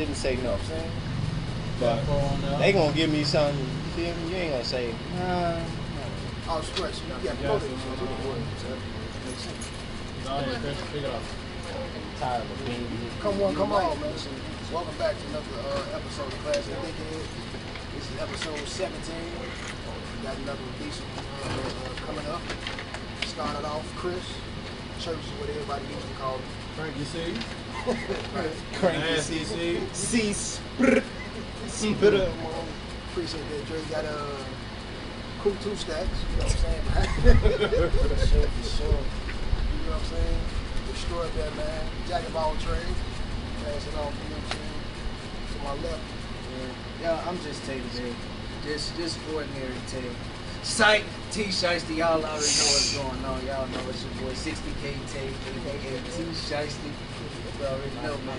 didn't say no. You know what I'm saying? But they gonna give me something. You feel me? You ain't gonna say nah. Oh, stress. Yeah, promote it. Makes sense. Go ahead, Chris. Pick it up. Tired of being. Come on, man. So, welcome back to another episode of Class of Dickhead. This is episode 17. We got another decent coming up. Started off, Chris. Church is what everybody used to call it. Cranky C. Cranky C. C. Spitter. Appreciate that, Dre. Got a cool 2 stacks. You know what I'm saying? For sure. You know what I'm saying? Destroy that, man. Jack of all trades. Pass it off, you know what I'm saying? To my left. Yeah, I'm just taking it. Just ordinary tape. Sight, T-Shiesty, y'all already know what's going on. Y'all know it's your boy 60K Tape, aka T-Shiesty. You already know, man.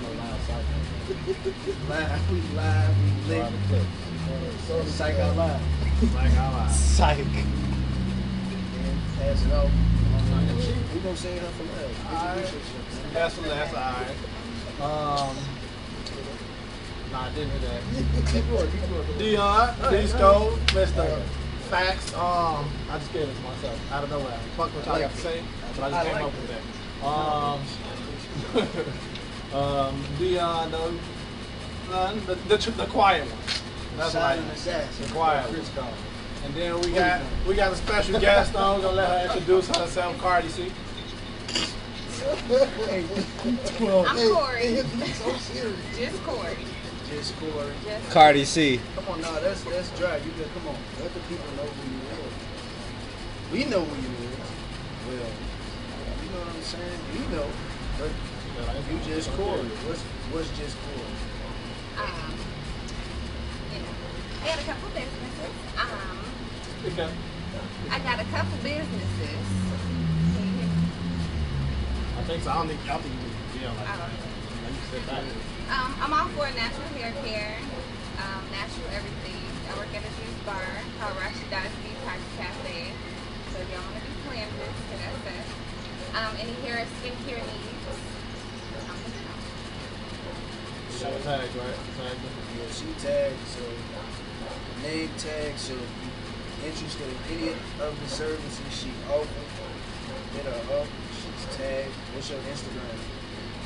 We live, we lit. Psych out loud. Psych. And pass it off. We gonna say her for last. That's for last, alright. Nah, I didn't hear that. Keep going. Dion, Disco, Mr. Facts. I just gave it to myself out of nowhere. Fuck what y'all got to say, but I just came up with that. Dion, the quiet one. That's right. The quiet one. And then we got a special guest on. We're gonna let her introduce herself, Cori. See. I'm Cori. So serious. Just Cori. Just Cori. Cardi C. Come on now, that's dry. You good? Come on. Let the people know who you is. We know who you is. Well, you know what I'm saying? We know. But you just Cori. What's just Cori? I got a couple businesses. Okay. I got a couple businesses. I think so. I don't think you need to be on like that. Like you said back. I'm all for natural hair care, natural everything. I work at a juice bar called Rashida's Detox Cafe. So if y'all want to be planters, hit us up. Any hair or skincare needs, I'm with it. You got a tag, right? Tag. Yeah, she tagged, so name tag, so if you're interested in any of the services she offers, hit her up. She's tagged. What's your Instagram?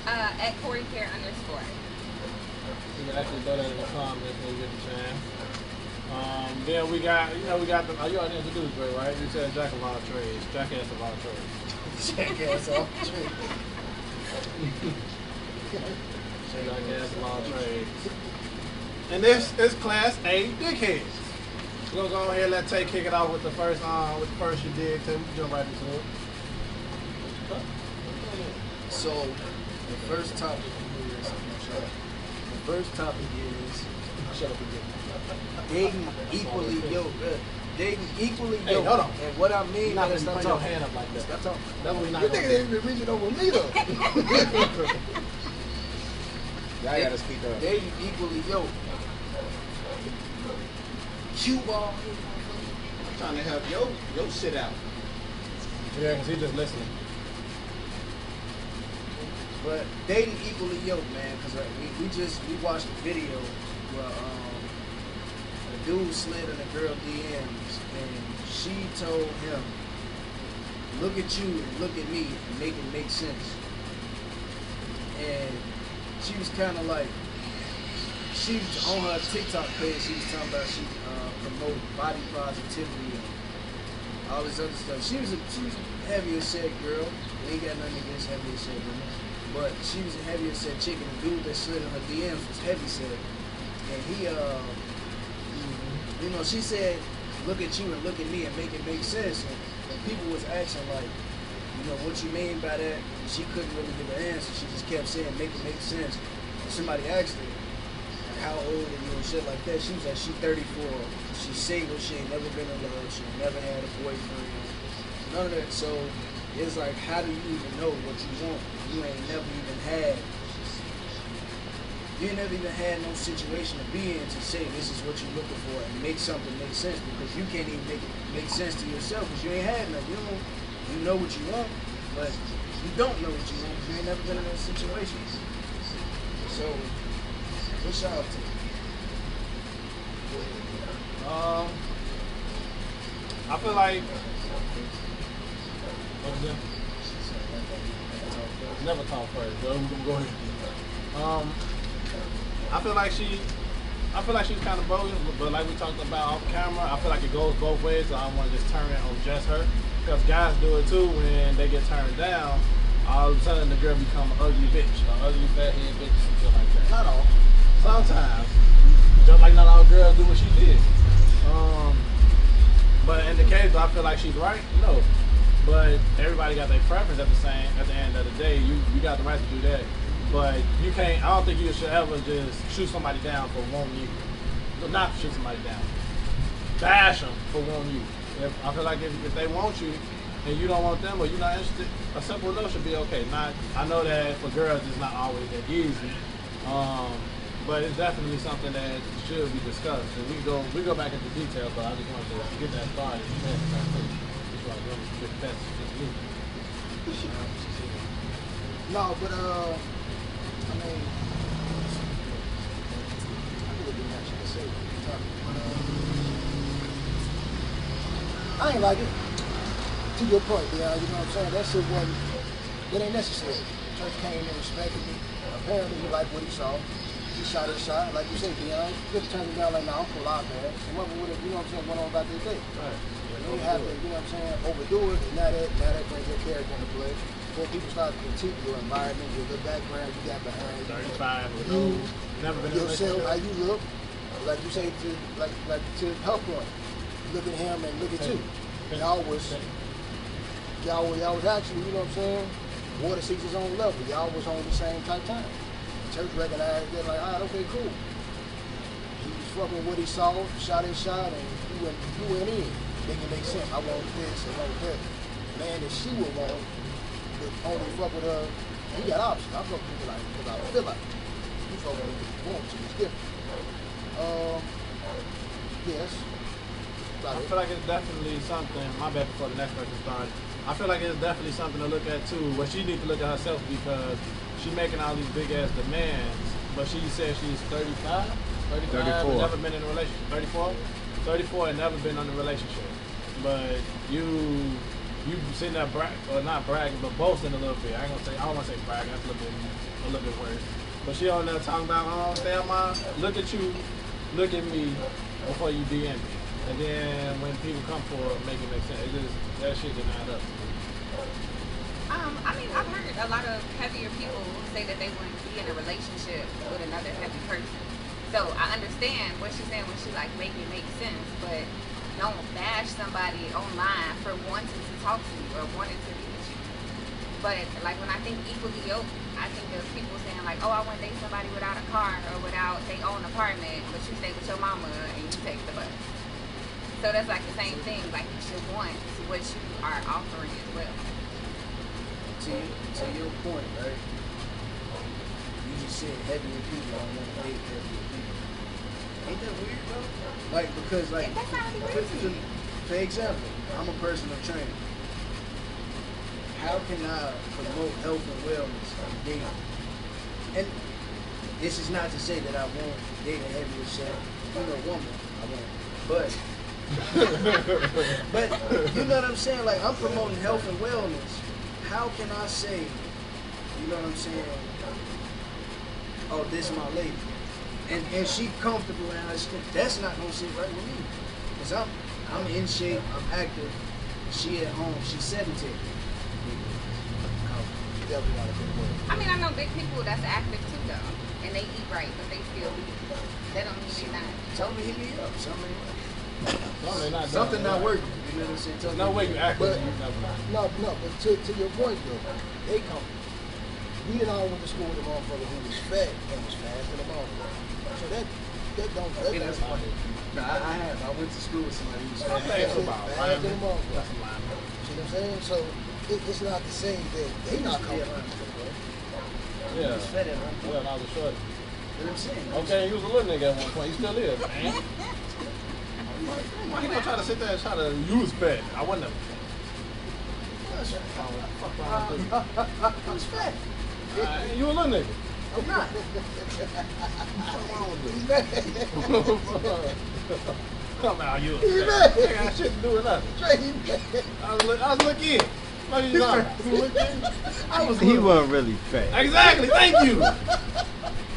At Cori Care _. You can actually throw that in the comments when you get the chance. Then we got the, you already introduced, right? You said Jack of all trades. Jackass of all trades. Jackass off the tree. Jackass of all trades. And this is Class A Dickheads. We're gonna go ahead and let Tay kick it off with the first you did. Tay, we can jump right into it. So the first topic is shut up again. Dating equally yoked. Dating equally yoked. Hey, hold on. And what I mean You're not is gonna put your hand up like that. Stop talking. That's what we're not You gonna think they ain't been reaching over me though? Y'all gotta speak up. Dating equally yoked. Cue ball. I'm trying to help yo sit out. Yeah, because he's just listening. But dating equally yoked, man, because we watched a video where a dude slid in a girl DMs and she told him, look at you and look at me and make it make sense. And she was kind of like, she was on her TikTok page, she was talking about she promote body positivity and all this other stuff. She was a heavier set girl. We ain't got nothing against heavier set women. But she was a heavier set chick, and the dude that slid in her DMs was heavy set. And he, she said, look at you and look at me and make it make sense. And people was asking, like, what you mean by that? And she couldn't really give an answer. She just kept saying, make it make sense. And somebody asked her, how old are you and shit like that. She was like, she's 34. She's single. She ain't never been in love. She ain't never had a boyfriend. None of that. So it's like, how do you even know what you want? You ain't never even had no situation to be in to say this is what you're looking for and make something make sense, because you can't even make it make sense to yourself because you ain't had none. You know what you want, but you don't know what you want because you ain't never been in those situations. So, what What's y'all take? I feel like what is that? Never talk first. Go ahead. I feel like she's kind of bogus, but like we talked about off camera, I feel like it goes both ways. So I don't want to just turn it on just her, because guys do it too when they get turned down. All of a sudden the girl become an ugly bitch, an ugly fat head bitch, something like that. Not all. Sometimes, just like not all girls do what she did. But in the case, I feel like she's right. No, but everybody got their preference at the end of the day. You got the right to do that, but you can't. I don't think you should ever just shoot somebody down for wanting you. Not shoot somebody down. Bash them for wanting you. I feel like if they want you and you don't want them or you're not interested, a simple no should be okay. I know that for girls it's not always that easy. But it's definitely something that should be discussed, and we go back into details. But I just wanted to get that started. No, but I mean, I really didn't have shit to say. But I ain't like it. To your point, you know what I'm saying? That shit ain't necessary. Church came and respected me. Apparently, he liked what he saw. He shot his shot, like you said, Dion. You could turn him down like, nah, I'm cool out there. And what would have, you know what I'm saying, went on about their day. Right. You have to, you know what I'm saying, overdo it, and now that brings your character into play. When people start to critique your environment, your background you got behind you. 35, you never been in a yourself, relationship. how you look, like you say to to help point. Look at him and look at you. Y'all was actually, you know what I'm saying, water seeks its own level. Y'all was on the same type time. Church recognized that, like, all right, okay, cool. He was fucking what he saw, shot his shot, and you went in. Make it make sense. I want this, I want that. Man, that she would want, but only fuck with her. He got options. I fuck with people like, because I feel like you fuck with people you want to. It's different. Yes. I feel like it's definitely something. My bad before the next person started. I feel like it's definitely something to look at too. What she needs to look at herself, because she's making all these big ass demands, but she said she's 35, 34. and never been in a relationship. 34 and never been in a relationship. But you sitting there not bragging, but boasting a little bit. I don't want to say bragging. That's a little bit worse. But she on there talking about, oh, damn, look at you, look at me before you DM me. And then when people come for it, make it make sense. That shit didn't add up. I mean, I've heard a lot of heavier people say that they wouldn't be in a relationship with another heavy person. So I understand what she's saying when she like make it make sense, but don't bash somebody online for wanting to talk to you or wanting to be with you. But like when I think equally yoked, I think of people saying like, oh, I want to date somebody without a car or without their own apartment, but you stay with your mama and you take the bus. So that's like the same thing. Like you should want what you are offering as well. To your point, right? You just said heavier people don't want to date heavier people. Ain't that weird though? Like because like That's not really weird to me. for example, I'm a personal trainer. How can I promote health and wellness in dating? And this is not to say that I won't date a heavier set, woman. I won't. But you know what I'm saying? Like I'm promoting health and wellness. How can I say, you know what I'm saying? Oh, this is my lady, and she comfortable and I still, that's not gonna sit right with me, cause I'm in shape, I'm active. She at home, she's sedentary. I mean, I know big people that's active too though, and they eat right, but they still eat. That don't mean they not. Tell me, hit me up. Not Something not working. You know what I'm saying? There's no way you act but, you never No, but to your point though, they come. We didn't all went to school with a motherfucker who was fat and was fast in the motherfucker. So that don't. That's funny. No, I have. I went to school with somebody who was fat. Fast in the motherfucker. See what I'm saying? So it's not the same that they not comfortable. Yeah. He's fat at one point. Yeah, and I was a shorty. You know what I'm saying? Okay, he was a little nigga at one point. He still is, man. Why he gonna try to sit there and try to use fat? I wasn't never fat. He was fat. You a little nigga. I'm not. Come out, you. He I mad. shouldn't do nothing. Straight, he mad. I was looking. What are you talking about? He wasn't really fat. Exactly. Thank you.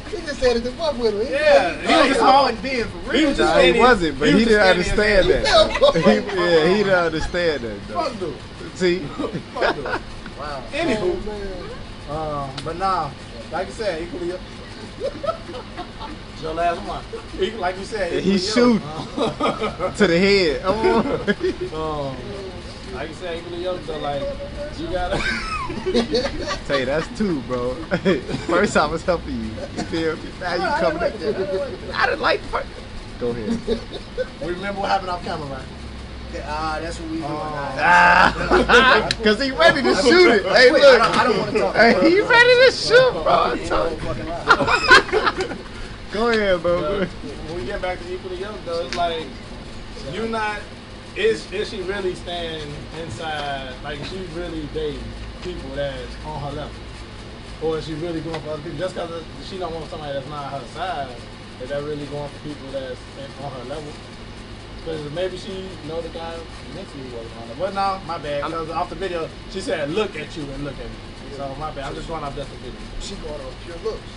He just said it to fuck with him. He Yeah. He was just I small. wasn't being for He real. was just Nah, he standing- wasn't, but he was didn't just understand standing that. He didn't understand that, though. Fuck dude. See? Fuck dude. Wow. Anywho, Oh, but nah, like you said, equally it's your last one. Like you said, He equally shoot yoked. to the head. Like you said, equally yoked, so like you gotta. Tell you, that's two, bro. First I was helping you. You feel me? Now you coming up there. I didn't like the first. Go ahead. We remember what happened off camera, right? That's what we doing. Cause he ready to shoot it. Hey, Wait, look. I don't want to talk. Hey, he ready to shoot, bro. I'm Ain't no telling fucking lie. you. Go ahead, bro. When we get back to equally yoked, though, it's like you not. Is she really staying inside? Like, is she really dating people that's on her level, or is she really going for other people? Just because she don't want somebody that's not her size, is that really going for people that's on her level? Because maybe she know the guy mentally wasn't on her. But no, my bad. Because off the video, she said, "Look at you and look at me." So my bad. I'm just going off just the video. she going on pure looks.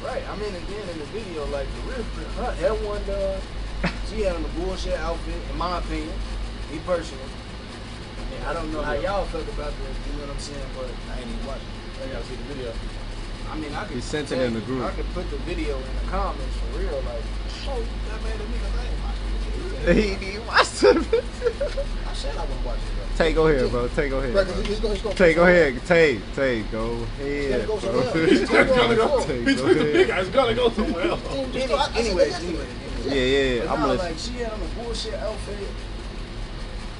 Right. I mean, again, in the video, like, the real, her hair one done. She had on a bullshit outfit, in my opinion. Me personally. And I don't know how y'all felt about this, you know what I'm saying? But I ain't even watching. I gotta see the video. I mean, I could He sent it in the group. I could put the video in the comments for real, like, oh, that man to me, because I ain't watching the video. He didn't watch the video. I said I wouldn't watch it, bro. Tay, go ahead, bro. Tay, go Right, ahead. 'cause he's gonna Tay, go ahead. Tay, go Gotta ahead, go bro. somewhere else. He's gonna go Tay, He's go the big ahead. guy's gonna go somewhere else. Anyway. Yeah, But I'm no, listening. like, she had on a bullshit outfit,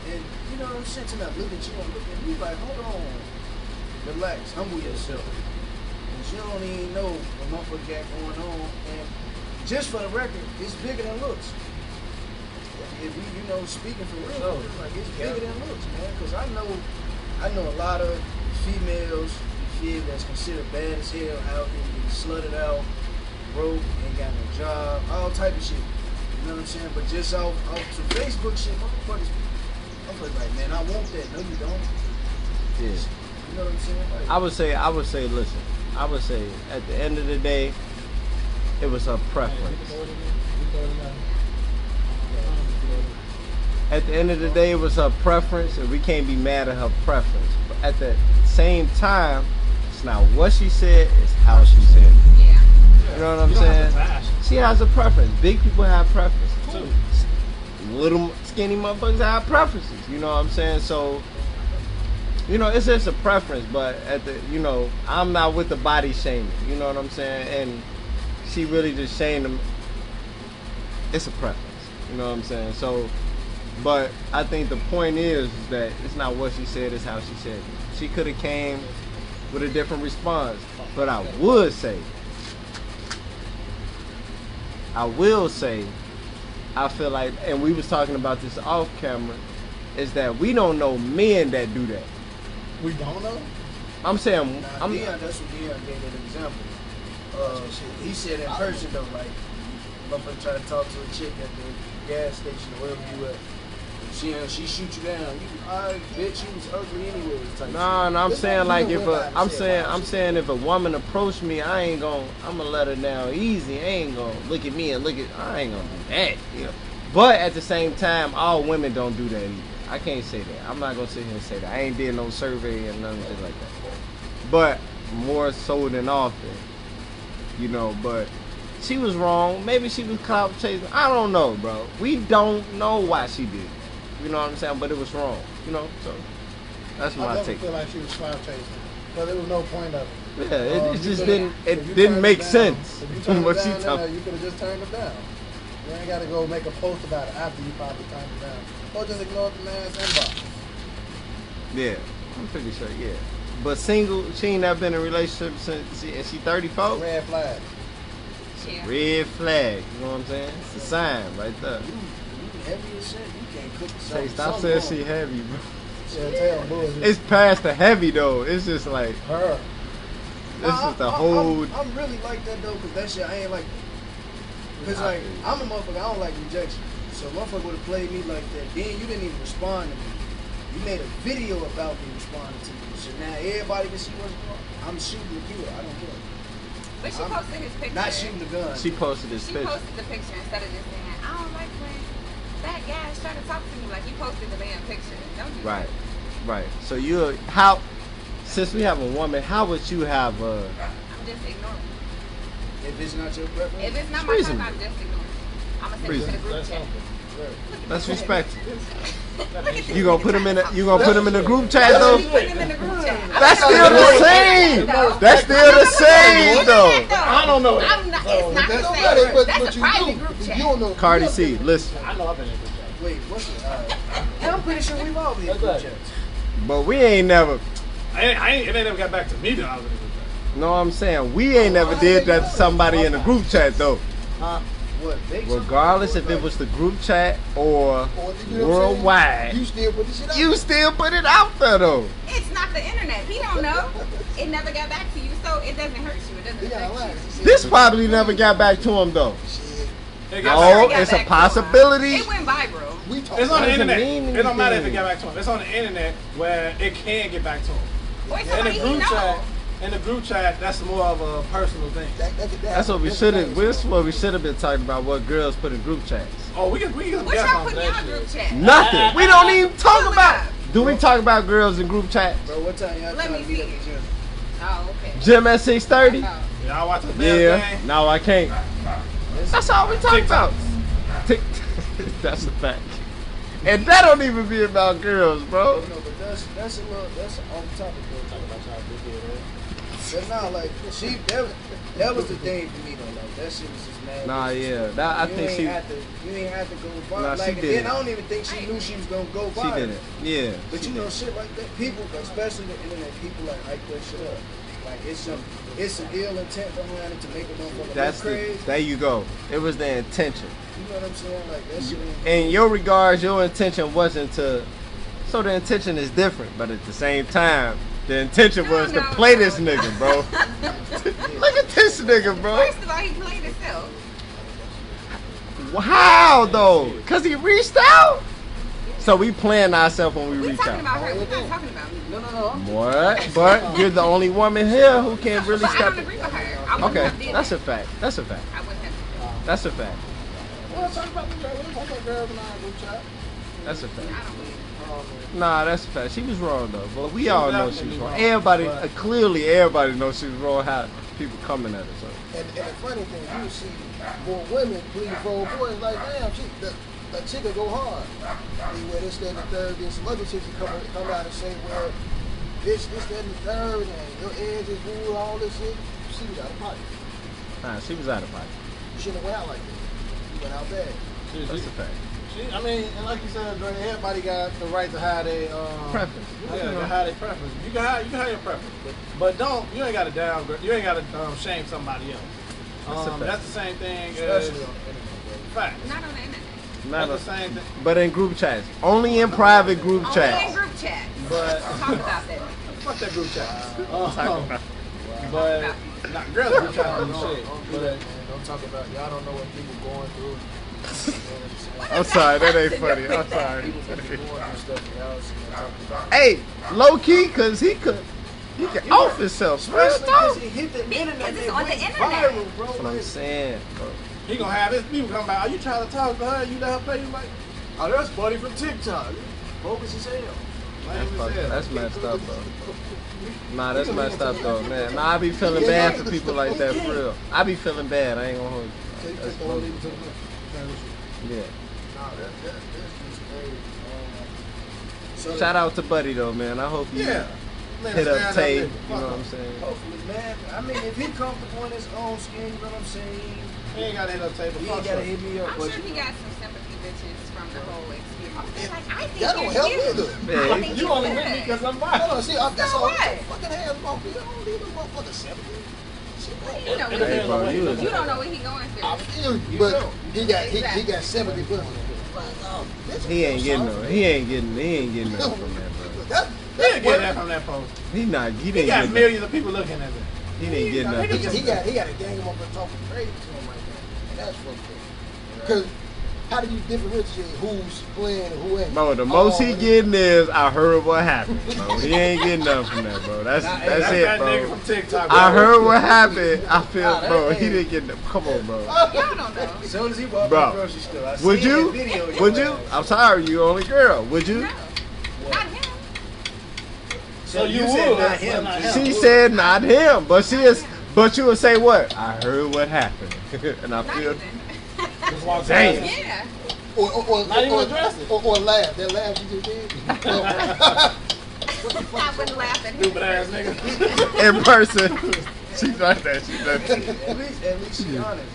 and you know what I'm saying? To not look at you and look at me like, hold on, relax, humble yourself. And she don't even know what motherfucker got going on. And just for the record, it's bigger than looks. If we, speaking for real, like, it's bigger than looks, man. Because I know a lot of females, you feel, that's considered bad as hell out here, getting slutted out, broke, ain't got no job, all type of shit. You know what I'm saying? But just off some Facebook shit, motherfuckers, I'm like, man, I want that. No, you don't. Yeah. You know what I'm saying? Like, I would say, listen. I would say, at the end of the day, it was her preference. At the end of the day, it was her preference, and we can't be mad at her preference. But at the same time, it's not what she said, it's how she said it. Yeah. You know what I'm saying? She has a preference. Big people have preferences too. Little skinny motherfuckers have preferences. You know what I'm saying? So, it's just a preference. But I'm not with the body shaming. You know what I'm saying? And she really just shamed them. It's a preference. You know what I'm saying? So, but I think the point is that it's not what she said, it's how she said it. She could have came with a different response. But I will say, I feel like, and we was talking about this off camera, is that we don't know men that do that. We don't know? I'm saying, Dion, that's what Dion gave an example. He said in person though, like, motherfucker try to talk to a chick at the gas station or wherever you at. She shoot you down. You, alright, bitch, you was ugly anyway. Type no, I'm saying like I'm saying if a woman approached me, I'm gonna let her down easy. I ain't gonna look at me and I ain't gonna do that. But at the same time, all women don't do that either. I can't say that. I'm not gonna sit here and say that. I ain't did no survey and nothing like that. But more so than often, but she was wrong. Maybe she was clout chasing. I don't know, bro. We don't know why she did it. You know what I'm saying? But it was wrong. So that's my I take. feel like she was cloud chasing, but there was no point of it. Yeah, it just didn't make sense. If you turned What it she down, talking. you could have just turned it down. You ain't got to go make a post about it after you probably turned it down, or just ignore the man's inbox. Yeah, I'm pretty sure. Yeah, but single, she ain't never been in a relationship since she 34. Red flag. Yeah. Red flag. You know what I'm saying? It's a sign right there. You heavy as shit. You can't cook Say, something. stop saying she heavy, bro. Yeah, tell bullshit. It's past the heavy though. It's just like her. This is the whole. I'm really like that though, cause that shit I ain't like. Cause like I'm a motherfucker, I don't like rejection. So motherfucker would have played me like that. Then you didn't even respond to me. You made a video about me responding to you. So now everybody can see what's going on. I'm shooting the killer. I don't care. But she posted his picture. Not shooting the gun. She posted his She picture. posted the picture instead of just saying, I don't like when that guy's trying to talk to me. Like, he posted the damn picture. Don't do Right, that. right. So you how? Since we have a woman, how would you have? I'm just ignoring. If it's not your preference. If it's not It's my type, reasonable. I'm just ignoring. I'm going to send it to the group chat. That's respectful. Look at You gonna put him in? You gonna put him in the group chat Put though? him in the group chat. That's still the same. That's still the same though. I don't know. I'm not, it's not the That's same. but That's a you private do. group You chat. don't know. Cardi C, listen. I know I've been in group chat. Wait, what's the? And I'm pretty sure we've all been in group chats. But we ain't never. It ain't never got back to me that I was in a group chat. No, I'm saying we ain't never did that to somebody in the group chat though. What? Regardless if it was the group chat or Or, you know what I'm saying? worldwide, You still put the shit out. you still put it out there though. It's not the internet. He don't know. It never got back to you, so it doesn't hurt you. It doesn't He got affect you. last. This probably never got back to him though. Shit. It got Oh, back. it's a possibility. It went viral. We talk It's on the Doesn't internet. mean It don't matter if it anything. got back to him. It's on the internet where it can get back to him. Or In somebody the he group know. chat, that's more of a personal thing. That's what we should have. That's what we should have been talking about. What girls put in group chats. Oh, we can What guess y'all on put in that your group shit. chat? Nothing. We don't even talk Pull it about. up. Do we talk about girls in group chats? Bro, what time y'all Let trying me to meet see at it. the gym? Oh, okay. Gym at 6:30. Oh. Y'all watch the damn Yeah. thing? No, I can't. That's all we talk TikTok. about. Tick- That's a fact. And that don't even be about girls, bro. No, but that's a little that's on topic though. But nah, like that was the thing for me though. Like that shit was just mad. Nah, yeah. That I You think ain't she have to go viral. Nah, she like, did and then it. I don't even think she knew she was gonna go viral. did it. Yeah. But she you know, did. shit like that, people, especially the internet, people like hype that shit up. Like it's some ill intent behind it to make a motherfucker That's look the. crazy. There you go. It was the intention. You know what I'm saying? Like that shit. In your regards, your intention wasn't to. So the intention is different, but at the same time, the intention was to play this nigga, bro. Look at this nigga, bro. First of all, he played himself. How though? Cause he reached out. So we playing ourselves when we We reach talking out. about her. We're not talking about me. No. What? But you're the only woman here who can really But I step. don't agree with her. I wouldn't Okay, have did that's a that. fact. That's a fact. I wouldn't have. That's a fact. Well, talk about the girl. We talk about girls in our group chat. That's a fact. I don't believe it. Nah, that's a fact. She was wrong though. But we all know she was definitely wrong. wrong, Everybody, but- clearly, everybody knows she was wrong. How people coming at her. So. And the funny thing, you see more women plead for boys like, damn, the chick will go hard. Anyway, this, that, and the third. Then some other chicks will come out and say, well, this, that, and the third, and your edge is rule, all this shit. She was out of pocket. Nah, she was out of pocket. You shouldn't have went out like that. You went out bad. That's a fact. I mean, and like you said, Dre, everybody got the right to have their Preference. Yeah, to have their preference. You can have your preference, but you ain't got to downgrade. You ain't got to shame somebody else. That's a fact. That's the same thing as Especially on the internet. facts. Not on the internet. Not That's the a, same thing. but in group chats. Only in private group Only in chats. group chat. But Talk about that. fuck that group chat. But But not girls group chat do shit. But Don't talk about y'all don't know what people going through. I'm sorry, that ain't funny. I'm sorry. People going through stuff and y'all sitting there talking about. Hey, low key, cause he can off himself. Real Especially because talk. it hit the internet. Because it's it on the went internet. viral, bro. That's what I'm saying, bro. he gonna have his people come back. Are you trying to talk to her? You let her play you like? Oh, that's Buddy from TikTok. Bogus as hell. That's messed up, bro. Nah, that's messed up though, man. Nah, I be feeling bad for people like that, for real. I be feeling bad. I ain't gonna hold you. So you That's just don't leave it to the transition. Yeah. Nah, that's just crazy. So Shout out to Buddy though, man. I hope you Yeah. Man, hit up stand Tay. nigga. You know what I'm saying? hopefully, man. I mean, if he comfortable in his own skin, you know what I'm saying? He ain't got to hit up table. He ain't gotta hit me up. I'm but sure you he know. got some sympathy bitches from the whole experience. Like, I think That don't you're help cute. either. Yeah, I think You you're only good. with me because I'm No, bi. no, see, that's So all. what? Fucking hands off me. I don't need a motherfucker 70. Shit, You know what Hey, bro, you was- you don't know what he going through. I feel you, but he got 70 bucks. He ain't getting no. He ain't getting nothing from that, bro. That, He didn't get that from that post. He He didn't got get millions of people looking at it. He didn't get nothing. He got a gang of motherfuckers talking crazy to him right now, and that's fucked up. Because how do you differentiate who's playing and who ain't? Bro, the most he getting is I heard what happened, bro. He ain't getting nothing from that, bro. That's it, that bro. nigga from TikTok, bro. I heard what happened. I feel, bro. He didn't get nothing. Come on, bro. Y'all don't know. As soon as he walked Bro, in the grocery store, I Would seen you? the video. Would you? I'm sorry, you only girl. Would you? No, not him. So you would, said not but him. not him. She said not him, but she is. But you would say what? I heard what happened, and I Not feel. even. Just walk Damn. past. Yeah. Not even address it. Or laugh. That laugh you just did. I wouldn't laugh at him. Stupid ass nigga. In person, she's like that. She's like that. At least she honest.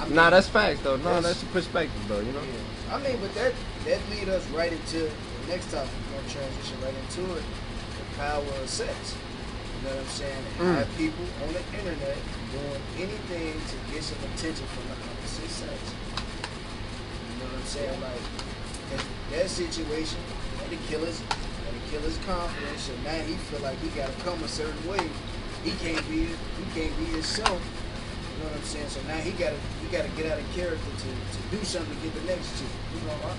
Nah, that's facts though. No, that's your perspective though. You know. I mean, but that lead us right into the next topic. We're gonna transition right into it. The power of sex. You know what I'm saying? Have people on the internet doing anything to get some attention from the opposite sex. You know what I'm saying? Like that situation had to kill his confidence. So now he feel like he gotta come a certain way. He can't be himself. You know what I'm saying? So now he gotta get out of character to do something to get the next chick. You know what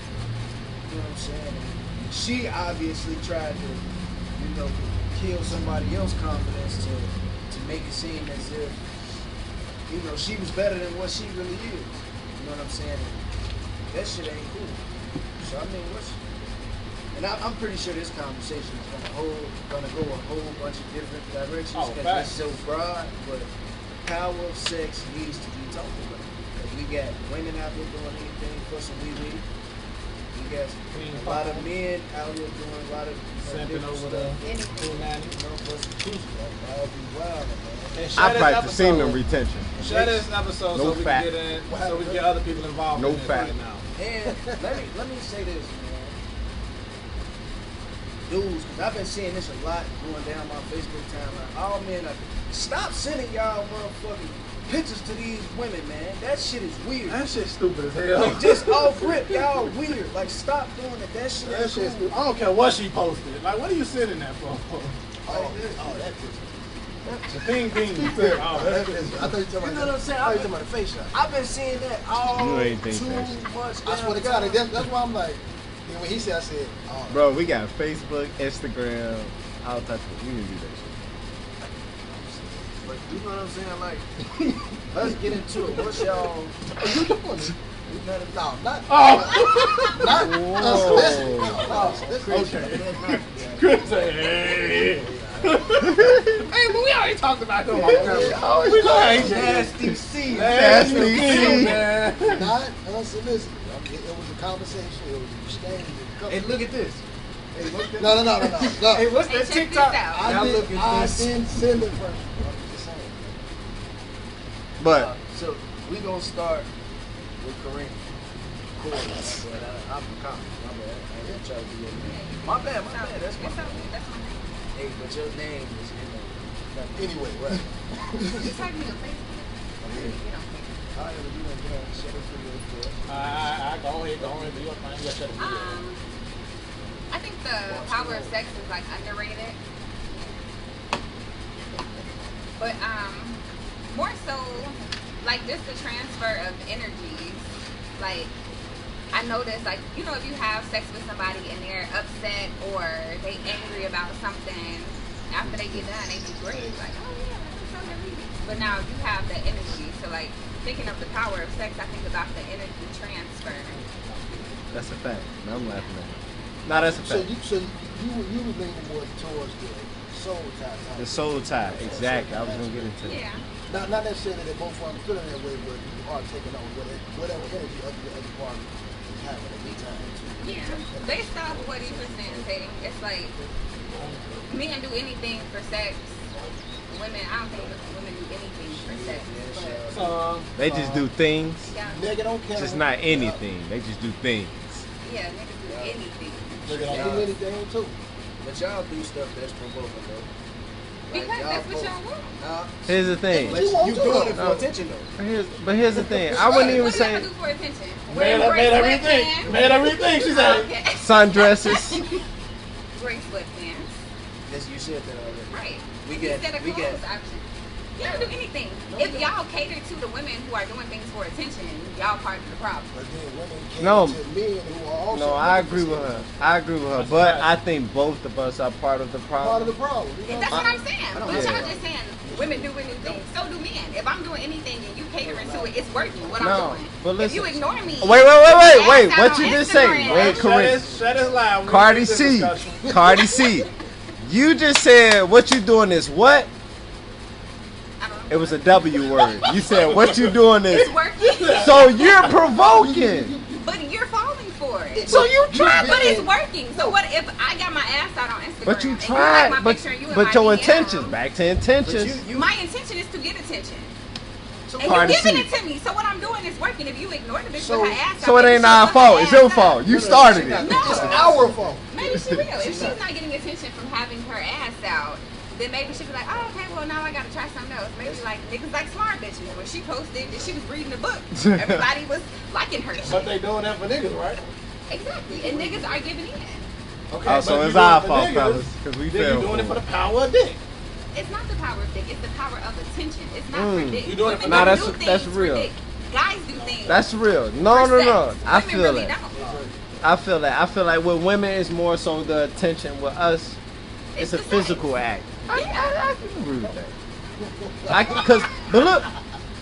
I'm saying? And she obviously tried to, kill somebody else's confidence to make it seem as if, she was better than what she really is. You know what I'm saying? And that shit ain't cool. So I mean, I'm pretty sure this conversation is gonna go a whole bunch of different directions because it's so broad, but power of sex needs to be talked about. Because we got women out there doing anything for some wee-wee. We got a lot of men out here doing a lot of Simping over the for some coochie. That'll be wild, man. I practice semen retention. Share this episode No so we fact. can get in, so we can get other people involved. No in this fact. right now. And let me say this, man. Dudes, because I've been seeing this a lot going down my Facebook timeline. All men are stop sending y'all motherfucking pictures to these women, man. That shit is weird. That shit's stupid as hell. Like, just off rip, y'all weird. Like, stop doing it. That shit That is shit's cool. stupid. I don't care what she posted. Like, what are you sitting there for? That picture. The ping. I thought you were talking about the face shot. I've been seeing that all You ain't think too that. much. I swear to God, that's why I'm like, then when he said, I said, oh. Bro, we got Facebook, Instagram, all types of. We need to do that shit. But you know what I'm saying? Like, let's get into it. What's y'all? You doing it? No, not. Oh! Not unsolicited. Oh, Okay. Chris said, hey. Hey, but we already talked about them. We like Nasty C. Nasty C. man. Not unsolicited. It was a conversation. It was an exchange. Hey, look at this. Hey, what's that? No. Hey, what's Hey, that check TikTok? this out. Now look at I this. didn't send it first. I'm just saying. But So we gonna start with Cori. Cori. I'm from Compton. My bad. I didn't try to do that. My bad. That's my It's bad. okay. That's okay. Hey, but your name is in there. Anyway, right. You type me on Facebook. You don't care. All right, well, you gonna get on the show video for us. I go ahead, do your thing. You gotta shut the video. I think the power of sex is like underrated. But more so like just the transfer of energies. Like I noticed like, if you have sex with somebody and they're upset or they angry about something, after they get done they be great. Like, oh yeah, that's so relieving. But now you have the energy. So like thinking of the power of sex, I think about the energy transfer. that's a fact. I'm laughing at it. Nah, that's a So fact. you were leaning more towards the soul tie. The soul tie, exactly. I was gonna get into that. Yeah. Not necessarily that both of them feeling that way, but you are taking on whatever energy of the other party is having at the time. Yeah. Based off what he was saying, it's like men do anything for sex. Women, I don't think women do anything for sex. But They just do things, yeah, Nigga don't care. just not anything. They just do things. yeah, niggas do anything. Nigga don't do anything too. But y'all do stuff that's provoking though. Like, Because that's what post- y'all want. Nah, Here's the thing. but You want you to, doing it though. for attention though. But here's the thing. I wouldn't even What do you say do for attention? Made her rethink. Made her rethink. She said, Okay. sundresses. Gray sweatpants. Yes, you said that already. Right. We You get- said a we get- clothes option. Y'all do anything. If y'all cater to the women who are doing things for attention, y'all part of the problem. But then women cater No. to men who are also No, I looking agree for with her. stimulus. I agree with her. That's But right. I think both of us are part of the Part of the problem. problem. You know That's what what I'm I'm saying. I don't But have y'all that. just saying women do anything. So do men. If I'm doing anything and you catering to it, it's working. What No, I'm doing. but If you listen. ignore me, Wait. ass What out you on just say? Instagram. Wait, Corinne. Shut his loud. Cardi C. Cardi C. You just said what you doing is what? I don't know. It was a W word. You said what you doing is. It's working. So you're provoking. But you're falling for it. So you tried. But it's working. So what if I got my ass out on Instagram? But you and tried. like my picture and you in But my your DM? intentions. Back to intentions. My intention is to get attention. So And Cardi you giving C. it to me. So what I'm doing is working. If you ignore the bitch So- with her ass out, So it maybe ain't she'll our put her fault. It's ass your out. fault. You No, started no, it. No. It's our fault. Maybe she will. If she's not getting attention from having her ass out, then maybe she'll be like, oh, okay, well, now I gotta try something else. Maybe like niggas like smart bitches. When she posted that she was reading a book, everybody was liking her But shit. they doing that for niggas, right? Exactly. And niggas are giving in. Okay. Oh, but so if it's you our doing it for fault, niggas, fellas, because we then you failed. doing it for for it. the power of dick. It's not the power of dick. It's the power of attention. It's not for dick. You doing it for- Women Nah, don't that's- do that's things real. For dick. Guys do things. That's real. No. for sex. I Women feel really that. don't. I feel that. I feel like with women, it's more so the attention. With us, it's a the sex. physical act. I Yeah. can agree with that.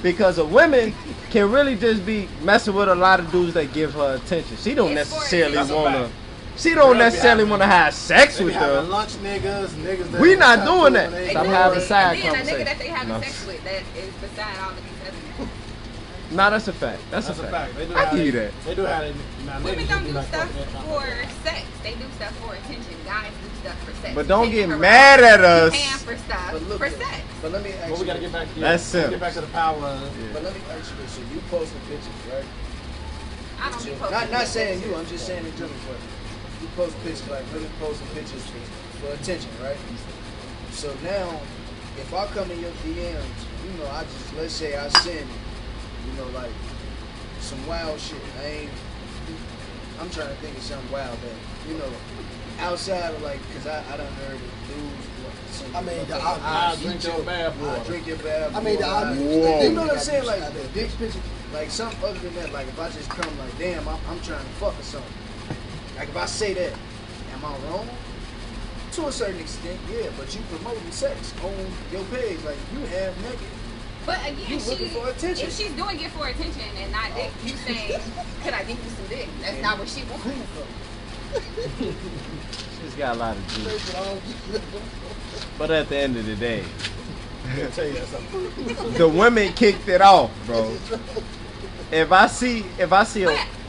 Because a woman can really just be messing with a lot of dudes that give her attention. She don't It's for necessarily That's a wanna. fact. She don't Girls be necessarily having- want to have sex They be with having them. lunch niggas that We not talk doing to that. when they Stop bored. having side And then a nigga conversation. that they having No. sex with that is beside all of these other niggas. Nah, that's a fact. That's a fact. They do I how give you they- that. They do how they. Now, Women niggas don't be do like, stuff fuck that. for sex. They do stuff for attention. Guys do stuff for sex. But don't Taking get her mad out, at us. Paying for stuff But look for at- sex. But let me ask But we you gotta this. get back to That's let's simple. get back to the power. But let me ask you this. So you posting pictures, right? I don't be So, posting. not pictures. saying you, I'm just saying in general. But you post pictures like women posting pictures for attention, right? So now, if I come in your DMs, you know, I just let's say I send, you know, like some wild shit. I'm trying to think of something wild that, you know, outside of like, cause I done heard of dudes. I mean, the I'll obvious. drink your bath I water. drink your bath. I mean, the water. obvious. You know what I'm saying? Like the dick picture, like something other than that. Like if I just come like, damn, I'm trying to fuck or something. Like if I say that, am I wrong? To a certain extent, yeah. But you promoting sex on your page, like you have naked. But again, You looking for attention. if she's doing it for attention and not dick, you saying, could I give you some dick? That's not what she wants. She's got a lot of juice. But at the end of the day, I'll tell you that something. the women kicked it off, bro. If I see a But,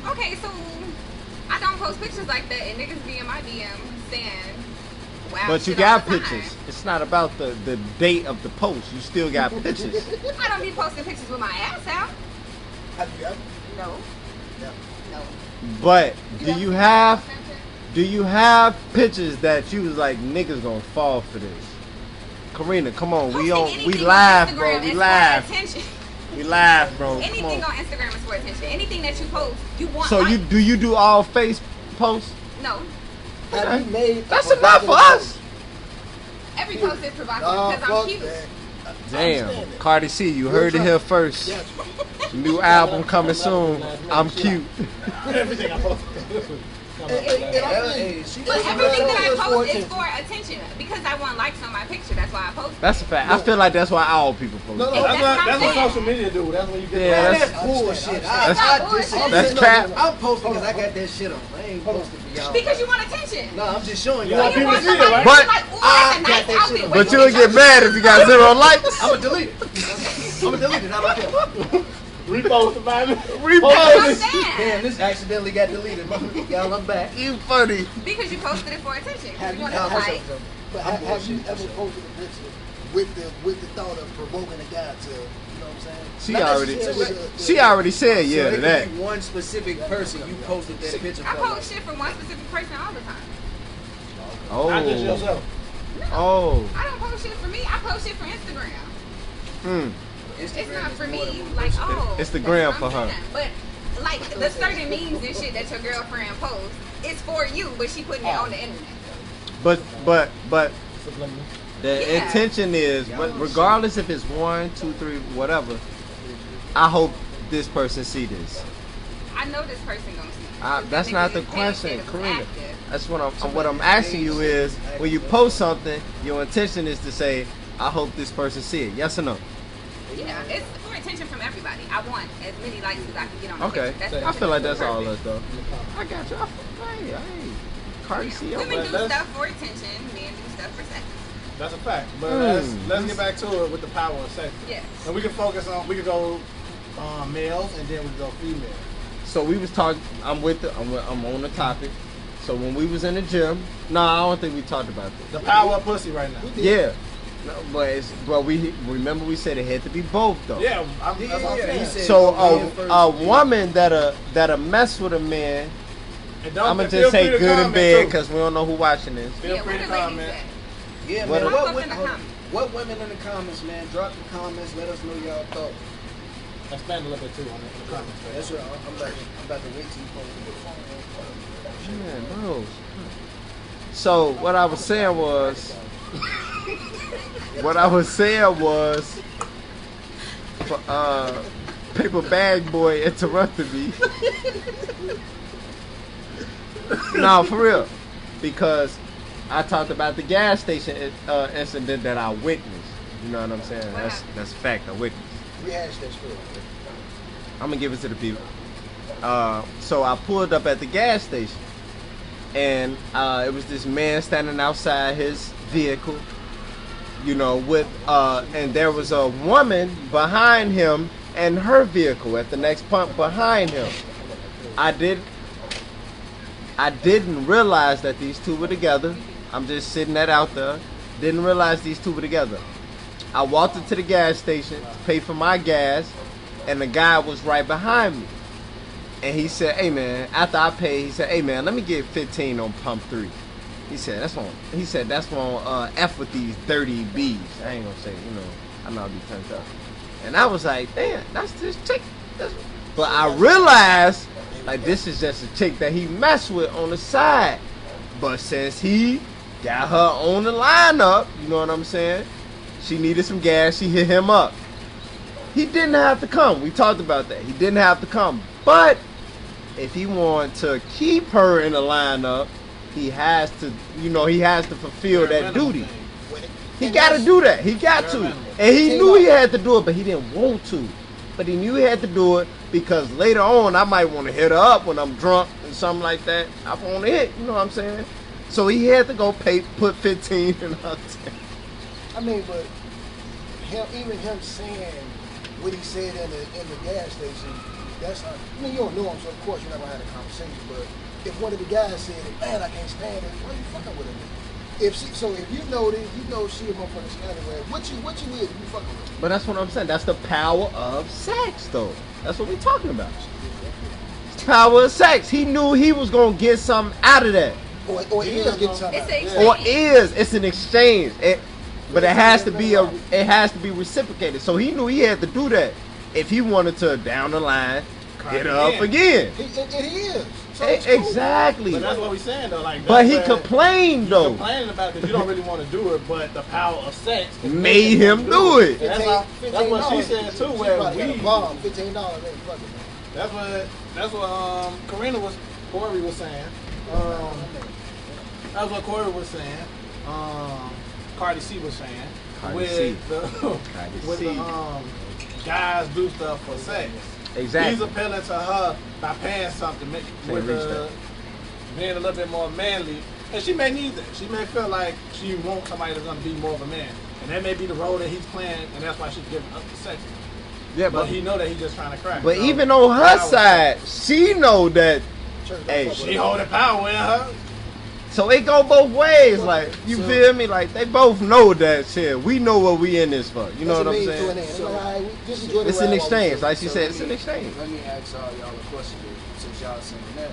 okay, so I don't post pictures like that and niggas be in my DM saying, wow. but you shit all got the time. pictures. It's not about the date of the post. You still got pictures. I don't be posting pictures with my ass out. Have you ever? No. Yeah. No. But do you have pictures that you was like, niggas gonna fall for this? Karina, come on, we laugh, Instagram bro. We is laugh. For attention. We laugh, bro. Come Anything on. on Instagram is for attention. Anything that you post, you want. So likes. you do all face posts? No. Have you made? That's enough for us. Every post is provocative Nah, because fuck I'm cute. that. Damn, Cardi C, you heard it here first. Yes. New album coming soon. I'm cute. Everything I post. And I think- She But posting everything that I It's for post is attention. for attention because I want likes on my picture. That's why I post. That's a fact. I feel like that's why all people post. No, it. no, That's what I'm saying. social media do. That's when you get. Yeah, Man, that's- that's bullshit. That's- I disagree. That's cap. I'm posting because I got that shit on. I ain't posting for y'all. Because you want attention. No, I'm just showing You y'all. want You people want to see it, somebody right? to But- be like, ooh, I that's a got nice that outfit. shit on. But you'll get mad if you got 0 likes. I'ma delete it. I'ma delete it. I don't care. Repost about it. That's what I'm Repost. saying. Damn, this accidentally got deleted. Y'all, I'm back. You funny. Because you posted it for attention. Have You you want ever- to like. But have you ever posted a picture with the thought of provoking a guy to, you know what I'm saying? She Not already necessarily she already said yeah so to it that. could be one specific person you posted that picture I for. post shit from one specific person all the time. Not just Oh. yourself. Oh. I don't post shit for me. I post shit for Instagram. Hmm. It's Instagram not is for more me. than one Like, person. oh. It's the that's gram what for I'm her. saying. But like the certain memes and shit that your girlfriend posts, it's for you, but she putting it on the internet. But Subliminal. The intention is, but regardless if it's 1, 2, 3, whatever, I hope this person see this. I know this person gonna see. That's not the question, Karina. That's what I'm asking you is, when you post something, your intention is to say, I hope this person see it. Yes or no? Yeah, it's for attention from everybody. I want as many likes as I can get on the Okay, picture. I feel like that's all us though. I got you. Hey, Cardi, see women do stuff for attention, men do stuff for sex. That's a fact. But let's get back to it with the power of sex. Yes. And we can focus on, we could go males and then we can go female. So we was talking. I'm on the topic. So when we was in the gym, I don't think we talked about this. The power of pussy right now. Yeah. No, but we remember we said it had to be both though. Yeah, that's what I'm saying. So a woman that'll mess with a man. I'm gonna just say good in bed because we don't know who watching this. Feel free to comment. Yeah, What man. What women in the comments, man? Drop the comments. Let us know y'all thoughts. Expand a little bit too on the comments. That's right. I'm about to wait till you post it. Man, bro. So what I was saying was, paper bag boy interrupted me. No, for real, because I talked about the gas station incident that I witnessed. You know what I'm saying? That's a fact. I witnessed. Rehash that story. I'm gonna give it to the people. So I pulled up at the gas station, and it was this man standing outside his vehicle, with and there was a woman behind him and her vehicle at the next pump behind him. I didn't realize that these two were together. I'm just sitting that out there. Didn't realize these two were together. I walked into the gas station to pay for my gas, and the guy was right behind me. And he said, hey man, after I paid, he said, hey man, let me get 15 on pump 3. He said, that's one F with these dirty B's. I ain't gonna say, I know I'll be turned up. And I was like, damn, that's this chick. But I realized, like, this is just a chick that he messed with on the side. But since he got her on the lineup, you know what I'm saying? She needed some gas, she hit him up. He didn't have to come. We talked about that. He didn't have to come. But if he wanted to keep her in the lineup, he has to fulfill that duty. He got to do that. He got to. And he knew he had to do it, but he didn't want to. But he knew he had to do it because later on I might want to hit her up when I'm drunk and something like that. I want to hit, you know what I'm saying? So he had to go put 15 in her tank. I mean, but even him saying what he said in the gas station, that's not, you don't know him, so of course you're not gonna have a conversation. But if one of the guys said, man, I can't stand it, why are you fucking with her? If you know this, she a motherfucker anyway. What you with? You fucking with her? But that's what I'm saying. That's the power of sex, though. That's what we're talking about. It's power of sex. He knew he was gonna get something out of that. Or is getting something. It's an exchange. But it has to be reciprocated. So he knew he had to do that if he wanted to down the line hit her up again. And he is. So exactly. But that's what we're saying though. Like, but he complained though. Complaining about it because you don't really want to do it, but the power of sex made him do it. That's what she said too. Where we $15 ain't fucking. That's what Cori was saying. That's what Cori was saying. Cardi C was saying guys do stuff for sex. Exactly. He's appealing to her by paying something, being a little bit more manly, and she may need that. She may feel like she wants somebody that's gonna be more of a man, and that may be the role that he's playing, and that's why she's giving up the sex. Yeah, but he know that he's just trying to crack. But even on her side, she know that. Hey, she holding power in her. So it go both ways, like, you feel me? Like, they both know that shit. We know what we in this for. You know what I'm saying? It's an exchange. Like she said, it's an exchange. Let me ask y'all a question, since y'all saying that.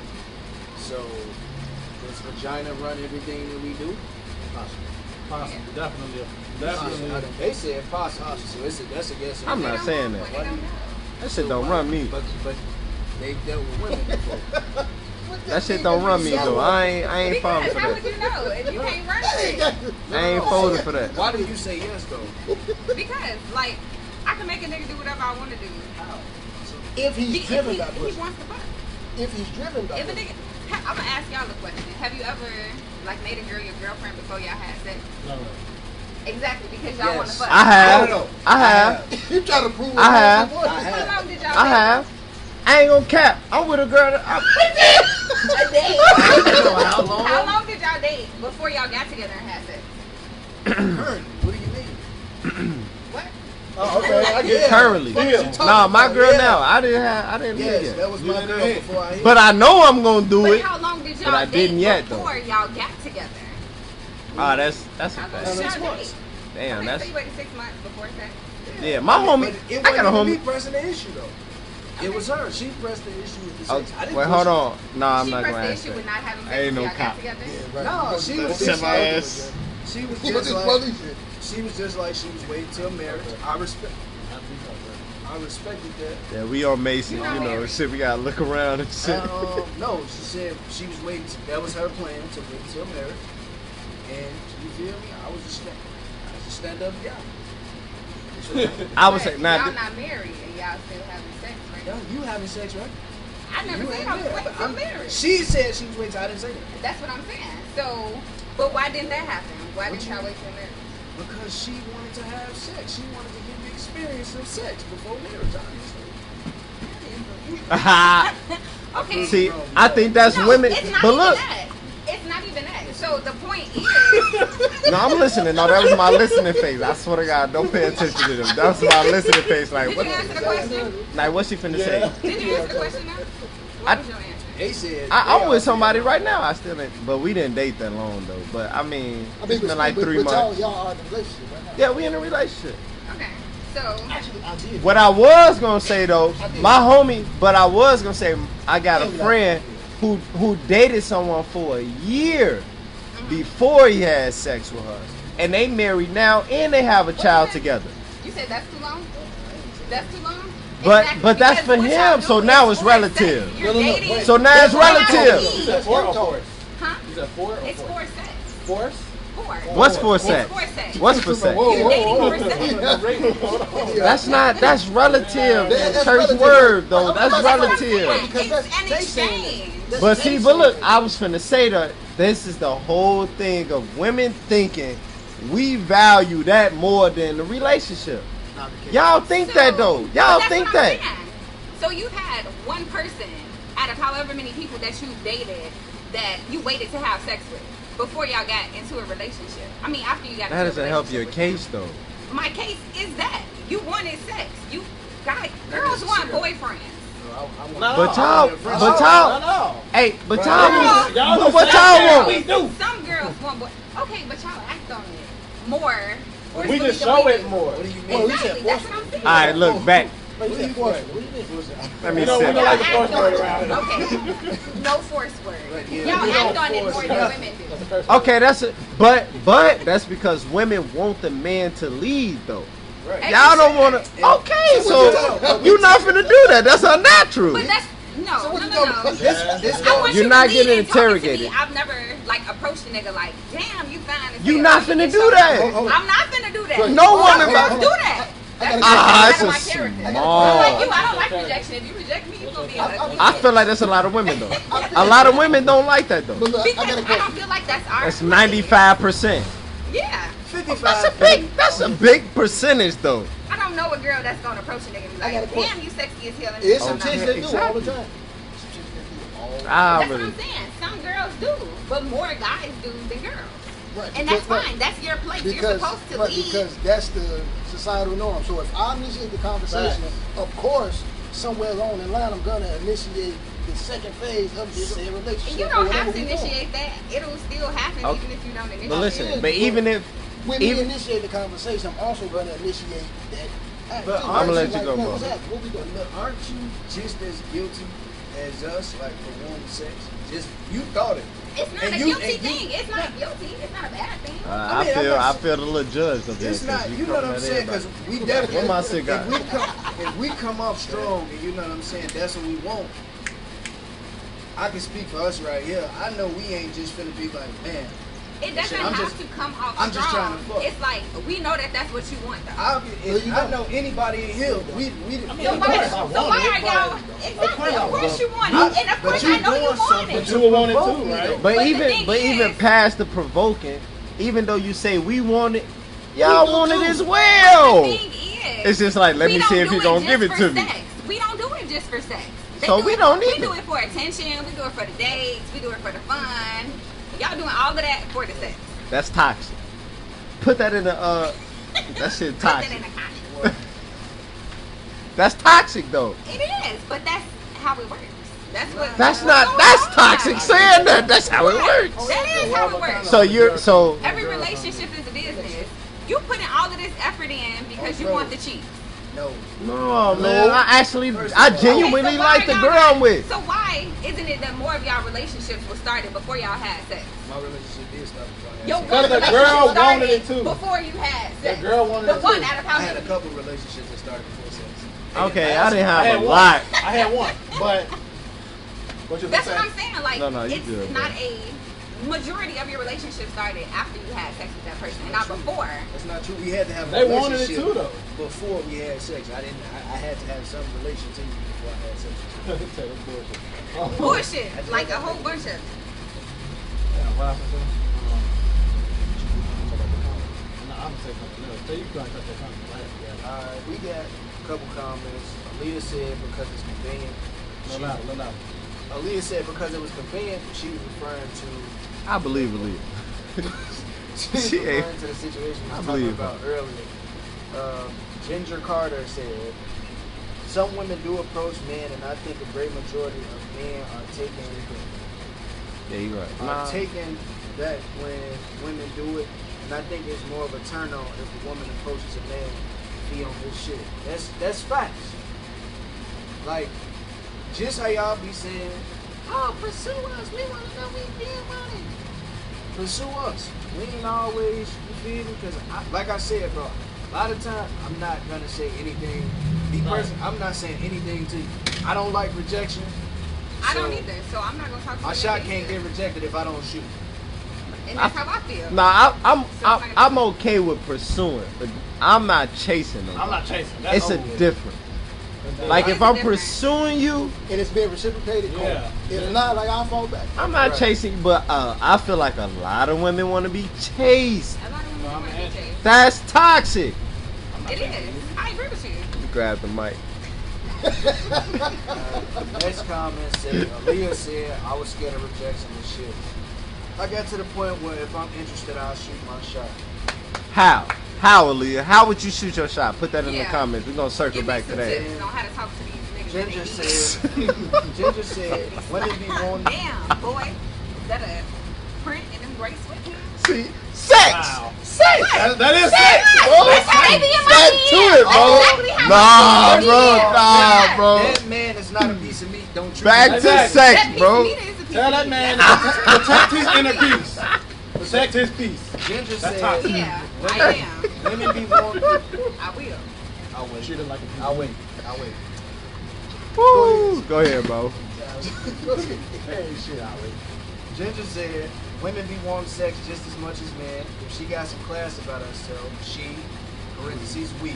So, does vagina run everything that we do? Possibly. Definitely. They said possibly, so that's a guess. I'm not saying that. That shit don't run me. But they dealt with women before. That shit don't run me though. I ain't falling Because for how would that. you know if you can't run it? I ain't folding for that. Why do you say yes though? Because, like, I can make a nigga do whatever I want to do. If he's driven by If he pussy. wants to fuck. If he's driven by If a pussy. nigga, I'm gonna ask y'all a question. Have you ever like made a girl your girlfriend before y'all had sex? No. Exactly, because y'all want to Yes. fuck. I have. No. I have. You try to prove I have. what I How long did y'all I date? have. I ain't gonna cap. I'm with a girl that A date. How long? How long did y'all date before y'all got together and had sex? Currently. What do you mean? What? Oh, okay, I get it. currently. Yeah. Nah, my girl Yeah. now. I didn't Yes, yet. that was my girl before I hit. But I know I'm gonna do But it. how long did But y'all I date didn't yet, though. before y'all got together? Ah, that's a How long fact. did 6 y'all months. date? Damn, Okay, that's so you waited 6 months before sex? yeah. My homie, But it I got a wasn't even me homie. pressing the issue though. It was her. She pressed the issue with the Oh, sex. I didn't wait, push hold it. on. Nah, I'm She not pressed gonna the ask issue with that. not having sex I ain't before no y'all cop. got together? Yeah, right. No, Because she that's was the just same like- argument, She was man. just This like police shit. she was just like she was waiting till marriage. I respected that. Yeah, we on Mason, You know you know, married. shit. We gotta look around and shit. No, she said she was waiting. That was her plan to wait till marriage. And you feel me? I was just stand up guy. I would But say, nah, y'all not married and y'all still having sex, right? Yo, you having sex, right? I never You said ain't I was there. waiting till marriage. She said she was waiting. I didn't say that. That's what I'm saying. So, but why didn't that happen? Why What didn't you- y'all wait till marriage? Because she wanted to have sex. She wanted to get the experience of sex before marriage, obviously. Okay. see, I think that's No, women. It's not But even look, that. It's not even that. So the point is, no, I'm listening. No, that was my listening face. I swear to God, don't pay attention to them. That was my listening face. Like, did what? you answer the question? Like, what she finna say? Did you answer the question now? What was your answer? They said I'm with somebody right now. I still ain't, but we didn't date that long though. But I mean, it's been like 3 months. Y'all are in a relationship right now. Yeah, we in a relationship. Okay. So, Actually, I did. What I was gonna say though, my homie, but I was gonna say I got a friend who dated someone for a year before he had sex with her, and they married now and they have a child together. you said that's too long? That's too long? But- Exactly, but that's because for what y'all him, so do now is it's force relative. sex. You're No, dating. wait. So now it's That's what I relative. mean. You said 4 or force? Huh? You said 4 or It's force? for sex. Force? For. What's for It's sex? for sex. What's for sex? Whoa, You're dating for sex. That's not. That's relative. That's Church relative. word though. That's That's what I'm saying. relative. Because It's that's- an they saying exchange. But see, but look, I was finna say that this is the whole thing of women thinking we value that more than the relationship. Y'all think that though. But Y'all that's think what I'm that. saying. So you've had one person out of however many people that you've dated that you waited to have sex with before y'all got into a relationship. I mean, after you got That into a doesn't help your relationship case though. with them. My case is that you wanted sex. You girls want boyfriends. But y'all, hey, but y'all, Y'all what y'all we want? do. Some girls want boy. Okay, but y'all act on it more. We just forcefully show than it do. more. What do you mean? Well, you Exactly. said That's what I'm saying. All right, look back. What do you mean? What do you mean? Let me We don't sit. like the Y'all force act word on around it. it. Okay. No force word. Right, yeah. Y'all We act don't on it more force than nothing. women do. Okay, that's it. But that's because women want the man to lead though. Right. Y'all don't want to. Okay, so you're not finna do that. That's unnatural. But that's no. This I want You're you not to lead getting and talk to interrogated. me. I've never like approached a nigga like, damn, you fine. as You hell. not Like, finna get do your- that. I'm not finna do that. No Some woman girls about- do that. That's Ah, out it's of a my character. small- Unlike you, I don't like rejection. If you reject me, you gonna be a ugly I bitch. feel like that's a lot of women though. A lot of women don't like that though. But look, I Because got a I don't question. feel like that's our That's place. 95%. Yeah. 55. That's a big percentage though. I don't know a girl that's gonna approach a nigga and be I got a like, question. damn, you sexy as hell. And It's I'm some not chicks married. that do all the time. Some chicks that do all the time. I That's what really. I'm saying. Some girls do, but more guys do than girls. Right, And that's because- fine. That's your place. You're Because, supposed to right, lead. because that's the societal norm. So if I initiate the conversation, of course, somewhere along the line, I'm gonna initiate the second phase of this said relationship. You or don't whatever have to we doing. initiate that. It'll still happen Okay. even if you don't initiate But listen, it. but even if When we even initiate the conversation, I'm also gonna initiate that. act, But too. I'm gonna let Like, you go, man, bro. what's happening? What we doing? Look, aren't you just as guilty as us, like for wanting sex? Just you thought it. It's not And a you- guilty and you- thing. It's not guilty. It's not a bad thing. I mean, I'm not- I feel a little judged up there. It's not. 'cause You know what I'm coming at saying? Because everybody. we definitely. What my cigar? If we come off strong, and you know what I'm saying, that's what we want. I can speak for us right here. I know we ain't just finna be like, man. It doesn't I'm have just- to come off I'm just strong. trying to fuck. It's like we know that that's what you want though. I know anybody in here. We I mean, So of why, course I so want why it, are y'all but- exactly? I Of course want you it. want it, and of but course you I know you doing want something it. But you would want it provoke too, me, right? though. But But the even thing even is- past the provoking, even though you say we want it, y'all do want it too. as The well. thing is, It's just like, let we me don't see if do you gonna just give it for to me. sex. We don't do it just for sex. They So do we it- don't We either. do it for attention. We do it for the dates. We do it for the fun. Y'all doing all of that for the sex. That's toxic. Put that in the that shit Put that toxic. in the context. That's toxic though. It is, but that's how it works. That's what. That's what's not. going That's on. toxic saying that. That's how it works. That is how it works. So you're so. Every relationship is a business. You putting all of this effort in because you want the cheat. No. No man, I genuinely Okay, so why like the y'all girl not- I'm with. So why isn't it that more of y'all relationships were started before y'all had sex? My relationship did start before I had Your sex. Because the relationship girl started wanted it too. Before you had sex. The girl wanted the it one too. out of how I had a many? couple relationships that started before sex. Okay, I didn't I have had a one. lot. I had one, but what you That's saying? what I'm saying. Like, No, you it's good, not bro. a majority of your relationship started after you had sex with that person, and not before. That's not true. We had to have a They wanted it relationship too, though. before we had sex. I had to have some relation to you before I had sex with you. Tell them bullshit. Oh. Bullshit, like a whole bunch of. Yeah, what happened to him? No, I'm gonna say something else. So you can cut that comment, right? Yeah. We got a couple comments. Aaliyah said because it's convenient. No louder, no louder. Aaliyah said because it was convenient, she was referring to I believe it. she was She ain't- referring to the situation we I was talking believe her. about earlier. Ginger Carter said, some women do approach men, and I think a great majority of men are taking Yeah, you're right. taking that when women do it, and I think it's more of a turn on if a woman approaches a man be on his shit. That's facts. Like, just how y'all be saying, oh, pursue us, we want to know we feel money. Pursue us. We ain't always, you feel me? Because, like I said, bro, a lot of time, I'm not going to say anything. Me personally, I'm not saying anything to you. I don't like rejection. I don't so either, so I'm not gonna talk to My you shot either. can't get rejected if I don't shoot. And that's how I feel. Nah, I'm okay with pursuing, but I'm not chasing them. I'm not chasing. That's It's a over with. different. Like Why if is it I'm different? pursuing you, And it's being reciprocated. Cool. Yeah. If not, like I'll fall back. I'm not Right. chasing. But I feel like a lot of women want to be chased. A lot of women No, I'm want an to be chased. That's toxic. It is. I agree with you. You grab the mic. The next comment said, Aaliyah said, I was scared of rejection and shit. I got to the point where if I'm interested, I'll shoot my shot. How? How, Aaliyah? How would you shoot your shot? Put that in the Yeah. comments. We're gonna circle Give me back some to that. tips on how to talk to these niggas. Ginger that they said, Ginger said, women be wanting, Damn, boy. Is that a print in them gray sweatpants? See, sex. Wow. Sex. That is sex, bro. That's how they be in my Back to DMs. it, bro. That's exactly how Nah, my bro. DMs. Nah, bro. that man is not a piece of meat, don't treat Back him to like Exactly. sex, That piece bro. of meat is a piece Tell of that meat. man That's to protect his inner peace. Protect his peace. Ginger That's said, toxic. Yeah, I am. women be wanting, I will. I'll wait. Treat it like a I'll wait. I'll wait. Woo. Go ahead, bro. Hey, shit, I wait. Ginger said, women be wanting sex just as much as men. If she got some class about herself, she, parentheses, we,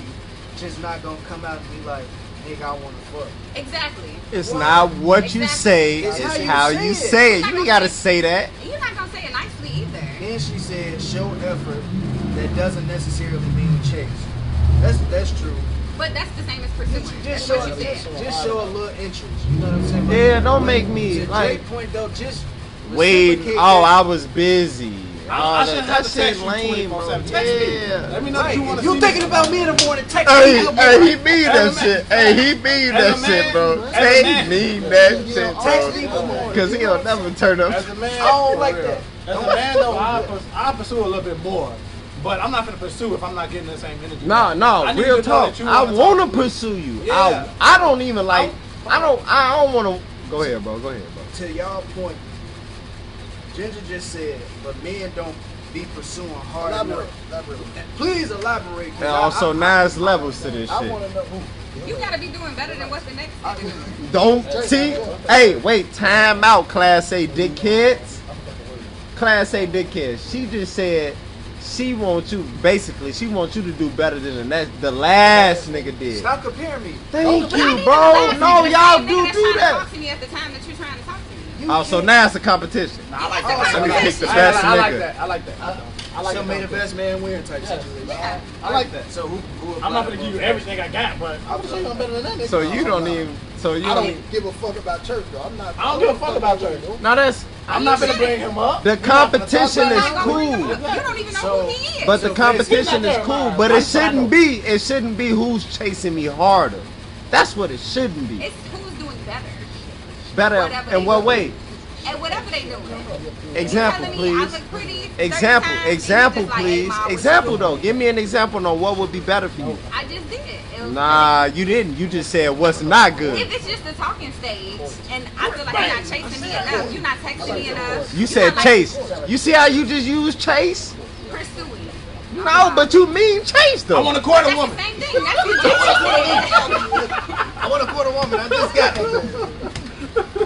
just not gonna come out and be like, nigga, I wanna fuck. Exactly. It's What? not what you Exactly. say. It's It's how how you you say it. say it. You're You not ain't gotta gonna say that. You're not gonna say it nicely either. Then she said, show effort that doesn't necessarily mean chase. That's true. But that's the same as pursuing. Just That's show, what you said. just show a little interest. You know what I'm saying? Yeah, don't make me, to like- Jay's point though, just Wait. reciprocate Oh, that. I was busy. I shouldn't have that to text shit you lame, bro. 24/7. Text me. Yeah. Let me know Right. if you want If to you see thinking me. about me in the morning, text Hey, me. he mean As that a man- shit. Hey, he mean as a that shit, man- bro. as a Hey, man- he mean that Yeah, shit, text me bro. in the morning. Cause he'll never turn up. As a man, I don't for like real. that. As a man, though, I pursue a little bit more. But I'm not gonna pursue if I'm not getting the same energy. No, I need real to know talk. that you I wanna want talk to me. pursue you. Yeah. I don't even like. I don't want to. Go ahead, bro. Go ahead, bro. To y'all point, Ginger just said, but men don't be pursuing hard Elaborate. enough. Elaborate. Please elaborate. 'cause And also, now it's levels to this I shit. want to know who. You gotta be doing better than what the next nigga doing. Don't see. Hey, wait, time out, Class A dickheads. Class A dickheads. She just said she wants you, basically, she wants you to do better than the last nigga did. Stop comparing me. Thank you, bro. No, y'all do that. Talk to me at the time that you're trying to talk to me. Oh, so now it's a competition. I like Let me that. pick the best I like nigga. that. I like that. I like So may the best man win type situation. Yeah. I like that. So who I'm not gonna give you everything I got, but I'm gonna say I'm better than that nigga. So you don't even. So you I don't. don't give a fuck about church though. I'm not. I don't give a fuck about church. No, that's. I'm not gonna bring him up. The competition is cool. You don't even know who he is. But the So competition is cool. But it shouldn't be. It shouldn't be who's chasing me harder. That's what it shouldn't be. It's who's doing better. Better Whatever in they what do. way? And whatever they doing. Example, You telling me I please. look pretty Example, 30 times, example, and you just like, please. hey, Ma, what you Example doing? though. Give me an example on what would be better for you. I just did. It was Nah, you didn't. You just said what's not good. If it's just the talking stage, and I feel like you're not chasing me enough, you're not texting me enough. You said not, like, chase. You see how you just used chase? Pursuing. No, but you mean chase though. I want to court a That's woman. the same thing. That's what you said. I want to court a woman. I just got it.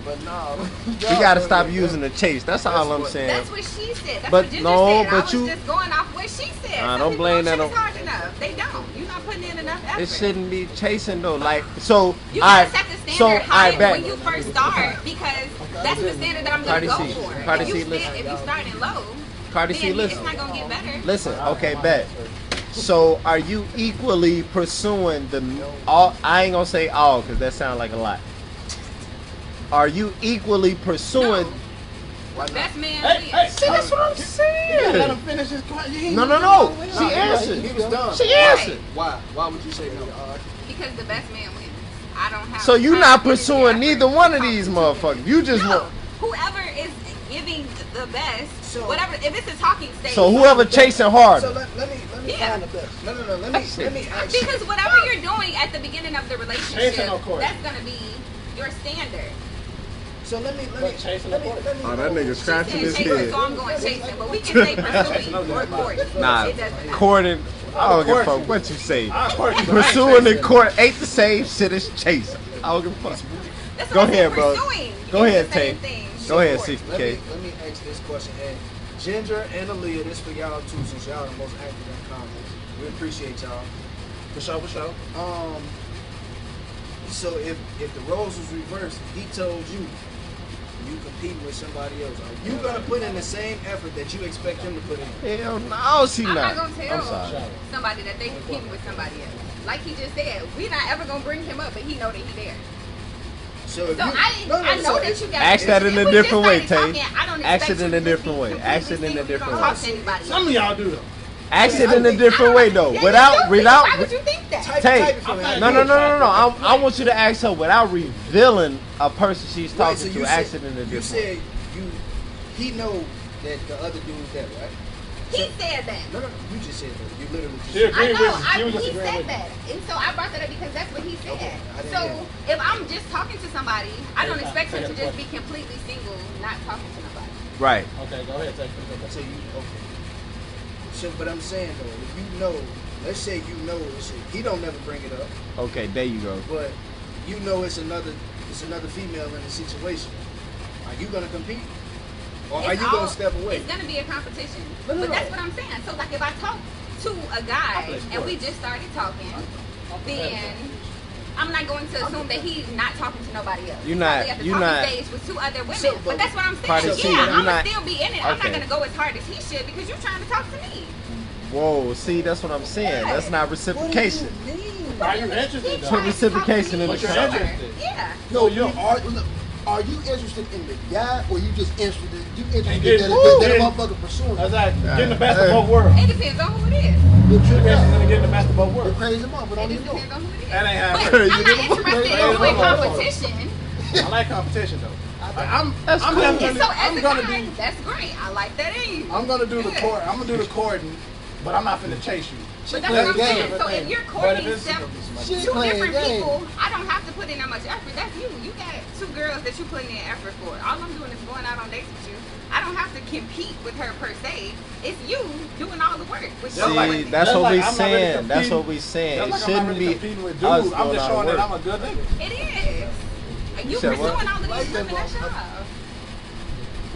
But no, You gotta stop using the chase. That's all I'm saying. That's what she said. That's But what Ginger no, said. but I was you- just going off what she said. Nah, Some don't people blame that chase on- hard enough. They don't. You're not putting in enough effort. It shouldn't be chasing though. Like so. You I gotta set the so standard high I bet. when you first start because that's the standard that I'm gonna Cardi go C, for. Cardi If you C, stand- listen. if you starting low, Cardi C, then listen. it's not gonna get better. Listen, okay, bet. So are you equally pursuing the all? I ain't gonna say all because that sounds like a lot. Are you equally pursuing? Best man Hey, wins. See, that's what I'm Let saying. him finish his question. No. She he answered. was done. She answered. Why? Why would you say no? Because the best man wins. I don't have. So you time not to energy, pursuing effort neither to one of talk these to motherfuckers. You just No, want. whoever is giving the best, So- whatever. If it's a talking stage. So whoever chasing So harder. let me Yeah. Find the best. no. Let me ask you. Because whatever you're doing at the beginning of the relationship, Chasing or courting? that's gonna be your standard. So let me chasing let me. Oh, that nigga scratching And his chasing, head. so I'm going chasing, but we can say pursuing or courting. Nah, It doesn't matter. courting. I don't give a courting. fuck what you say. I court you. Pursuing in court ain't the same shit as chasing. I don't give a fuck. That's Go what I said, ahead, bro. pursuing Go is ahead, the same Tay. thing. Go ahead, Courting. 60K. Let me ask this question. And Ginger and Aaliyah, this for y'all too, since y'all the most active in comments. We appreciate y'all. For sure. So if the roles was reversed, he told you competing with somebody else, are you gonna put in the same effort that you expect him to put in? Hell no, she I'm not. not gonna tell I'm sorry. somebody that they competing with somebody else. Like he just said, we're not ever gonna bring him up, but he know that he there. So if So you, I know that you got. Ask that in a if we different way, just started Tay. talking, I don't Ask expect it in you a to different be way. Ask it in a completely different single. way. You don't talk to anybody Some of y'all do though. Ask it in a different way though. Yeah, Without, you do. Why would you think that? Tay. type it for me. No. I want you to ask her without revealing a person she's Right, talking so to. you Ask said, it in a you different said way. he know that the other dude's there, right? He said that. No, you just said that. You literally just Yeah. said I know. He was He disagreeing said with you. that, and so I brought that up because that's what he said. Okay, I didn't So hear if I'm just talking to somebody, I don't expect him to just be completely single, not talking to nobody. Right. Okay, go ahead. Take that. So you okay. So but I'm saying though, if you know, let's say you know this shit, he don't never bring it up, Okay, there you go. but you know it's another female in the situation. Are you gonna compete? Or are It's you all- gonna step away? It's gonna be a competition. No, But no. that's what I'm saying. So like if I talk to a guy and we just started talking, then I'm not going to assume that he's not talking to nobody else. You're not- Probably at the you're talking not- stage with two other women. So, but that's what I'm Cardi saying. C, Yeah, you're I'm not- gonna still be in it. I'm Okay. not gonna go as hard as he should because you're trying to talk to me. Whoa, see, that's what I'm saying. That's not reciprocation. Are you interested He though? So tries to talk to reciprocation me in the But you're more. interested. Yeah. No, you are you interested in the guy or you just interested And in get- that Woo! motherfucker pursuing? That's like getting the best of both worlds. It depends on who it is. You're tripping You're out. gonna get the best of both You're worlds. crazy mom, but It don't just even know. depends on who it is. That ain't how it But works. I'm not interested in doing competition. I like competition though. I'm That's cool. definitely, And so as I'm a gonna guy, do. that's great. I like that in you. I'm gonna do the Good. court. I'm gonna do the courting, but I'm not finna chase you. But that's what I'm playing saying. game. So if you're But courting if it's- She two playing different game. people, I don't have to put in that much effort. That's you. You got two girls that you putting in effort for. All I'm doing is going out on dates with you. I don't have to compete with her per se. It's you doing all the work. Which Just See, like- that's just what like we I'm not really saying. That's competing. what we saying. Just It like I'm not shouldn't really be competing with us dudes. I'm doing just all showing the that work. I'm a good nigga. it is. You said pursuing what? all of Like these that women, that's your motherfucker. job.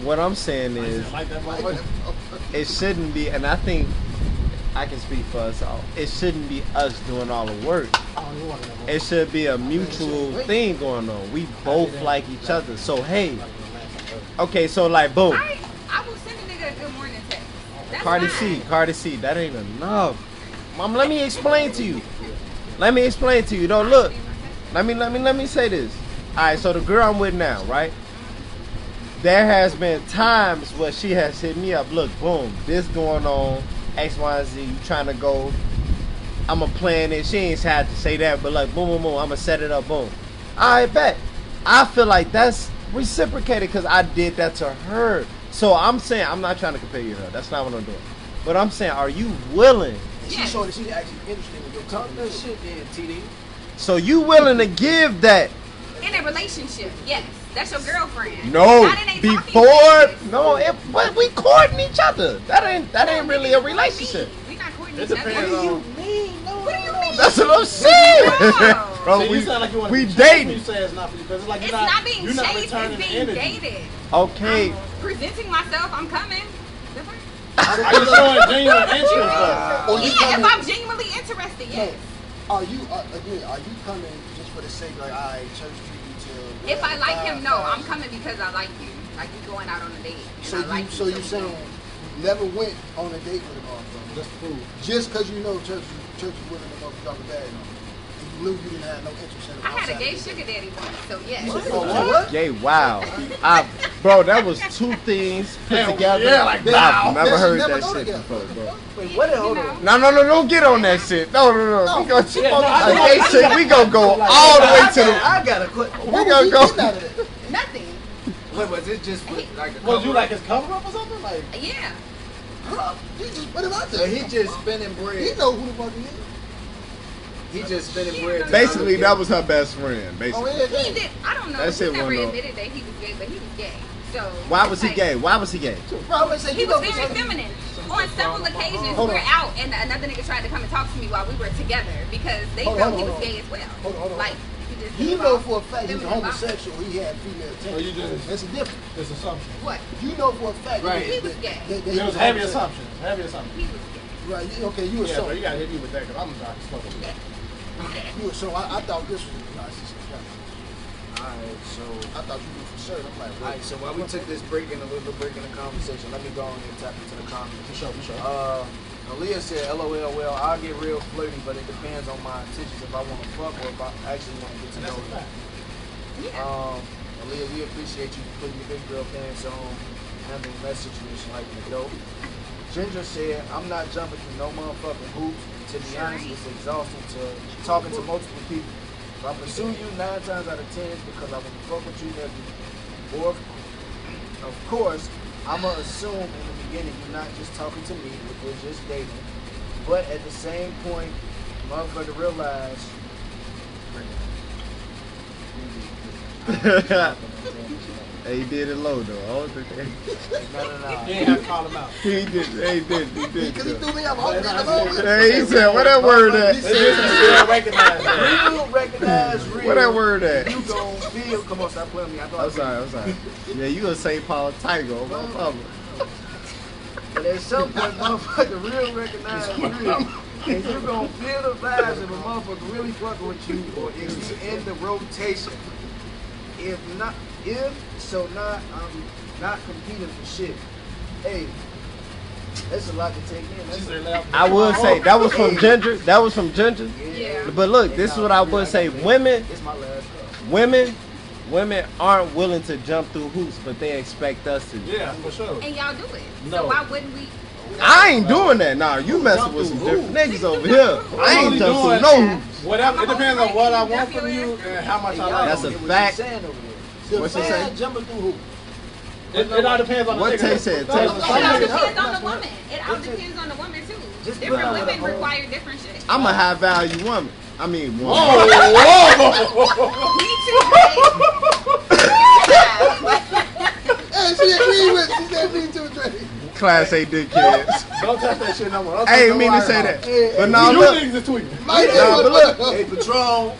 What I'm saying is, Like that motherfucker. it shouldn't be, and I think I can speak for us all. It shouldn't be us doing all the work. I don't even want to know. It should be a mutual thing going on. We both like each other. So hey, okay, so like boom, I will send a nigga a good morning text. That's Cardi C, that ain't enough. Mom, let me explain to you. Let me explain to you. Don't look. Let me say this. All right, so the girl I'm with now, right? There has been times where she has hit me up. Look, boom, this going on, X, Y, and Z. You trying to go? I'm a plan it. She ain't had to say that, but like, boom, boom, boom. I'm gonna set it up, boom. I bet. I feel like that's reciprocated because I did that to her. So I'm saying, I'm not trying to compare you to her. That's not what I'm doing. But I'm saying, are you willing? She's showing that she's actually interested in your Talk company. that shit then, TD. So you willing to give that? in a relationship, yes. That's your girlfriend. No, Not in a talking before, phase. no, but we courting each other. That ain't really a relationship. We not courting It each other. depends on. What do you mean? That's what I'm saying. No. Bro, See, you sound like you want we to be chased when dating. you say it's not for you because it's like It's you're not being you're not chased, returning it's the being energy. dated. Okay. I'm presenting myself, I'm coming. The fuck? Are you showing genuine interest though? Or you Yeah, if coming, I'm genuinely interested, yes. are you coming just for the sake like I church treat you to? If I like him, no, I'm coming because I like you. Like we going out on a date. And So I like you we saying going. you never went on a date with a motherfucker Just food. just because you know church is willing to motherfucker talk bad on you. You knew you didn't have no interest in it. I had a outside gay of the sugar date. daddy once, so yes. What? Gay, wow. Bro, that was two things put Hell, together. yeah, like that. I've never That's heard never that known shit together. before, bro. Wait, what the hell? You know? No, don't get on that shit. No. We gonna Yeah, no, I know. gay shit. We gonna go all the way to the. I got a question. We What gonna was he go. getting out of it? Nothing. Wait, was it just for, like a Was you cover-up? like his cover up or something? Like Yeah. Huh? You just put him out So there. he just spinning He bread. know who the fuck he is. He just spinning bread. to Basically, other that was her best friend. Oh, Basically, yeah, He did. I don't know. That He shit never wasn't no- admitted that he was gay, but he was gay. So why was he like, gay? Why was he gay? Bro, I'm gonna say He you was know very something. feminine. On several occasions, Hold we were on. out, and another nigga tried to come and talk to me while we were together because they Hold felt on, he hold was on. gay as well. Hold on. Like he just He didn't know involve for a fact he's feminine homosexual. He had female Or attention. you just That's a difference. this assumption. vibe. What? You know for a fact Right. He was gay. that It was heavy assumptions. Heavy assumptions. He was gay. Right. Okay. You Yeah, assume. bro, you gotta hit me with that because I'm about to smoke with that. You assume. I thought this was a narcissist. Alright, so I thought you knew for sure. I'm like, alright, so while we took this break in a little break in the conversation, let me go on and tap into the comments. For sure. Aaliyah said, LOL, well, I'll get real flirty, but it depends on my intentions if I want to fuck or if I actually want to get to And that's know a you. fact. Yeah. Aaliyah, we appreciate you putting your big girl pants on, handling that situation like an adult. Ginger said, I'm not jumping through no motherfucking hoops. To be honest, it's exhausting to talking to multiple people. If I pursue you 9 times out of 10 it's because I want to fuck with you, nephew. Or, of course, I'm going to assume in the beginning you're not just talking to me, if we're just dating. But at the same point, motherfucker realize. He did it low though. I don't think No. You ain't have to call him out. he did. He did. because he though. threw me out. I'm holding it. Hey, he said, "What that word at? He It's just to still recognize that. Real recognize real. What that word at?" You gon' feel. Come on, stop playing me. I thought I'm sorry. Yeah, you a St. Paul Tiger, my mama. But at some point, motherfucker real recognize real. And you gon' feel the vibes if a motherfucker really fucking with you or if you in the rotation. If so not, I'm not competing for shit. Hey, that's a lot to take in. That's I would say that was from Ginger. That was from Ginger. Yeah. But look, this is what I would say. Women, It's my last women aren't willing to jump through hoops, but they expect us to. Yeah, for sure. And y'all do it. No. So why wouldn't we? I ain't doing that. Nah, you messing with some different niggas over here. I ain't only jumping doing- through no hoops. Whatever. It depends on what I want from you and how much I like. That's a you. fact. Saying over there. The What's he man say? jumping through who? It all depends on the What nigga. Tay said? No, Tay- some It all niggas- depends on the woman. It all depends on the woman too. Just Different put women out a- require different shit. I'm a high value woman. I mean, woman. Whoa! Me too, babe. Hey, she agreed with. She said me too, Dre. Class A dick kids. Don't touch that shit no more. I ain't mean to say that. But now You look. niggas are tweaking. Mike, Nah, but look. Hey, Patron,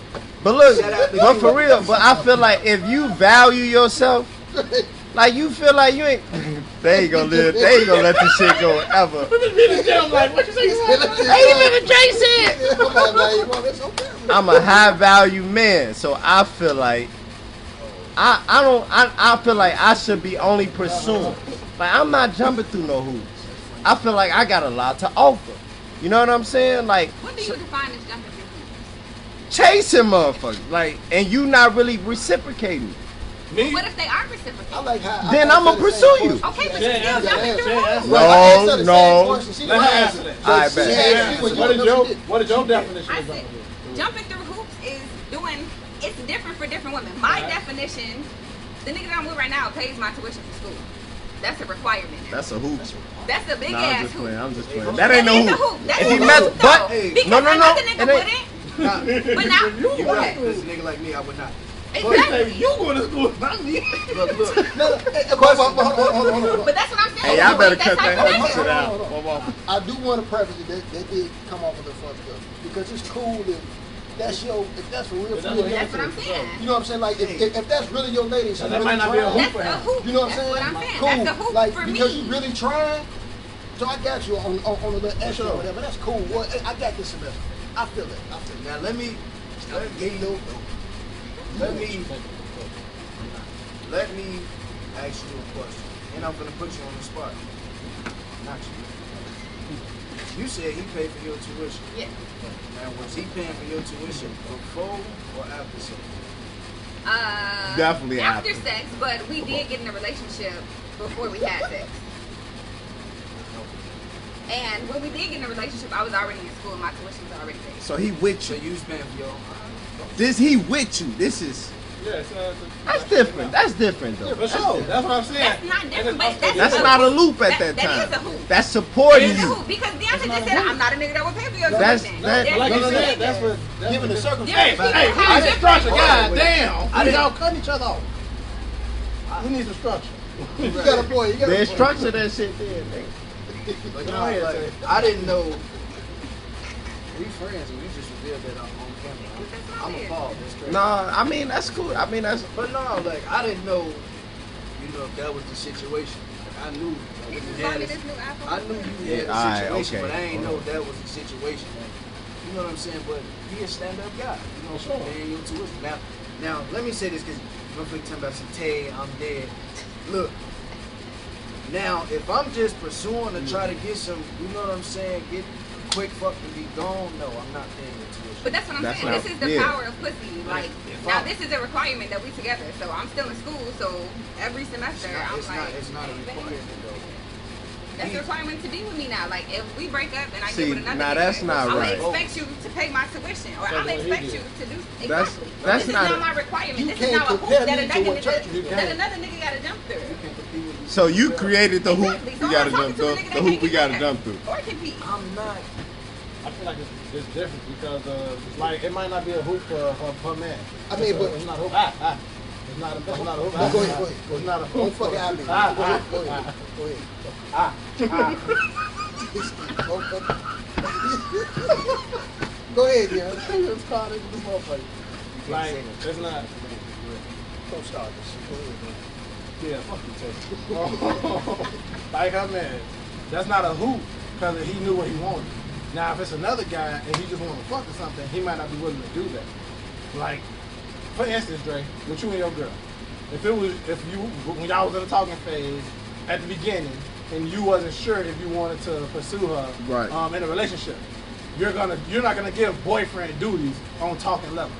But look, Shout out to but you. for real, but I feel like if you value yourself, like you feel like you ain't, they ain't gonna live, they ain't gonna let this shit go ever. I'm like, what you say? Ain't even Drake said. I'm a high value man, so I feel like I feel like I should be only pursuing. Like I'm not jumping through no hoops. I feel like I got a lot to offer. You know what I'm saying? Like What do you define as jumping through hoops? chasing motherfuckers, like, and you not really reciprocating. Me? What if they are reciprocating? I like how. Then I'ma pursue you. Okay, but Yeah, you're still yeah, jumping through yeah, hoops. Let her answer that. Alright, What is your definition I of said, jumping? jumping through hoops is doing, it's different for different women. My definition, the nigga that I'm with right now pays my tuition for school. That's a requirement now. That's a hoop. That's a big Nah, I'm ass just hoop. playing. I'm just playing. That ain't no is a hoop. hoop. That's If a he hoop, mess, though. but Because no, another it nigga ain't. wouldn't. But now, You're right. Because a nigga like me, I would not. exactly. You going to school, not me. Look, look. Hold on. But that's what I'm saying. Hey, y'all better That's cut how that you other shit measure. out. I do want to preface it that did come off a little fucked up because it's cool if that's your if that's for real. That's what I'm saying. You know what I'm saying? Like if that's really your lady, she's That really might not be a trying. hoop. That's a hoop. You know what I'm That's saying? what I'm saying. Cool. That's a hoop like for because me. you really trying. So I got you on a little extra or whatever. That's cool. Well, I got this semester. I feel it. Now let me ask you a question, and I'm gonna put you on the spot. Not you. You said he paid for your tuition. Yeah. Now was he paying for your tuition before or after sex? Definitely after after. sex, but we did get in a relationship before we had sex. And when we did get in a relationship, I was already in school and my tuition was already paid. So he with So you. you was paying for your. This he with you. This is Yeah, that's different. That's different though. for sure. That's what I'm saying. That's not different, but That's not a loop at that That is a time. hoop. That's supporting It's a you. hoop because Deontay not just a said, hoop. I'm not a nigga that would pay for your That's- tuition. that- There's Like you different said, niggas. that's what. Given the Different circumstances. people Hey, have this different- structure, god damn. I didn't- Y'all cutting each other off. We need some structure. You got a boy. You got a Then boy. structure that shit then. nigga. Like, Go no, ahead, like, Tay. I didn't know. We friends, and you just revealed that on camera. I'm appalled. That's crazy. Nah, I mean that's cool. I mean that's But no, like I didn't know. You know, if that was the situation. Like, I knew. You Like, just you saw had me a- this new iPhone. I knew you had a Alright, situation, okay. but I ain't know that was the situation. Like, you know what I'm saying? But he a stand-up guy. You know, Sure. paying your tuition. Now, let me say this because motherfucker talking about some Tay, I'm dead. Look. Now, if I'm just pursuing to try to get some, you know what I'm saying, get a quick fuck and be gone, no, I'm not paying your tuition. But that's what I'm That's saying. not- This is the yeah. power of pussy. Like, If now I'm- this is a requirement that we together. So I'm still in school. So every semester, I'm it's like, not a requirement though. that's a requirement to be with me now. Like, if we break up and I See, get with another now nigga, that's not I'm right. gonna expect you to pay my tuition, or I'm gonna what he expect did. you to do That's- exactly. that's this not is a- not my requirement. You This is can't not a hoop compare that me to what church you that another nigga gotta jump through. You can't compete with me. so you created the hoop. Exactly. We So gotta I'm jump talking to through. a nigga The that hoop can't we gotta compare. jump through. Or compete. I'm not. I feel like it's different because like it might not be a hoop for man. I mean, but it's not a hoop. It's not a hoop. Go ahead. It's not a Don't hoop. fucking at me. Go Ah, ahead. Go ahead. Go ahead. Ah, ah. Don't fucking- Go ahead, yeah. It's called this motherfucker. Like it's not. Don't start this shit. Go ahead, man. Yeah, fuck you, Tay. Like I mean, that's not a hoop because he knew what he wanted. Now if it's another guy and he just want to fuck or something, he might not be willing to do that. Like, for instance, Dre, with you and your girl, if you when y'all was in the talking phase at the beginning and you wasn't sure if you wanted to pursue her Right. in a relationship, you're not gonna give boyfriend duties on talking level.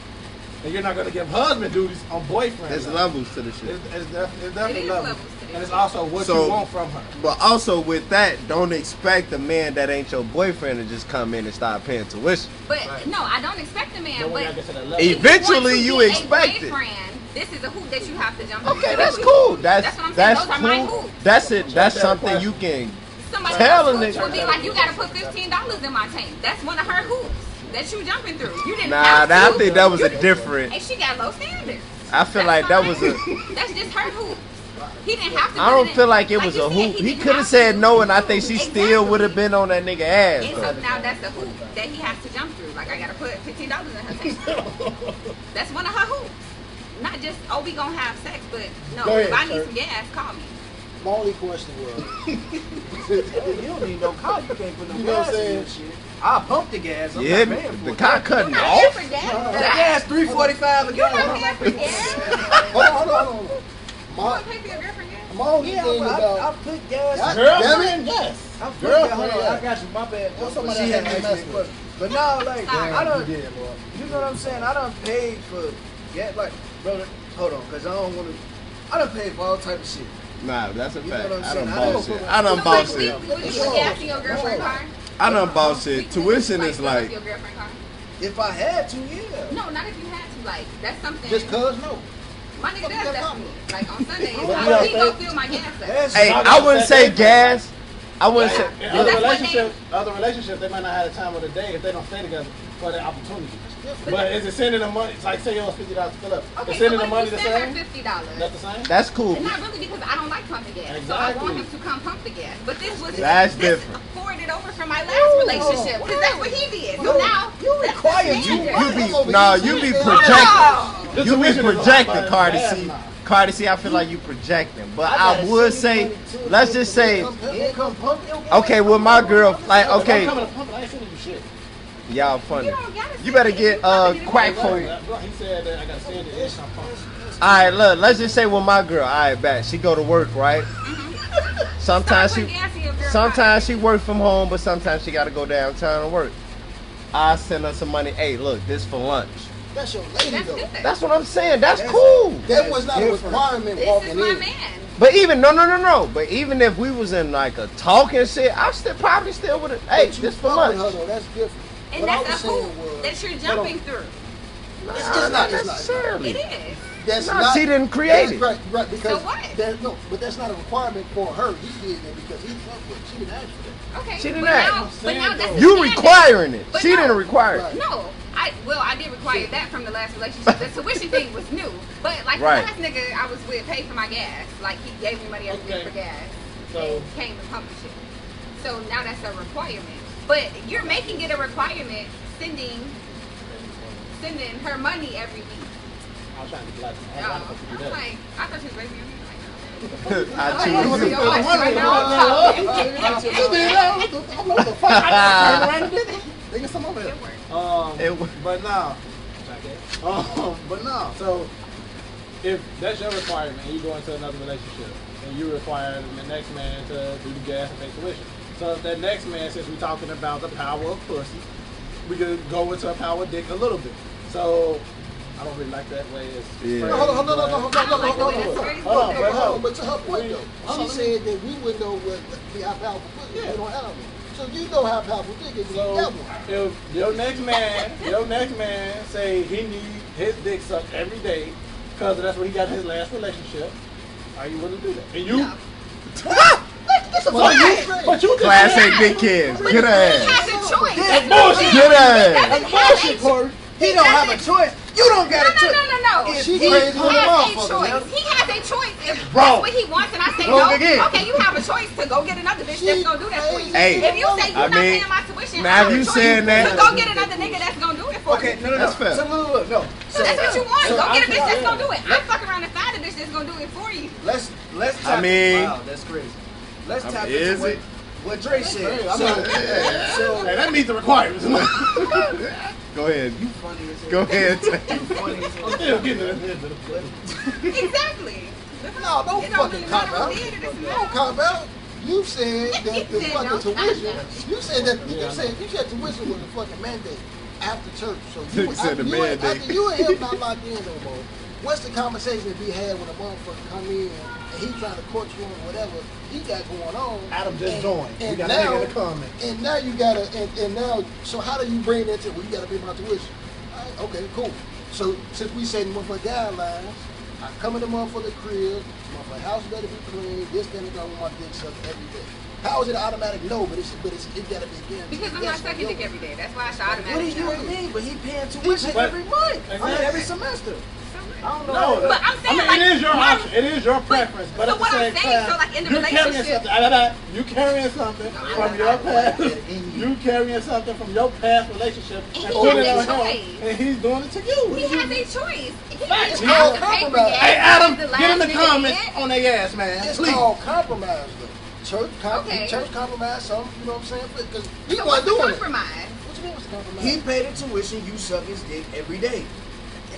And you're not gonna give husband duties on boyfriend There's level. levels to the shit. It's definitely It is levels. levels to this And it's shit. also what So- you want from her. But also with that, don't expect a man that ain't your boyfriend to just come in and start paying tuition. But no, I don't expect a man. Then when But y'all get to that level, if Eventually, you you want to be expect a it. boyfriend, this is a hoop that you have to jump through. Okay, that's Period. cool. That's what I'm saying. that's Those are my cool. hoops. That's it. That's something you can. Somebody Tell a else nigga. would be like, you gotta put $15 in my tank. That's one of her hoops that you jumping through. You didn't Nah, have I to. think that was a different. And she got low standards. I feel That's like that fine. was a. That's just her hoop. He didn't have to. I don't feel like it was you a said, hoop. He didn't could have have said to. no, and I think she still Exactly. would have been on that nigga ass. And though. so now that's the hoop that he has to jump through. Like I gotta put $15 in her tank. That's one of her hoops. Not just we gonna have sex, but no. Go ahead, if I need sir. some gas, call me. My only question was, You don't need no car. You can't put no You know what gas I'm in your shit. I'll pump the gas. I'm Yeah, not paying for the it. car cutting You not here off. for The gas. gas $3.45 a You gallon. not here for gas. hold on. You wanna pay for your girlfriend gas? My only Yeah, thing but I about put gas. God Girlfriend, yes. I put Girlfriend, gas. Hold on, yeah. I got you. My bad. Well, But somebody she had had to asked mess me a with question. But now, like, Sorry. I don't. you did, boy. You know what I'm saying? I done paid for gas. Like, brother, hold on, cause I don't want to. I done paid for all type of shit. Nah, that's a You know fact. what I'm I saying? done I don't bought shit. put- I done So, bought like, shit. would you put gas in your girlfriend's car? I done bought shit. Would you, Tuition like, is fill up like, your girlfriend's car? If I had to, yeah. No, not if you had to. Like that's something. Just cause, no. My nigga does that for me. Like on Sundays, But I you he know, go fill my gas up. That's hey, not I gonna wouldn't say say gas. I wouldn't say. In That's other relationships, they might not have the time of the day if they don't stay together for the opportunity. But is it sending them money? It's like say you owe $50 to fill up. Okay, Is so sending them what money if the you send same? her $50? That's the same. That's cool. And not really because I don't like pumping gas. So I want him to come pump the gas. But this was That's this different. forwarded over from my last relationship because that's what he did. So now you that's required the you- standard. You be No. projecting. You be tuition is a lot, projecting, but Cardi gas C. not. Cardi C, I feel like you projecting. But I I gotta would send you say, money too. let's just say, Income pump. okay, with my girl, like, I'm okay, coming to pump it. I ain't sending you shit. y'all You funny. don't gotta You send better it. get You pumping it quack anyway. for you. He said that I got to send it. It's not pump. All right, look, let's just say with my girl, all right, back. She go to work, right? Sometimes Start she, putting gas in your girl's sometimes she work from home, but sometimes she got to go downtown and work. I send her some money. Hey, look, this for lunch. That's your lady, That's though. good. That's what I'm saying. That's cool. That was not a different. requirement This walking is my in. man. But even no. But even if we was in like a talking shit, I still probably still would have. Hey, But you this for fuck lunch. with her, though. That's different. And What I was that's a saying hoop was, that you're jumping through. Nah, It's not not necessarily. It necessarily. is. That's Nah, not. she didn't create it. Right, right. Because So what? No, but that's not a requirement for her. He did that because he fucked with. She didn't ask for that. Okay. She didn't but ask. now, but now that's the You standard. requiring it. But She no. didn't require it. Right. No, I did require that from the last relationship. The tuition thing was new, but like Right. the last nigga I was with paid for my gas. Like he gave me money every week Okay. for gas. So- And came and pumped the shit. So now that's a requirement. But you're making it a requirement sending her money every week. I was trying to be like, No, I was I'm like, like, I thought she was raising your hand. I Like, choose no. you. Your question right now, I'm talking. I'm not the fuck. I turned around and did it. They get some over It here. worked. It wa- but now, but now, so if that's your requirement, and you go into another relationship, and you require the next man to do the gas and pay tuition. So if that next man, since we're talking about the power of pussy, we could go into a power of dick a little bit. So I don't really like that way. It's Yeah. No, hold on. I don't like the way that's very Hold on, spoken. But to her point though, she said that we would know what how powerful pussy. We don't have one. So you know how powerful dick is. You So got one. if your next man say he need his dick sucked every day because that's what he got in his last relationship, are you willing to do that? And you, That's a fucking but you just Class A big kids. But Get her he ass. has a choice. That's bullshit. Get her ass. That's bullshit, Corey. He don't have a choice. You don't got a choice. No. She He crazy has with a a motherfucker, choice. man. He has a choice. If Bro. that's what he wants, and I say Wrong no, again. okay, you have a choice to go get another bitch that's gonna do that for you. Hey, if you say you're I not mean, paying my tuition, now I have you a choice saying that- to go get another nigga that's gonna do it for Okay, you. no. That's fair. So look, no. So That's what you want. so Go get a I- bitch that's gonna do it. I'm fucking around and find a bitch that's gonna do it for you. Let's tap mean- wow, that's crazy. Let's tap is into it? what Dre said. I'm So, not- so Hey, that meets the requirements. I'm Go ahead. you funny as hell. Go ahead. You funny as hell. still getting it. Exactly. No, don't It don't fucking really cop matter out. who did it, it's Don't not. cop out. You said that the Then fucking don't tuition. cop out. You said that you said tuition was a fucking mandate after church. So you He said after the you and- mandate. after you and him not locked in no more. What's the conversation to be had when a motherfucker come in and he trying to court you or whatever he got going on? Adam just And- joined. We And got a now, nigga in the comment. and now you gotta and now. So how do you bring that to? Well, you gotta pay my tuition. All right, okay, cool. So since we setting motherfucker guidelines, I come in the motherfucker crib. My house better be clean. This thing is gonna want my dick sucked every day. How is it an automatic no? But it gotta be again. Because I'm not sucking dick every day. That's why I should What do automatically you know. mean? But he paying tuition But- every month. I mean, Exactly. every semester. So what? I don't know. No, But I'm saying, I mean, like, it is your my- option. It is your preference. But so at the what I'm same saying, time, so, like, in the you're carrying relationship- something. You carrying something from your past. You carrying something from your past relationship And and he putting it has on a him, choice. and he's doing it to you. He has a choice. He Facts. doesn't It's have called to pay for compromise. gas. Hey, Adam, the get in the last comments minute. on their ass, man. It's Please. called compromise, though. Okay. Church compromise, some, you know what I'm saying? Because he So wasn't what's the doing it. compromise? What you mean what's the compromise? He paid the tuition, you suck his dick every day.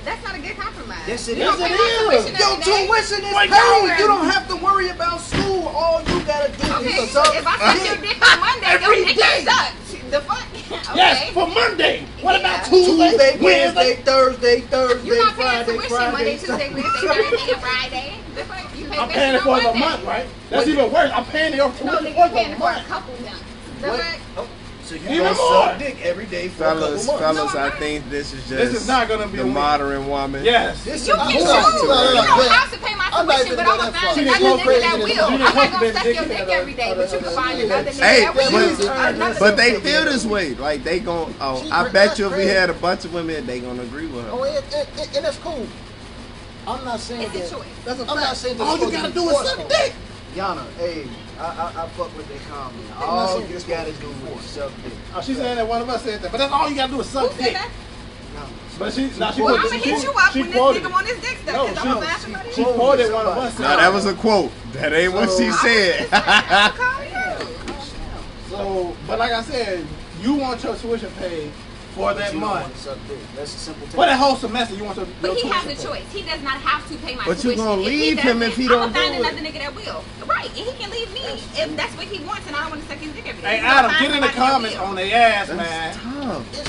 That's not a good compromise. Yes, it You don't is. pay Yes, my it tuition is. Your every day. tuition is Wait, paid. no. You don't have to worry about school. All you gotta do Okay, is suck if I suck your dick on Monday, every your dick day. sucks. The fuck? Okay. Yes, for Monday. What Yeah. about Tuesday, Tuesday, Wednesday? Wednesday, Thursday, You're not paying Friday, tuition Monday, Tuesday, Wednesday, Thursday, and Friday. The fuck? You pay I'm paying it tuition for on the Monday. month, right? That's even worse. I'm paying your No, tuition nigga, for you're paying the it for a month. couple months. The What? fuck? Oh, so you Even gonna more. suck dick every day for a couple Fellas, months. fellas, No, I'm I not. think this is just This is not gonna be the a win. modern woman. Yes. This You is can bullshit. choose. You no, don't no. have to pay my I'm not tuition, even but I'm that gonna far. find She another didn't go nigga crazy that in the will. middle. I'm not gonna She suck didn't your go dick crazy. every day, but you can find another nigga Hey, that will. but, but they feel this way. Like they gon' oh, I bet you if we had a bunch of women, they gonna agree with Oh, her. and that's cool. I'm not saying It's a that. choice. That's a I'm not fact. saying that All you it's gotta supposed to do be is forced suck on dick. Yana, hey, I fuck with that comment. I'm not All saying you it's gotta supposed to do be is forced. suck dick. Oh, she's saying that one of us said that, but that's all you gotta do is Who suck said dick. that? But she, now she Well, quoted- I'm gonna hit she- you up she when this quoted nigga it. want his dick stuff, No, because I'm gonna find somebody. She quoted one of us. No, that was a quote. That ain't what she said. I'll call you. So, but like I said, you want your tuition paid for that You don't wanna month. suck dick. That's a simple For that thing. whole semester, you want your But he tuition has a paid. choice. He does not have to pay my But you tuition. gonna If he leave him doesn't, if he don't I'm gonna find do it. another nigga that will. Right, and he can leave me if that's what he wants, and I don't want to suck his dick every day. Hey He's gonna Adam, find get in the somebody that comments will. on their ass, That's man. tough.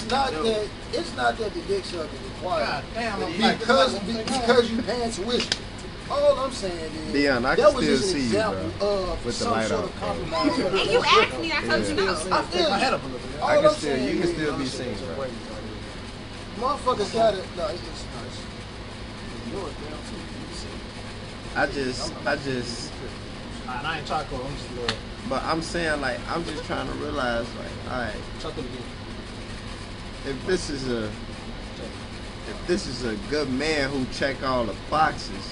It's not that the dick sucking is required. God damn, I'm Because you paying tuition. All I'm saying is Dion, I that can was still just an see you, example of with the some light sort out. of compromise. And you asked me, I told you no. I feel my head you. up a little bit. All I can I'm still, saying you can is, still be seen, bro. motherfuckers gotta. No, it's nice. I just, I ain't charcoal, I'm just a little but I'm saying like, I'm just trying to realize like, all right, chocolate again. if this is a good man who check all the boxes,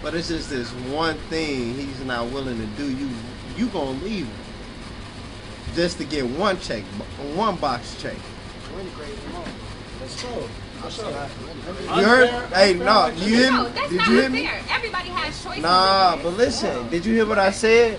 but it's just this one thing he's not willing to do, you gonna leave him just to get one box check. That's true. That's true. You heard? Hey, no, you hear No, me? that's Did not you hear me? unfair. Everybody has choices. Nah, in but this. listen, did you hear what I said?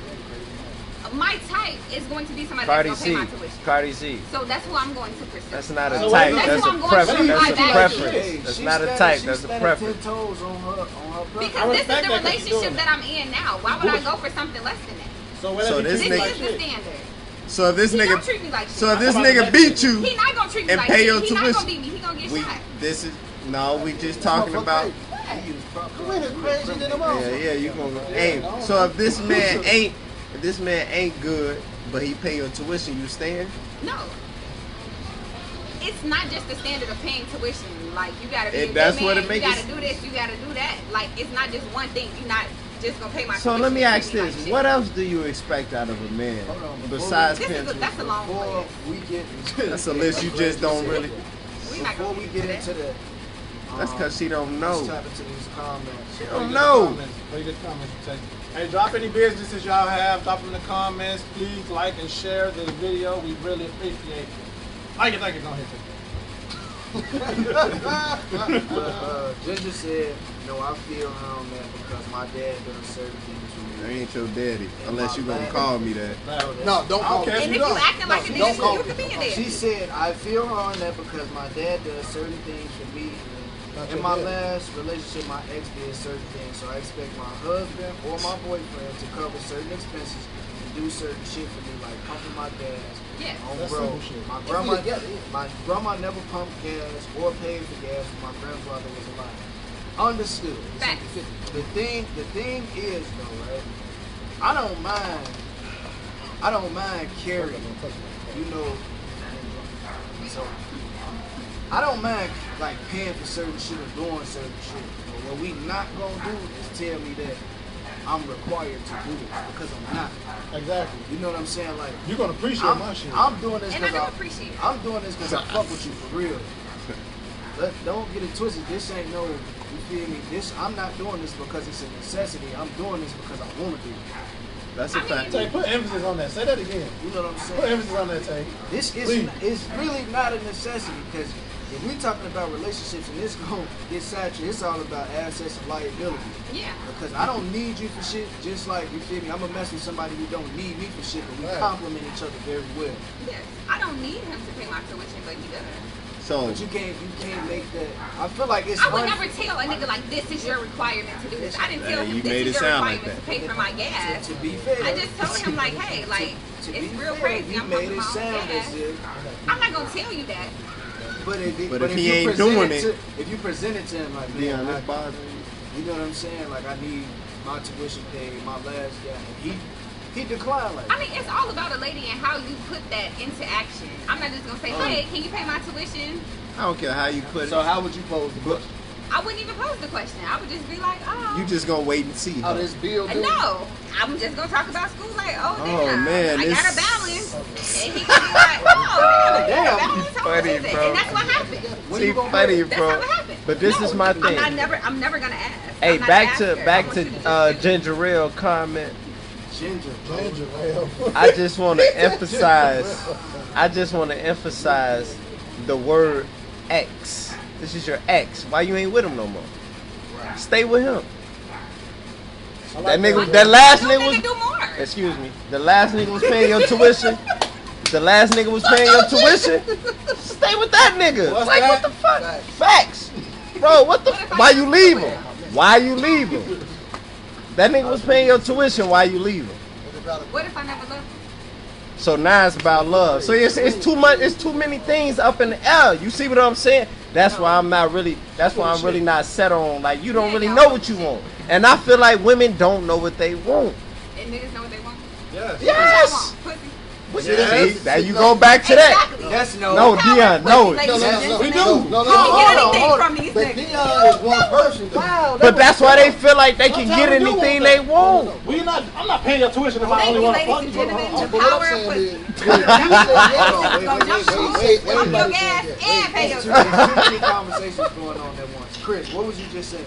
My type is going to be somebody Cardi that's going C. to pay my tuition. Cardi C. So that's who I'm going to pursue. That's not a So type. that's That's who a I'm going preference. to That's a buy back. preference. That's not a type. That's a preference. 10 toes on her preference. Because this is respect the that 'cause she's doing relationship that I'm in now. Why would I go for something less than that? So what So if this you This treat me nigga- is like the shit? standard. So if this He don't nigga, treat me like shit. so if this I'm about to nigga let beat you- you He not gonna treat me and like pay shit. your He not tuition, gonna beat me. He gonna get we shot. this is no, we just talking about. Who ain't crazy than them all? Yeah, you gonna. Hey, so if this man ain't good, but he pay your tuition, you staying? No. It's not just the standard of paying tuition. Like you gotta be a good That's man. what it You makes gotta it- do this. You gotta do that. Like it's not just one thing. You're not just gonna pay my So tuition. let me and ask treat me this: like shit. what else do you expect out of a man Hold on, before besides This paying is a, tuition? that's a long Before list. we get That's a list you just don't really. We not Before gonna we get get into into that. that, That's because she don't let's know. tap into these comments. She don't know. Leave the comments. Hey, drop any businesses y'all have. Drop them in the comments. Please like and share this video. We really appreciate it. Thank you. Don't hit Ginger said, no, I feel on that because my dad done certain things for I me. ain't your daddy, unless you gonna call me that. No, don't call Okay. me. And if don't. you acting like a don't nigga, call you me. could be a She nigga. said, I feel her on that because my dad does certain things for me. Not In your my dad. last relationship, my ex did certain things, so I expect my husband or my boyfriend to cover certain expenses and do certain shit for me, like pumping my gas. Yes. On That's bro, simple shit. my grandma never pumped gas or paid for gas when my grandfather was alive. Understood. Facts. The thing is though, right? I don't mind carrying, you know. So I don't mind like paying for certain shit or doing certain shit. But what we not gonna do is tell me that I'm required to do it because I'm not. Exactly. You know what I'm saying? Like You're gonna appreciate my shit. I'm doing this And I do because appreciate it. I'm doing this because I fuck with you for real. Don't get it twisted. This ain't no You feel me? I'm not doing this because it's a necessity. I'm doing this because I want to do it. That's a fact. Tay, put emphasis on that. Say that again. You know what I'm saying? Put emphasis on that, Tay. This is really not a necessity because if we're talking about relationships and this gonna get saturated, it's all about assets and liability. Yeah. Because I don't need you for shit, just like, you feel me? I'm gonna mess with somebody who don't need me for shit, but we complement each other very well. Yes. I don't need him to pay my tuition, but he does. So But you can't make that. I feel like it's. I would never tell a nigga like this is your requirement to do this. I didn't tell him you this made is it your sound like requirement that. to pay for my gas. To be fair, I just told him like, hey, like to it's be real fair, crazy. he I'm made paying it my sound own gas. as if. I'm not gonna tell you that. But if he you ain't present doing to, it- if you present it to him like, Dion, man, this bothering you know what I'm saying? Like, I need my tuition paid, my last gas. And he declined like. I mean, it's all about a lady and how you put that into action. I'm not just gonna say, hey, can you pay my tuition? I don't care how you put it. So how would you pose the question? I wouldn't even pose the question. I would just be like, oh. You just gonna wait and see. How Huh? this bill do? No, I'm just gonna talk about school like, oh, Oh, damn, man, I this- got a balance. And he can be like, oh, damn, Damn, balance, how much funny, is it? bro. And that's what happened. When See, you gonna funny, pay? That's bro. how it happened. But this No, is my thing. I'm never gonna ask. Hey, I'm not back gonna to ask back her. I to want you just do it. Ginger Real comment. Ginger. Well, I just want to emphasize. I just want to emphasize the word ex. This is your ex. Why you ain't with him no more? Stay with him. That nigga, that last Don't nigga nigga do more. was. Excuse me. The last nigga was paying your tuition. The last nigga was paying your tuition. Stay with that nigga. What's Like that? what the fuck? Facts, bro. What the? Why you leave him? Why you leave him? That nigga was paying your tuition. Why you leave him? What if I never love him? So now it's about love. So it's too much. It's too many things up in the air. You see what I'm saying? That's why I'm not really. That's why I'm really not set on. Like you don't really know what you want. And I feel like women don't know what they want. And niggas know what they want. Yes. Yes. Pussy. See, there you go back to that. Exactly. That's no. No, Dion, no. Ladies No, no, and no, We gentlemen. do. No, You can get hold anything on. from these But niggas. Dion is one person. though. Wow, But that's why they feel like they can get Sometimes we do anything want they that. want. We not. I'm not paying your tuition if I Thank only you, want to ladies fuck and you. gentlemen. Hold on. The But what power I'm of saying pussy. is, wait, Go jump through hoops, fill up your gas, and pay your Too tuition. many conversations going on at once. Chris, what was you just saying?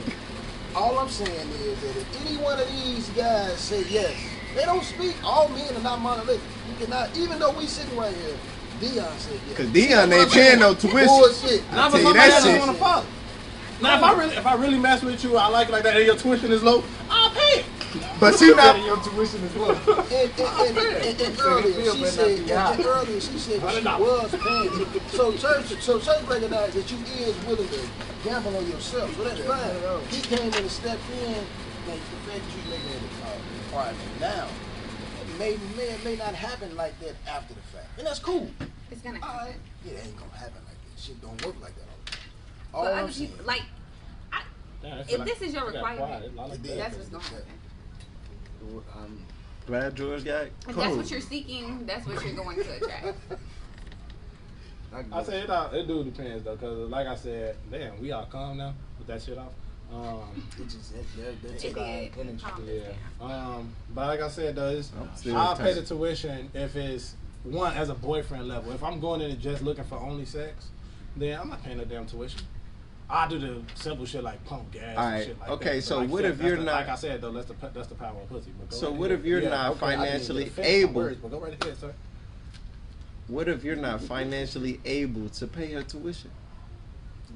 all I'm saying is that if any one of these guys say yes, they don't speak. All men are not monolithic. You cannot, even though we sitting right here, Dion said yes. Cause Dion ain't paying no tuition. Bullshit. Not tell for you somebody that that shit. doesn't want to fuck. Now, if I really mess with you, I like that, and your tuition is low, I'll pay it. But she not. Your tuition is low. And earlier she said that she was paying. So church recognized that you is willing to gamble on yourself. So that's fine. He came in and stepped in. Like the fact that you making it a partner now, it may not happen like that after the fact, and that's cool. It's gonna All happen. right, it ain't gonna happen like that. Shit don't work like that all the time. But All other I'm saying. people, like, if this is your requirement, that's what's gonna happen. Glad George got If that's cold. what you're seeking, that's what you're going to attract. I say it do depends though, cause like I said, damn, we all calm now with that shit off. It just that It took our did. energy. Yeah. But like I said though, I'm still I'll pay tight. the tuition if it's one as a boyfriend level. If I'm going in and just looking for only sex, then I'm not paying no damn tuition. I do the simple shit like pump gas All right, and shit like okay, that. so But like what sex, if you're that's not- like I said though, that's the power of pussy. But go So right what ahead. if you're Yeah, not okay, I didn't financially even finish my able? words, but go right ahead, sir. What if you're not financially able to pay her tuition?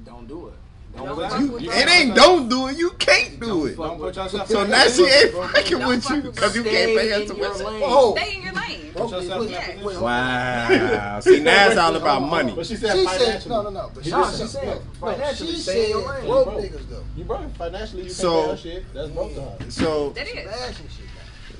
Don't do it. Don't You- fuck you- with you- her. It ain't don't do it. You can't do it. Don't put yourself So in now that she ain't position. fucking Don't with fuck you with because you her. can't pay her Stay in your tuition. lane. Whoa. Stay in your lane. Broke Put niggas- yourself in Yeah. that wait, position. Wow. See, now it's all about money. But she said She financially. said no. But No, she she said said financially, She stay in your said lane. broke Broke. niggas though. You broke financially. You can't So- pay her shit. That's broke to her. So That is. Bashing shit.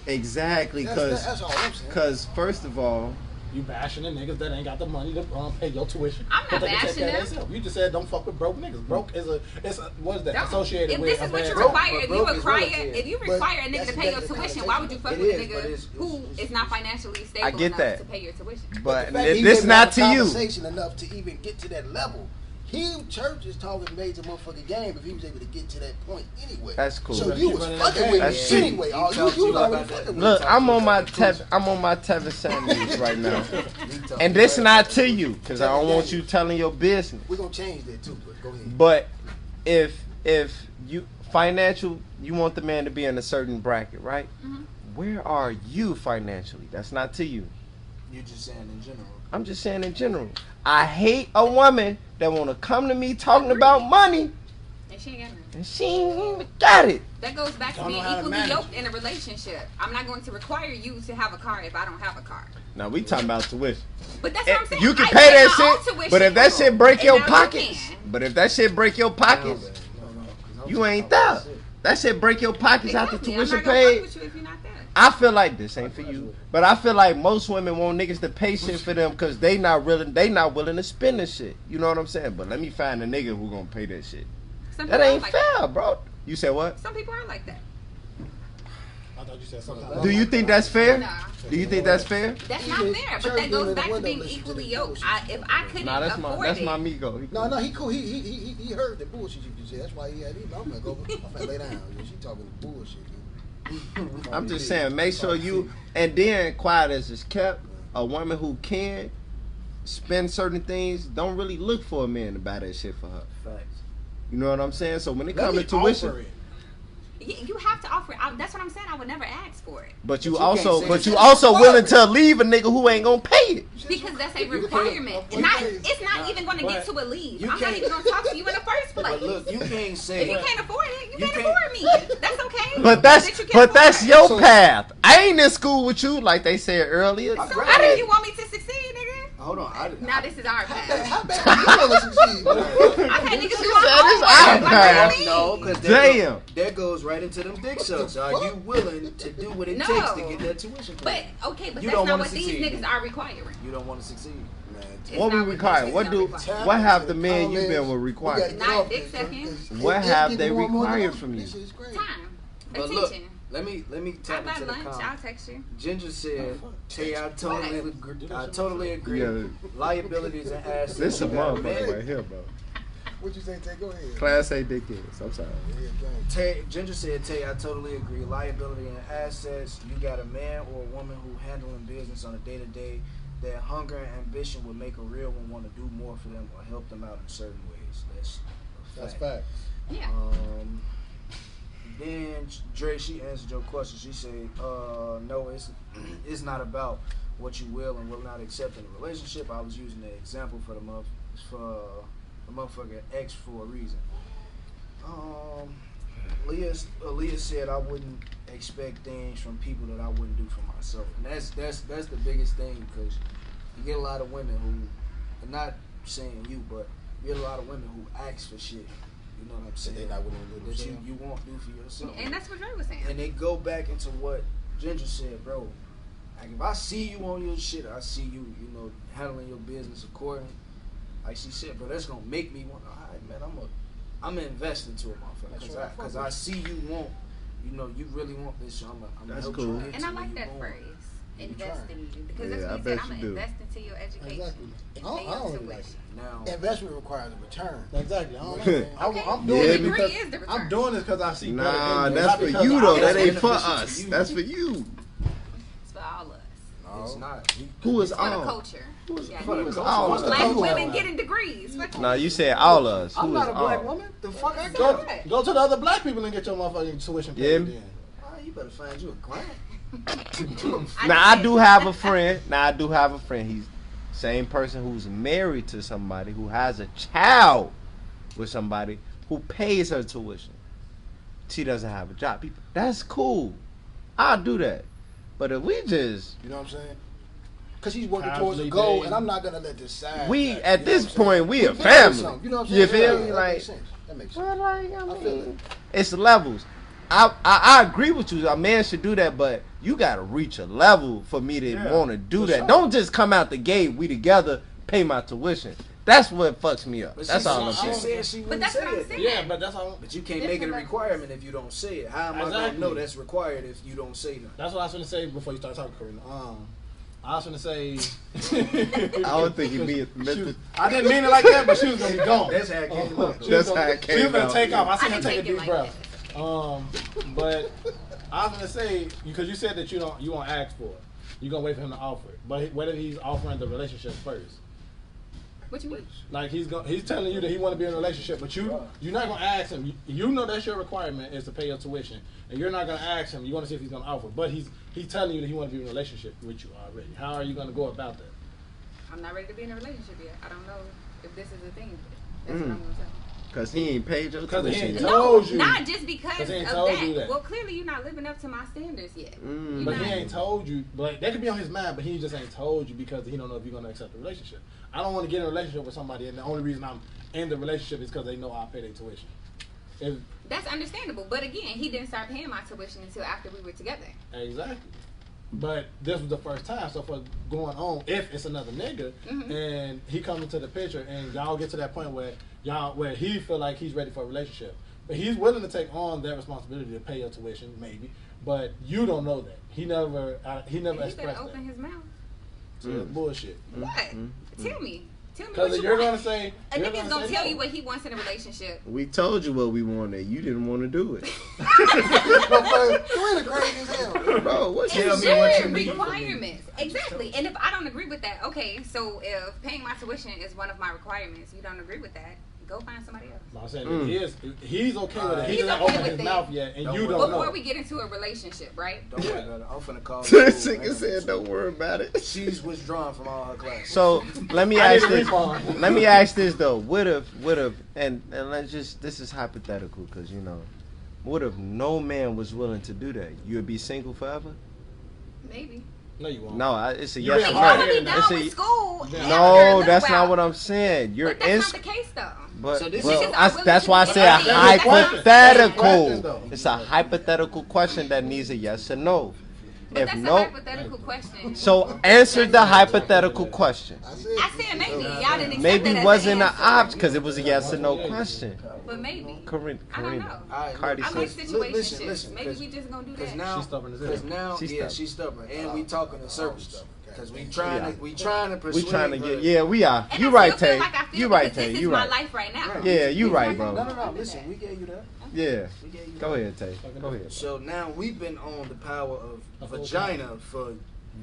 exactly, That's all I'm saying. cause first of all, You bashing the niggas that ain't got the money to pay your tuition. I'm not But they can take bashing care of them. themselves. You just said don't fuck with broke niggas. Broke is what is that Don't. associated If with? this a is what bad you time. require, if you broke is require, relative. if you But require a nigga that's to pay your the tuition, why would you fuck It with a is, but nigga it's- who is not financially stable I get enough that. to pay your tuition? but The fact he this didn't not have to a you. conversation enough to even get to that level. Church is talking major motherfucking game if he was able to get to that point anyway. That's cool. So Better you keep was running that fucking game. with That's me true. anyway. He Oh, talked to you you already about that. fucking with Look, me. I'm on my Tevin Samuels right now, and this not to you, cause I don't want you telling your business. We're gonna change that too, but go ahead. But if if you financial, you want the man to be in a certain bracket, right? Mhm. Where are you financially? That's not to you. You're just saying in general. I'm just saying in general. I hate a woman that want to come to me talking about money And she ain't got nothing. and she ain't even got it. That goes back to Don't know being how to equally manage yoked in a relationship. I'm not going to require you to have a car if I don't have a car. Now we talking about tuition. But that's what I'm saying. You can I pay pay that my own shit, tuition. but if that shit break And your now you pockets, can. but if that shit break your pockets, you ain't there. That shit break your pockets after Exactly. tuition I'm not gonna fuck paid. with you if you're not there. I feel like this ain't for you, but I feel like most women want niggas to pay shit for them because they not willing to spend the shit. You know what I'm saying? But let me find a nigga who gonna pay that shit. Some That people ain't are like fair, that. bro. You said what? Some people are like that. I thought you said something. Do you think that's fair? Nah. Do you think that's fair? That's not fair, but that goes back to being equally yoked. If I couldn't Nah, that's afford my it, Migo. No, he cool. He heard the bullshit you just said. That's why he had it. I'm gonna go. I'm gonna lay down. She talking bullshit. I'm just saying, make sure you, and then quiet as it's kept, a woman who can spend certain things don't really look for a man to buy that shit for her. Facts. You know what I'm saying? So when it Let comes me to tuition, offer it. you have to offer it. That's what I'm saying. I would never ask for it but you But you can't also, say but it's you a also willing requirement. to leave a nigga who ain't gonna pay it. because that's a You can't- requirement. you Not, can't- it's not even going to get to a leave. you I'm not can't- even going to talk to you in the first place. But look, you can't say if you can't afford it, you, You can't can't- afford me. That's okay. But that's, That you can't but that's afford. your So- path. I ain't in school with you, like they said earlier. So Right. what if you want me to succeed, nigga? Hold on. Now this is our path. How bad you want to succeed? I had niggas do said my this own our work. Like, path. what do you No, mean? because Damn. that goes right into them dick sucks. Are you willing to do what it No. takes to get that tuition But paid? okay, but You that's don't not wanna what these succeed. niggas are requiring. You don't want to succeed. It's What we not require? it's What not do? required. What have the men you been with required? Not dick sucking. What have they required from you? This is crazy. Time, But look, attention. let me I'll tap buy into the lunch. I'll comment. text you. Ginger said, "Tay, I totally agree. Yeah. Liabilities and assets. This a You got a motherfucker man- right here, bro. What you say, Tay? Go ahead. Class A dickheads. I'm sorry. Ginger said, Tay, I totally agree. Liability and assets. You got a man or a woman who handling business on a day-to-day. That hunger and ambition would make a real one want to do more for them or help them out in certain ways. That's a fact. Yeah. Then Dre, she answered your question. She said, no, it's not about what you will and will not accept in a relationship. I was using the example for the motherfucker X for a reason. Leah said I wouldn't expect things from people that I wouldn't do for myself, and that's the biggest thing, because you get a lot of women who, I'm not saying you, but you get a lot of women who ask for shit. You know what I'm saying? They not willing to do that themselves. you won't do for yourself. And that's what Dre was saying. And they go back into what Ginger said, bro. Like, if I see you on your shit, I see you, handling your business accordingly. Like she said, bro, that's gonna make me want. All right, man, I'm gonna invest into a motherfucker because I see you want, you really want this. So I'm gonna That's help cool. you get And to I where like you that going. phrase. Invest in you. Because Yeah, I that's what bet he said. I'm you going do. to invest into your education. Exactly. And I pay your don't tuition. like it. Now, Investment requires a return. Exactly. I'm Okay, doing Yeah, it the because degree is the return. I'm doing this because I see. better Nah, in you, that's not for because you I- though. That It's ain't for beneficial to us. you. That's for you. It's for all of us. it's not. Who is It's for the all? culture. Who is Yeah. For the who is culture. all? What's the Black culture? women getting degrees. What Nah, you said all of us. I'm Who not is a black all? woman. The fuck I So got? what? Go to the other black people and get your motherfucking tuition paid. Yeah. Then. You better find you a grant. Now I do have a friend. He's same person who's married to somebody who has a child with somebody who pays her tuition. She doesn't have a job. That's cool. I'll do that. But if we just You know what I'm saying? Because he's working Constantly towards a goal, dating. and I'm not gonna let this side. we back, at you know this what I'm saying? point we a building family. something, you know what I'm You saying? feel Yeah, me? that Like, makes sense. That makes sense. well, like I feel it. it's levels. I agree with you. A man should do that, but you gotta reach a level for me to want to do for that. sure. Don't just come out the gate. We together pay my tuition. That's what fucks me up. But That's all I'm she saying. said she But wouldn't that's say what I'm it. saying. Yeah, but that's all. But you can't make it a requirement if you don't say it. How am I gonna Exactly. know that's required if you don't say that? That's what I was gonna say before you start talking, Karina. I was gonna say. I don't think he means I didn't mean it like that, but she was gonna be gone. That's how it came up. She That's was how gonna, it She came was gonna out. take off. I I seen her didn't take a take it deep like breath. that. But I was gonna say because you said that you won't ask for it. You're gonna wait for him to offer it. But what if he's offering the relationship first? What you mean? Like he's telling you that he want to be in a relationship, but you're not gonna ask him. You know that's your requirement is to pay your tuition, and you're not gonna ask him. You want to see if he's gonna offer, but he's telling you that he want to be in a relationship with you already. How are you gonna go about that? I'm not ready to be in a relationship yet. I don't know if this is a thing. That's what I'm gonna say. Cause he ain't paid your Because he tuition ain't yet. told you. Not just because of he ain't told you that. that. Well, clearly you're not living up to my standards yet. But he ain't told you. But that could be on his mind, but he just ain't told you because he don't know if you're gonna accept the relationship. I don't want to get in a relationship with somebody, and the only reason I'm in the relationship is because they know I'll pay their tuition. That's understandable. But again, he didn't start paying my tuition until after we were together. Exactly. But this was the first time, so for going on, if it's another nigga and he comes into the picture and y'all get to that point where he feel like he's ready for a relationship, but he's willing to take on that responsibility to pay your tuition, maybe, but you don't know that. He never expressed that. Open his mouth. So it's bullshit. What? Tell me. Tell me Because what you're want. gonna say A nigga's gonna tell no. you what he wants in a relationship. We told you what we wanted. You didn't want to do it. You ain't crazy as hell. Bro, what Tell It's me what you your need. requirements. Exactly. And if I don't agree with that, okay, so if paying my tuition is one of my requirements, you don't agree with that, go find somebody else. I'm saying he's okay with it. He He's doesn't okay open with his it. mouth yet, and you Before don't know. Before we get into a relationship, right? Don't worry about it. I'm finna call This her. nigga said, "Don't worry about it." She's withdrawn from all her classes. So let me I ask need a this. refund. Let me ask this though. What if, and let's just, this is hypothetical because what if no man was willing to do that? You would be single forever? Maybe. No, you won't. No, it's a You yes ain't or You're no. gonna be It's done a- with school. No, after a No, little that's not while. what I'm saying. You're But that's in. not the case though. But So this well, is- that's why I say a That's a question, hypothetical. though. It's a hypothetical question that needs a yes or no. But If that's a no, hypothetical question. so answer the hypothetical question. I I said, said maybe. Y'all didn't accept Maybe that as wasn't an answer. option because it was a yes or no question. But maybe. Karina, I don't know. Alright, Cardi I like said, situationships. listen, Maybe we just gonna do Because that. now, She's stubborn as hell. because now, She's yeah, stubborn. she's stubborn, and we talking in circles. Because we trying Yeah. to we persuade trying to her. get, yeah, we are. And You I right, still feel Tay. like I feel You right, because Tay. This You is my right. life right now. Yeah, you right, No, bro. listen, we gave you that. Yeah. We gave you Go that. ahead, Tay. Go ahead. So now we've been on the power of A whole vagina for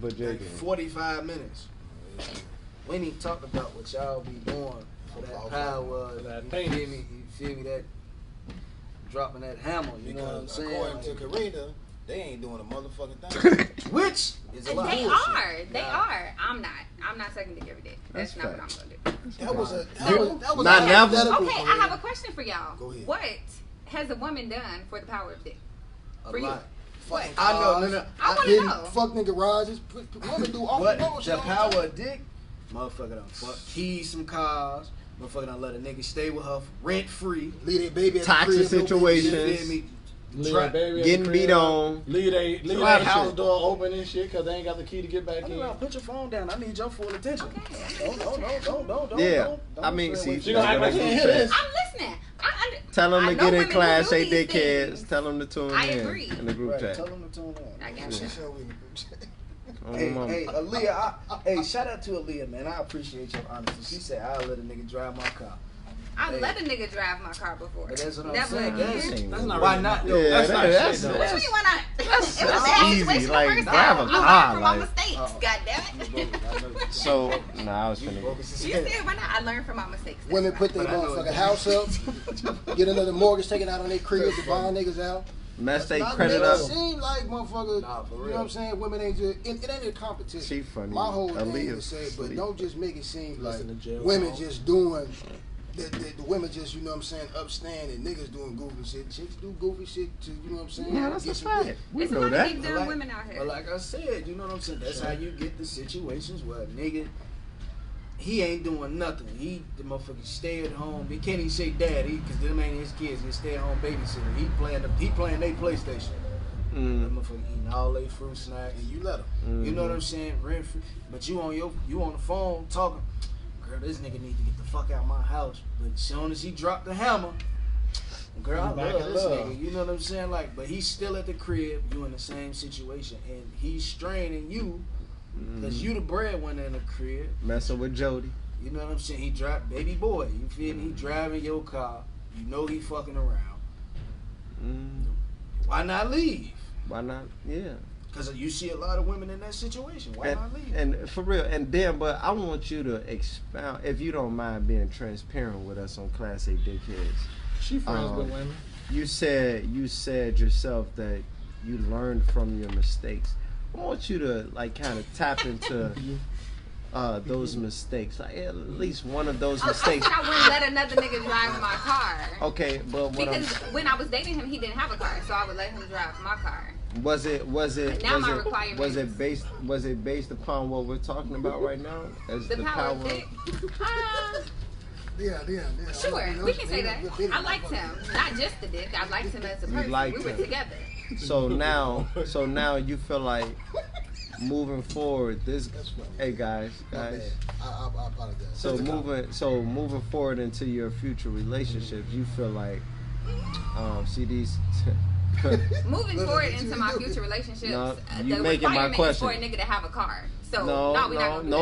But like 45 minutes. We ain't even talked about what y'all be doing for that power. For that You penis. feel me? You feel me? That dropping that hammer. You know what I'm because saying? according to Like, Karina, they ain't doing a motherfucking thing. which is a And lot. they of bullshit. are. They Yeah. are. I'm not. I'm not sucking dick every day. That's That's not what I'm facts. gonna do. That was Not a never. hypothetical, Okay, I Karina. have a question for y'all. Go ahead. What has a woman done for the power of dick? A For you. lot. Fucking I know, cars, no. I wanna getting know. fucked in garages. Women do all What? bullshit The all power time. of dick? Motherfucker done fuck keys some cars. Motherfucker done let a nigga stay with her rent free. Leave their baby at Toxic the crib, no situation. baby. You feel me? Leave Try- that baby at Getting the beat crib. on. Leave a their lot of house shit. door open and shit because they ain't got the key to get back I don't in. know, put your phone down. I need your full attention. Okay. Don't. Yeah. don't I mean, stray see, away She from gonna act like she ain't hear this. I'm listening. Tell them I to know get in women who class, do say these dickheads. things. Tell them to tune I in agree. in the group Right, chat. tell them to tune in. I got She you. showed me in the group chat. Oh, Hey, mama. hey, Aaliyah, hey, shout out to Aaliyah, man. I appreciate your honesty. She said, I'll let a nigga drive my car. I Hey. let a nigga drive my car before. But that's what I'm Never saying. again. That's not Why really not, nothing. though? Yeah, That's not that's- shit, though. What you mean why not? It was a That's bad easy, situation like, the first drive time. a I car, learned from my like- mistakes. God damn it. So, nah, I was finna. You said why not? I learned from my mistakes. That's Women right. put their But I know motherfucking it. house up, get another mortgage taken out on their crib to buy niggas out. Mess they Not credit niggas up. seem like motherfucker. Nah, for you real. know what I'm saying? Women ain't just. It ain't a competition. She funny. My whole thing Aaliyah is to say, but funny. don't just make it seem like Listen to jail women talk. just doing. The women just, you know what I'm saying, upstand and niggas doing goofy shit. Chicks do goofy shit to, you know what I'm saying? Yeah, that's Get a some fact. dick. We It's a know lot of that. big dumb women out here. But like I said, you know what I'm saying? That's how you get the situations where a nigga, he ain't doing nothing. He, the motherfucker, stay at home. He can't even say daddy because them ain't his kids. He's stay at home babysitter. He playing their PlayStation. That motherfucker eating all they fruit snacks. And you let them. You know what I'm saying? Rent free. But you on the phone talking. Girl, this nigga need to get the fuck out of my house. But as soon as he dropped the hammer, girl, I Back love in this love. nigga. You know what I'm saying? Like, but he's still at the crib. You in the same situation, and he's straining you because you the breadwinner in the crib. Messing with Jody. You know what I'm saying? He dropped baby boy. You feel me? He driving your car. You know he fucking around. Why not leave? Why not? Yeah. Because you see a lot of women in that situation. Why not leave? And for real, and then, but I want you to expound, if you don't mind being transparent with us on Class A Dickheads. She friends with women. You said yourself that you learned from your mistakes. I want you to like kind of tap into those mistakes, like at least one of those mistakes. I wouldn't let another nigga drive my car. Okay, but when I was dating him, he didn't have a car, so I would let him drive my car. Was it based upon what we're talking about right now as the power of dick? Yeah. Sure, we can say that. I liked him, not just the dick. I liked him as a person. We were together. So now you feel like moving forward, hey guys. I apologize. So moving forward into your future relationships, you feel like see these. Moving forward into my future relationships, you the making my requirement question. is for a nigga to have a car. So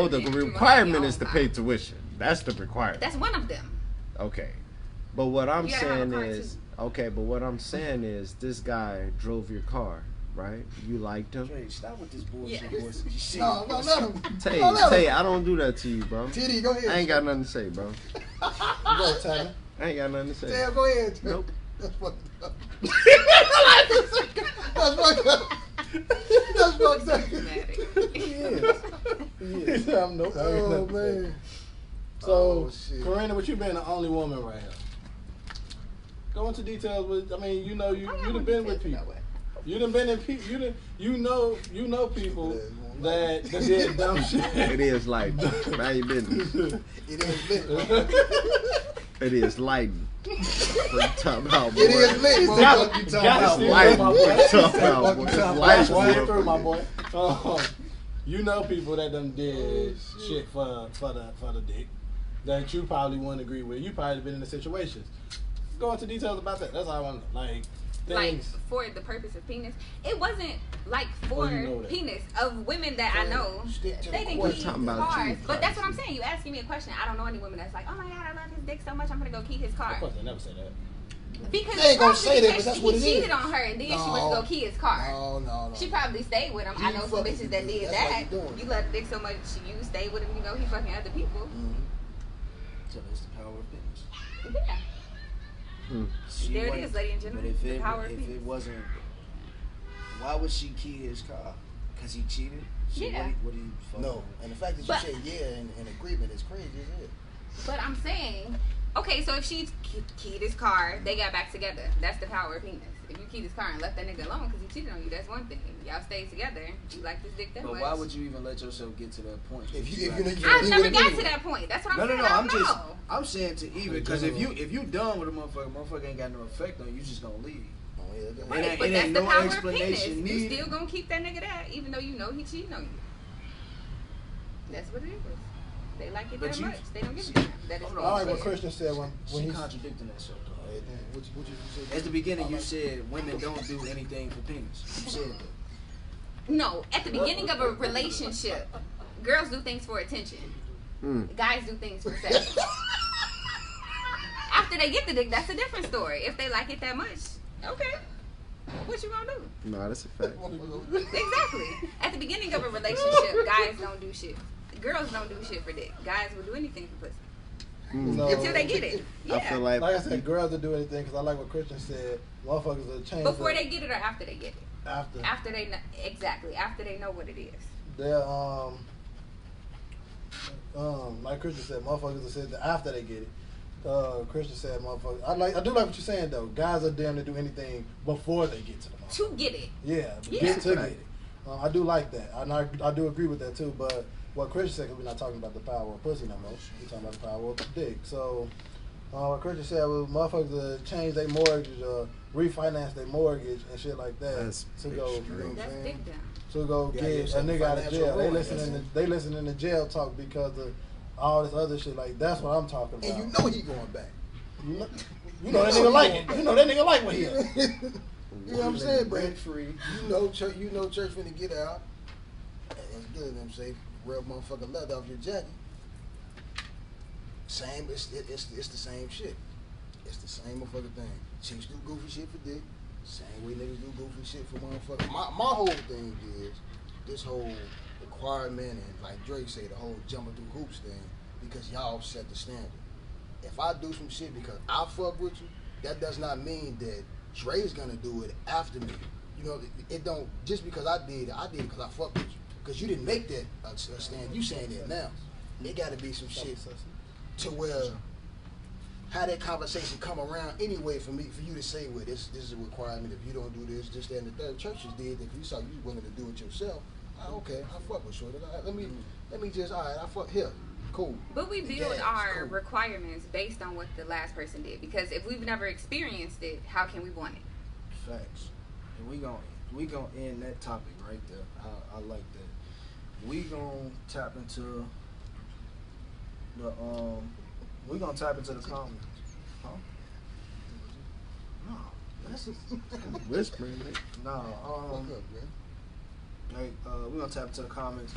the requirement is to pay tuition. That's the requirement. That's one of them. Okay, but what I'm saying is, this guy drove your car, right? You liked him. Jay, stop with this bullshit. No, let him. Tay, I don't do that to you, bro. TD, go ahead. I ain't got nothing to say, bro. Go, Tyler. I ain't got nothing to say. Damn, go ahead. Nope. That's fucked up. That's fucked up. That's fucked up. Yes. Oh, man. So, Karina, with you being the only woman right here, go into details with. I mean, you done been with people. You done been in people. You know people that did dumb shit. It is light. Mind your business. It is lit. It is light. What you talking about, boy? It is lit. You talking about light. What you talking about, boy? It's light. Through, my boy. You know people that done did shit for the dick that you probably wouldn't agree with. You probably been in the situations. Go into details about that. That's all I want. Like for the purpose of penis, it wasn't like for penis of women that I know. They didn't keep cars, but that's what I'm saying. You asking me a question. I don't know any women that's like, oh my god, I love his dick so much, I'm gonna go keep his car. Of course, they never say that. Because they ain't gonna say that, but that's what it is. He cheated on her, and then she went to go key his car. No. She probably stayed with him. I know some bitches that did that. You love the dick so much, you stay with him. You know he fucking other people. So that's the power of business. Yeah. There it is, lady and gentlemen. But if it wasn't, why would she key his car? Because he cheated? Yeah. What do you No, and the fact that you say in agreement is crazy, isn't it? But I'm saying, okay, so if she keyed his car, they got back together. That's the power of penis. If you keyed his car and left that nigga alone because he cheated on you, that's one thing. Y'all stayed together. You like this dick that much. But why would you even let yourself get to that point? I never got to that point. That's what I'm saying. I'm saying to even, because if you done with a motherfucker ain't got no effect on you, just gonna leave. Right, but that's the power of penis. You still gonna keep that nigga there, even though you know he cheating on you. That's what it is. They like it that much. They don't give a damn. That is I like what Christian said when he's contradicting that shit. What you say? At the beginning, you said women don't do anything for penis. You said that. No, at the beginning of a relationship, girls do things for attention. Guys do things for sex. After they get the dick, that's a different story. If they like it that much, okay. What you gonna do? No, that's a fact. Exactly. At the beginning of a relationship, guys don't do shit. Girls don't do shit for dick. Guys will do anything for pussy. Until they get it. Yeah. I feel like I said, girls will do anything because I like what Christian said. Motherfuckers will change. Before they get it or after they get it? After. After they know, exactly. After they know what it is. They're like Christian said, motherfuckers will say that after they get it. Christian said, motherfuckers. I do like what you're saying though. Guys are damn to do anything before they get to the motherfucker. To get it. Yeah, get to get it. I do like that. I do agree with that too. But what Christian said, because we're not talking about the power of pussy no more. We're talking about the power of dick. So what Christian said was motherfuckers to change their mortgage or refinance their mortgage and shit like that. That's to go, you know what I'm That's saying? big down. To go get a nigga out of jail. They listening to jail talk because of all this other shit. Like that's what I'm talking about. And you know he going back. You know that nigga like it. You know that nigga like what he is. You know what I'm saying, Brent? Free. You know church finna get out. That's good. Them say rub motherfucking leather off your jacket. Same. It's the same shit. It's the same motherfucking thing. Chicks do goofy shit for dick. Same way niggas do goofy shit for motherfuckers. My whole thing is this whole requirement and like Drake say, the whole jumping through hoops thing, because y'all set the standard. If I do some shit because I fuck with you, that does not mean that Dre's gonna do it after me. You know, it don't, just because I did it because I fuck with you. Because you didn't make that a stand. You saying that now. It gotta be some shit to where how that conversation come around anyway for you to say, well, this is a requirement. If you don't do this, that, and the third. Churches did. If you saw you willing to do it yourself, okay, I fuck with you. Let me just, all right, I fuck here. Cool. But we build our requirements based on what the last person did. Because if we've never experienced it, how can we want it? Facts. And we gonna end that topic right there. I like that. We gonna tap into the comments. Huh? No. That's whispering. No. Hey, we're gonna tap into the comments.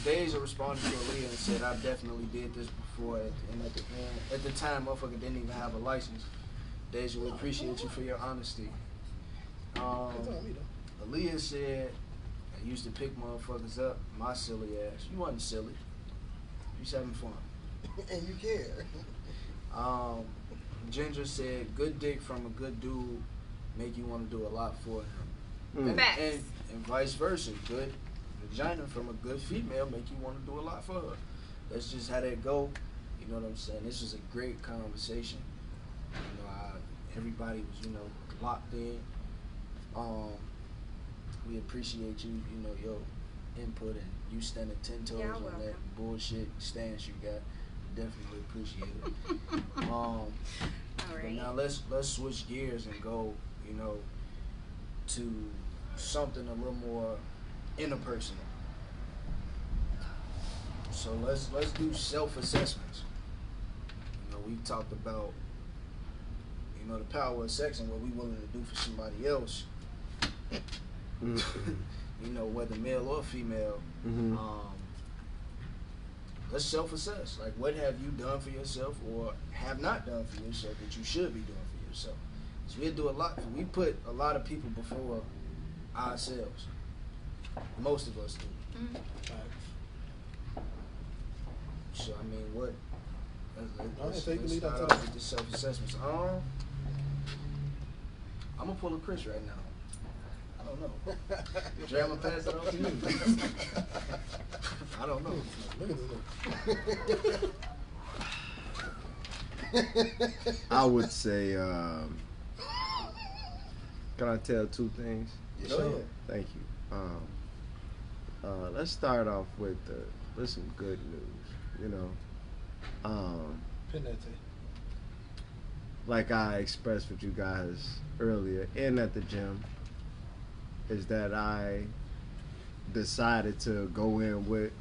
Deja responded to Aaliyah and said, "I definitely did this before." And at the time, motherfucker didn't even have a license. Deja, we appreciate you for your honesty. Aaliyah said, "I used to pick motherfuckers up, my silly ass." You wasn't silly. You was having fun. And you care. Ginger said, "Good dick from a good dude make you want to do a lot for him." Facts. And vice versa. Good vagina from a good female make you want to do a lot for her. Let's just have that go. You know what I'm saying? This was a great conversation. You know, everybody was, locked in. We appreciate you, your input and you standing 10 toes on welcome. that bullshit stance you got. Definitely appreciate it. All But right. now let's switch gears and go, to something a little more interpersonal. So let's do self-assessments. We've talked about the power of sex and what we willing to do for somebody else. Whether male or female. Let's self-assess. Like, what have you done for yourself or have not done for yourself that you should be doing for yourself? So we do a lot. We put a lot of people before ourselves. Most of us do. So I mean, what? Let's start off with the self-assessments. I'm gonna pull a Chris right now. I don't know. Dre, I'm gonna pass it on to you. I don't know. I would say, can I tell two things? Yes, sir. Thank you. Let's start off with some good news. Like I expressed with you guys earlier and at the gym, is that I decided to go in with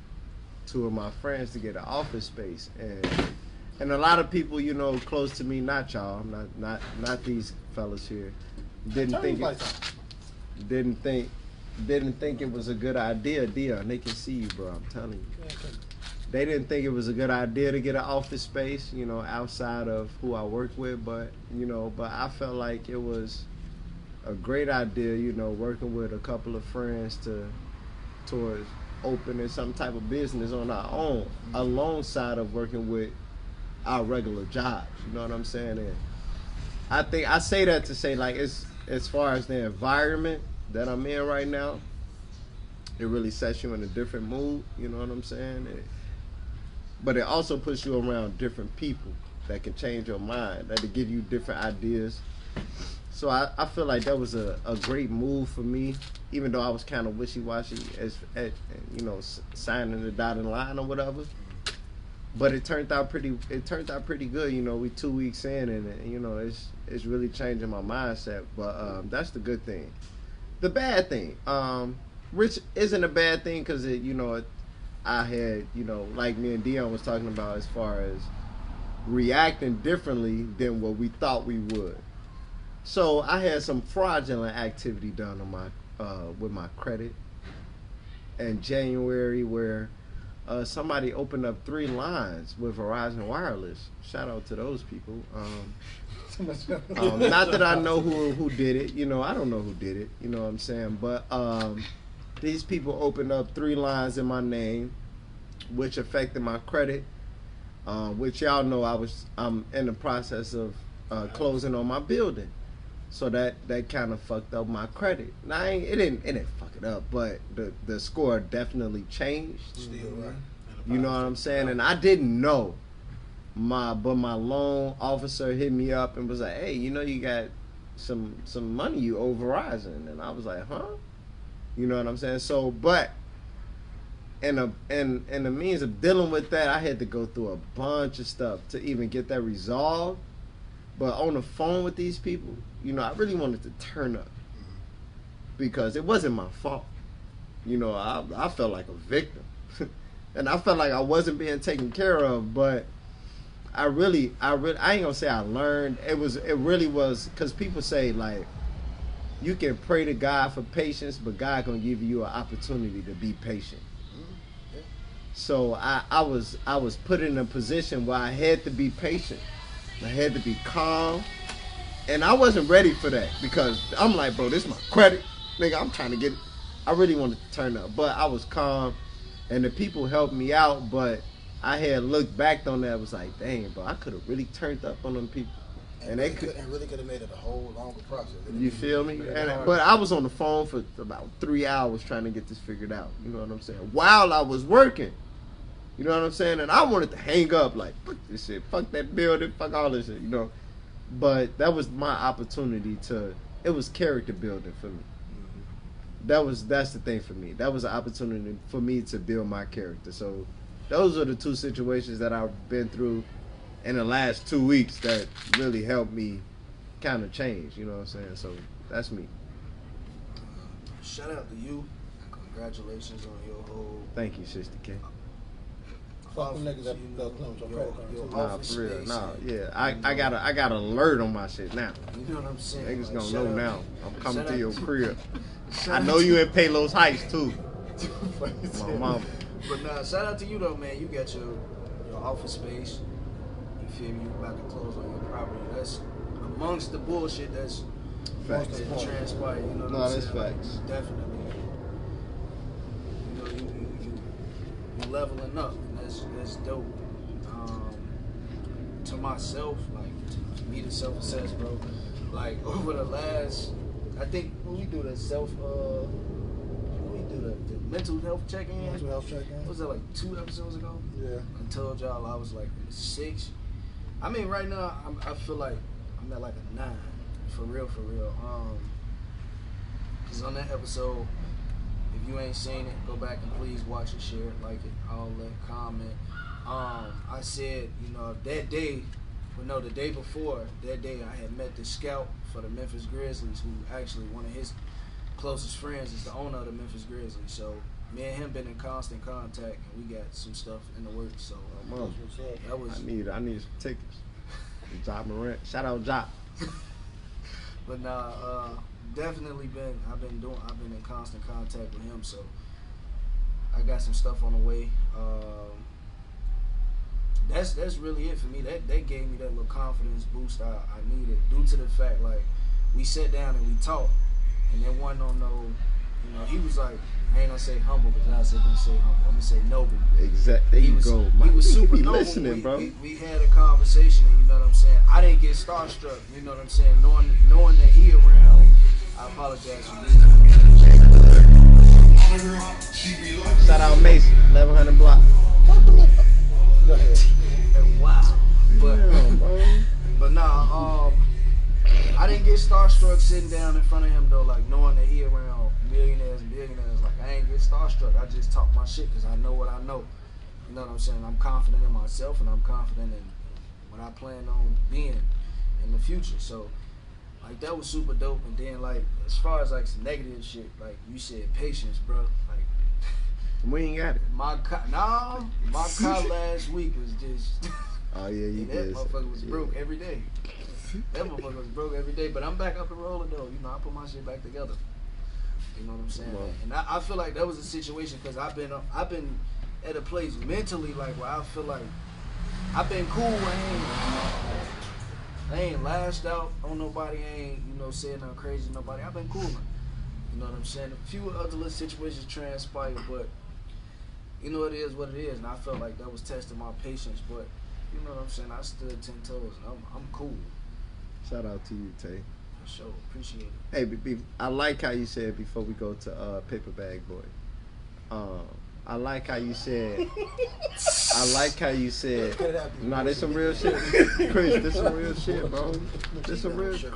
two of my friends to get an office space, and a lot of people, close to me, not y'all, not these fellas here, didn't think it was a good idea. Dion, they can see you, bro. I'm telling you. They didn't think it was a good idea to get an office space, outside of who I work with, but I felt like it was a great idea, working with a couple of friends towards opening some type of business on our own, alongside of working with our regular jobs. You know what I'm saying? And I think I say that to say, like, it's, as far as the environment that I'm in right now, it really sets you in a different mood. You know what I'm saying? But it also puts you around different people that can change your mind, that will give you different ideas. So I feel like that was a great move for me, even though I was kind of wishy-washy as signing the dotted line or whatever. But it turned out pretty good. We 2 weeks in, and it's really changing my mindset. But that's the good thing. The bad thing, which isn't a bad thing, because I had, like me and Dion was talking about, as far as reacting differently than what we thought we would. So I had some fraudulent activity done on my with my credit in January, where somebody opened up 3 lines with Verizon Wireless. Shout out to those people. Not that I know who did it. You know, I don't know who did it. You know what I'm saying? But these people opened up 3 lines in my name, which affected my credit. Which y'all know I'm in the process of closing on my building. So that kind of fucked up my credit. Now it didn't fuck it up, but the score definitely changed. Still right. You know what I'm saying? And I didn't know. But my loan officer hit me up and was like, "Hey, you know you got some money you owe Verizon," and I was like, "Huh?" You know what I'm saying? So, but in the means of dealing with that, I had to go through a bunch of stuff to even get that resolved. But on the phone with these people, you know, I really wanted to turn up because it wasn't my fault. You know, I felt like a victim, and I felt like I wasn't being taken care of. But I ain't gonna say I learned. It really was because people say like you can pray to God for patience, but God gonna give you an opportunity to be patient. So I was put in a position where I had to be patient. I had to be calm. And I wasn't ready for that because I'm like, bro, this is my credit. Nigga, I'm trying to get it. I really wanted to turn up. But I was calm and the people helped me out. But I had looked back on that. I was like, dang, bro, I could have really turned up on them people. And they could have made it a whole longer process. You feel me? But I was on the phone for about 3 hours trying to get this figured out. You know what I'm saying? While I was working. You know what I'm saying? And I wanted to hang up like, fuck this shit, fuck that building, fuck all this shit, you know. But that was my opportunity it was character building for me. That's the thing for me. That was an opportunity for me to build my character. So those are the 2 situations that I've been through in the last 2 weeks that really helped me kind of change, you know what I'm saying? So that's me. Shout out to you. Congratulations on your whole. Thank you, Sister K. Fuck them niggas that claim your credit card. Nah, for real. Nah, yeah. I got an alert on my shit now. You know what I'm saying? Niggas like, gonna know now. I'm coming to your crib. I know you in Palos Heights too. My mama. But nah, shout out to you though, man. You got your office space. You feel me? You about to close on your property. That's amongst the bullshit that's facts. That transpired. You know what I'm saying? That's facts. Like, definitely. You know, you leveling up. That's dope. To myself, like to me to self-assess, bro. Like over the last, I think when we do the the mental health check-in. Mental health check-in. What was that, like 2 episodes ago? Yeah. I told y'all I was like 6. I mean, right now I feel like I'm at like a 9. For real. Cause on that episode, if you ain't seen it, go back and please watch it, share it, like it, all that, comment. I said, you know, that day, the day before, that day I had met the scout for the Memphis Grizzlies, who actually one of his closest friends is the owner of the Memphis Grizzlies. So me and him been in constant contact, and we got some stuff in the works. So that was. I need some tickets. Job Morant. Shout out Job. But nah, definitely I've been in constant contact with him, so I got some stuff on the way. That's really it for me. That gave me that little confidence boost I needed, due to the fact like we sat down and we talked, and there wasn't no, you know, he was like, I ain't gonna say humble because I said don't say humble. I'm gonna say noble. Exactly. There you go. He was super noble. Listening, bro. We had a conversation, and you know what I'm saying. I didn't get starstruck. You know what I'm saying. Knowing that he around, I apologize for this. Shout out Mason, 1100 block. Go ahead. Wow. But nah, I didn't get starstruck sitting down in front of him though, like knowing that he around millionaires and billionaires. Like I ain't get starstruck. I just talk my shit because I know what I know. You know what I'm saying? I'm confident in myself and I'm confident in what I plan on being in the future. So like that was super dope. And then like as far as like some negative shit, like you said, patience, bro. Like we ain't got it. My car last week was just. Oh yeah, you that did. motherfucker was broke every day. That motherfucker was broke every day. But I'm back up and rolling though. You know, I put my shit back together. You know what I'm saying? Well, and I feel like that was a situation because I've been at a place mentally like where I feel like I've been cool. I ain't lashed out on nobody. I ain't, you know, saying nothing crazy to nobody. I've been cool. You know what I'm saying? A few other little situations transpired, but you know, it is what it is. And I felt like that was testing my patience, but you know what I'm saying? I stood 10 toes. I'm cool. Shout out to you, Tay. For sure. Appreciate it. Hey, I like how you said before we go to Paper Bag Boy. I like how you said. Nah, this some real shit, Chris. This some real shit, bro. This some real shit.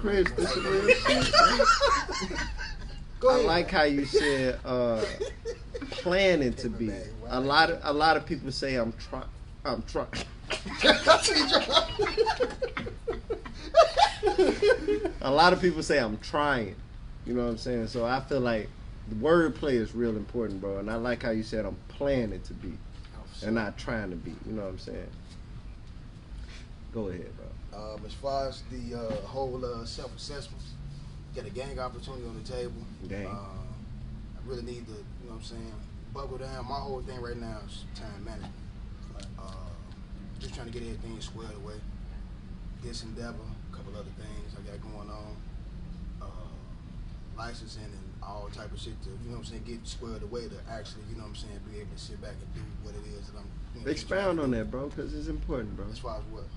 Bro. I like how you said planning to be. A lot of people say I'm trying. A lot of people say I'm trying. You know what I'm saying? So I feel like the wordplay is real important, bro. And I like how you said I'm planning to be and not trying to be. You know what I'm saying? Go ahead, bro. As far as the whole self-assessments, get a gang opportunity on the table. Gang. I really need to, you know what I'm saying, buckle down. My whole thing right now is time management. Just trying to get everything squared away. This endeavor, a couple other things I got going on. Licensing and all type of shit to, you know what I'm saying, get squared away to actually, you know what I'm saying, be able to sit back and do what it is that I'm, you know, expound on that, bro, because it's important, bro. As far as what?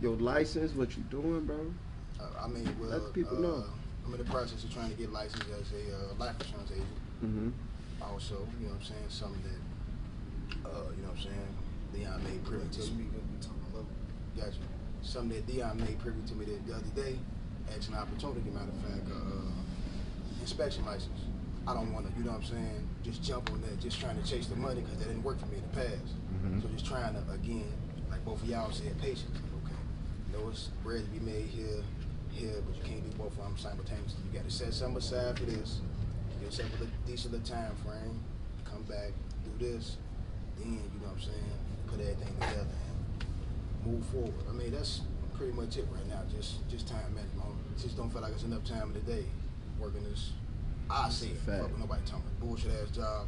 Your license, what you doing, bro? I mean, well, let the people know. I'm in the process of trying to get licensed as a life insurance agent. Mm-hmm. Also, you know what I'm saying, something that, you know what I'm saying, Dion made privy to me. Gotcha. Something that Dion made privy to me the other day. Asked an opportunity, matter of fact, inspection license. I don't want to, you know what I'm saying, just jump on that, just trying to chase the money because that didn't work for me in the past. Mm-hmm. So just trying to, again, like both of y'all said, patience. Okay, you know, it's bread to be made here, but you can't do both of them simultaneously. You got to set something aside for this, give yourself a decent little time frame, come back, do this, then, you know what I'm saying, put everything together and move forward. I mean, that's pretty much it right now, just time management. Just don't feel like it's enough time in the day working this, I say, fuck with nobody talking about bullshit ass job,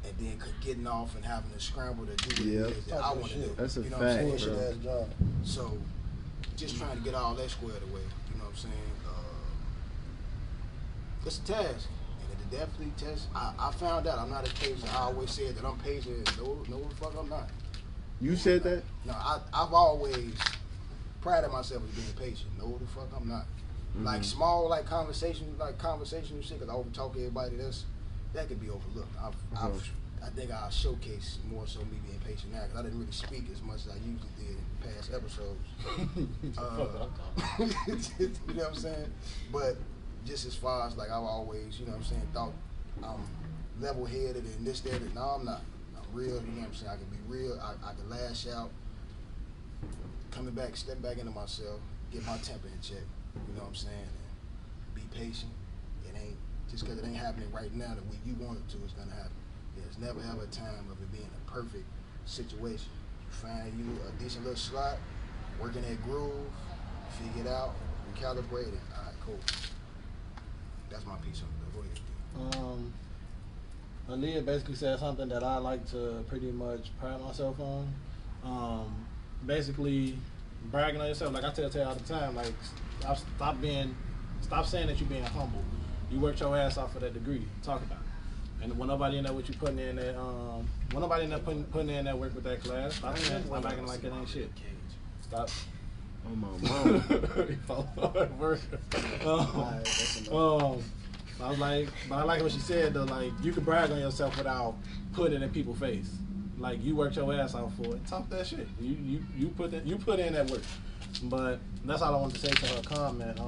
and then getting off and having to scramble to do what it is that I want to do. That's a you know fact, what I'm saying? bro. Ass job. So, just trying to get all that squared away, you know what I'm saying? It's a task, and it definitely test. I found out I'm not a patient. I always said that I'm patient. No, the fuck I'm not. You said that? No, I've always prided myself as being patient. No, the fuck I'm not. Mm-hmm. Like small, like conversational shit, because I overtalk everybody. That could be overlooked. I think I'll showcase more so me being patient now, because I didn't really speak as much as I usually did in past episodes. You know what I'm saying? But just as far as like I've always, you know what I'm saying, thought I'm level-headed and this, that, and no, I'm not. I'm real. You know what I'm saying? I can be real. I can lash out. Coming back, step back into myself, get my temper in check. You know what I'm saying? And be patient. It ain't just because it ain't happening right now the way you want it to, it's gonna happen. There's never ever a time of it being a perfect situation. You find you a decent little slot, working that groove, figure it out, recalibrate it. All right, cool. That's my piece on it. Go ahead. Aaliyah basically said something that I like to pretty much pride myself on. Basically, bragging on yourself. Like I tell all the time, like stop saying that you're being humble. You worked your ass off for that degree. Talk about it. And when nobody in there with you putting in that, when nobody in there putting in that work with that class, stop acting like it ain't shit. Stop. Oh my mom. I was like, but I like what she said though. Like you can brag on yourself without putting it in people's face. Like you worked your ass off for it. Talk that shit. You put in that work. But that's all I wanted to say to her comment.